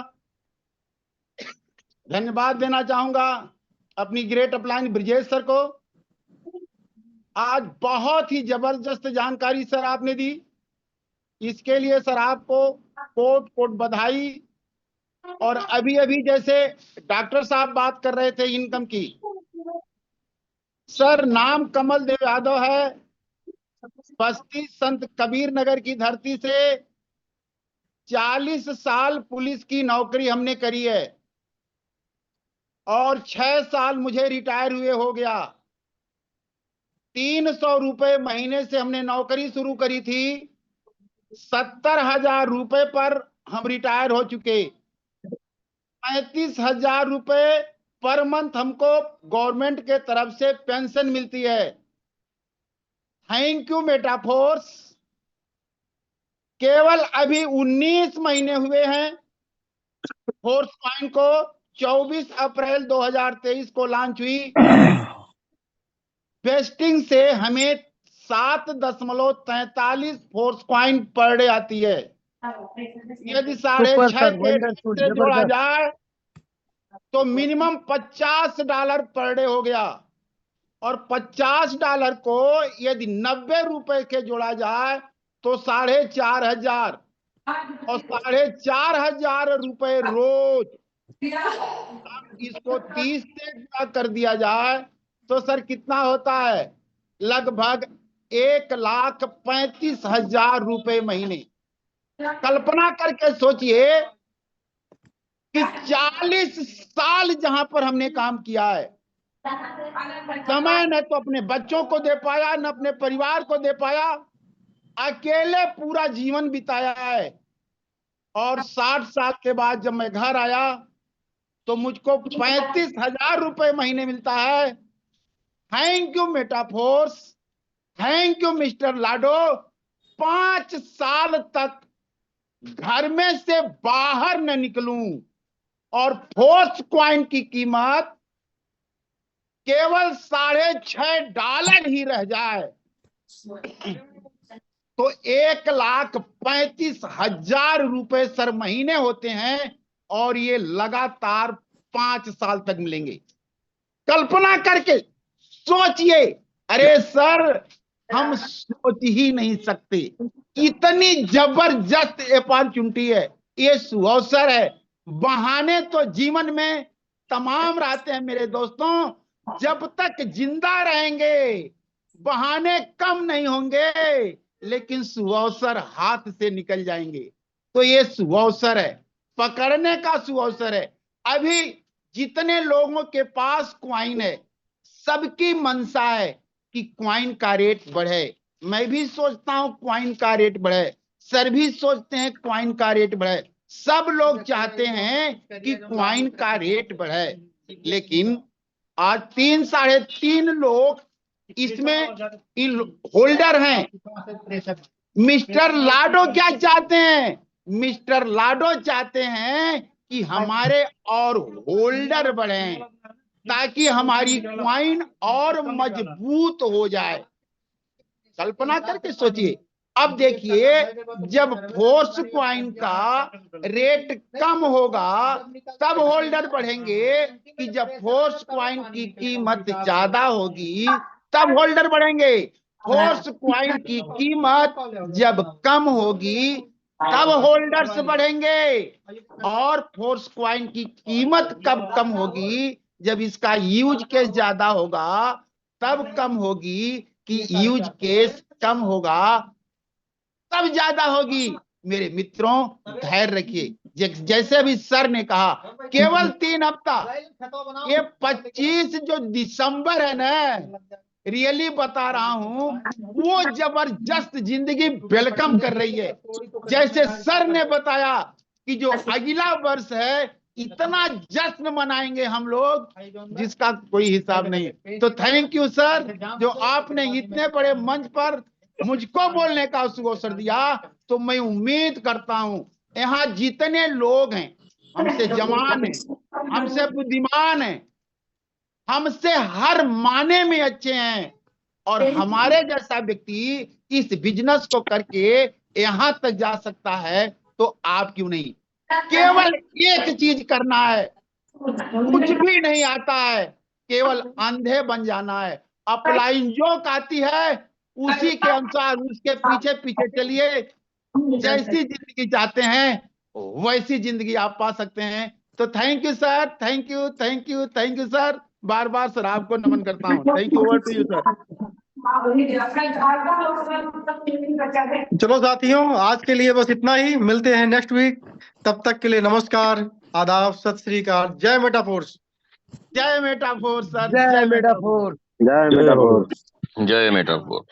धन्यवाद देना चाहूंगा अपनी ग्रेट अपलाइन ब्रजेश सर को। आज बहुत ही जबरदस्त जानकारी सर आपने दी, इसके लिए सर आपको कोट कोट बधाई। और अभी अभी जैसे डॉक्टर साहब बात कर रहे थे इनकम की, सर नाम कमल देव यादव है, बस्ती संत कबीर नगर की धरती से 40 साल पुलिस की नौकरी हमने करी है और 6 साल मुझे रिटायर हुए हो गया। 300 रुपए महीने से हमने नौकरी शुरू करी थी, 70,000 रुपए पर हम रिटायर हो चुके। 35,000 रुपए पर मंथ हमको गवर्नमेंट के तरफ से पेंशन मिलती है। Thank you Metaforce. केवल अभी 19 महीने हुए हैं फोर्स पॉइंट को 24 अप्रैल 2023 को लॉन्च हुई। वेस्टिंग से हमें 7.43 फोर्स कॉइन पर डे आती है। यदि सुपर 6.5 सर, के वंडरफुल, से जोड़ा जबरदस्त। जाए तो मिनिमम $50 पर डे हो गया, और $50 को यदि 90 रुपए के जोड़ा जाए तो 4,500, और 4,500 रुपए रोज। अब इसको 30 से गुणा कर दिया जाए तो सर कितना होता है? लगभग 1,35,000 रुपए महीने। कल्पना करके सोचिए कि 40 साल जहां पर हमने काम किया है, समय न तो अपने बच्चों को दे पाया, न अपने परिवार को दे पाया, अकेले पूरा जीवन बिताया है। और 60 साल के बाद जब मैं घर आया तो मुझको 35,000 रुपए महीने मिलता है। Thank you Metaforce, thank you mister Lado. 5 साल तक घर में से बाहर न निकलूं और फोर्स कॉइन की कीमत केवल $6.5 ही रह जाए तो 1,35,000 रुपए सर महीने होते हैं, और ये लगातार 5 साल तक मिलेंगे। कल्पना करके सोचिए। अरे सर, हम सोच ही नहीं सकते, इतनी जबरदस्त अपॉर्चुनिटी है, ये सुअवसर है। बहाने तो जीवन में तमाम रहते हैं मेरे दोस्तों, जब तक जिंदा रहेंगे बहाने कम नहीं होंगे, लेकिन सुअवसर हाथ से निकल जाएंगे। तो ये सुअवसर है, पकड़ने का सुअवसर है। अभी जितने लोगों के पास क्वाइन है, सबकी मंशा है कि क्वाइन का रेट बढ़े। मैं भी सोचता हूं क्वाइन का रेट बढ़े, सर भी सोचते हैं क्वाइन का रेट बढ़े, सब लोग चाहते हैं कि क्वाइन का रेट बढ़े। लेकिन आज 3-3.5 लोग इसमें होल्डर हैं। मिस्टर लाडो क्या चाहते हैं? मिस्टर लाडो चाहते हैं कि हमारे और होल्डर बढ़े, ताकि हमारी क्वाइन और मजबूत हो जाए। कल्पना करके सोचिए। अब देखिए, जब फोर्स क्वाइन का रेट कम होगा तब होल्डर बढ़ेंगे, कि जब फोर्स क्वाइन की कीमत ज्यादा होगी तब होल्डर बढ़ेंगे। फोर्स क्वाइन की कीमत जब कम होगी तब होल्डर्स बढ़ेंगे, और फोर्स क्वाइन की कीमत कब कम होगी? जब इसका यूज केस ज्यादा होगा तब कम होगी, कि यूज केस कम होगा तब ज्यादा होगी। मेरे मित्रों, धैर्य रखिए। जैसे अभी सर ने कहा, केवल 3 हफ्ता, ये 25 जो दिसंबर है ना, रियली बता रहा हूं, वो जबरदस्त जिंदगी वेलकम कर रही है। जैसे सर ने बताया कि जो अगला वर्ष है, इतना जश्न मनाएंगे हम लोग जिसका कोई हिसाब नहीं। तो थैंक यू सर, जो आपने इतने बड़े मंच पर मुझको बोलने का अवसर दिया। तो मैं उम्मीद करता हूं यहाँ जितने लोग हैं, हमसे जवान हैं, हमसे बुद्धिमान हैं, हमसे हर माने में अच्छे हैं, और हमारे जैसा व्यक्ति इस बिजनेस को करके यहां तक जा सकता है, तो आप क्यों नहीं? केवल एक चीज करना है, कुछ भी नहीं आता है, केवल अंधे बन जाना है। अपलाइन जो आती है उसी के अनुसार उसके पीछे पीछे चलिए। जैसी जिंदगी चाहते हैं वैसी जिंदगी आप पा सकते हैं। तो thank you sir, thank you, thank you, thank you sir. बार बार सर आपको नमन करता हूँ। Thank you, over to you sir. चलो साथियों, आज के लिए बस इतना ही। मिलते हैं नेक्स्ट वीक। तब तक के लिए नमस्कार, आदाब, सत श्री अकाल। जय मेटाफोर्स। जय मेटाफोर्स सर, जय मेटाफोर। जय मेटाफोर। जय मेटाफोर।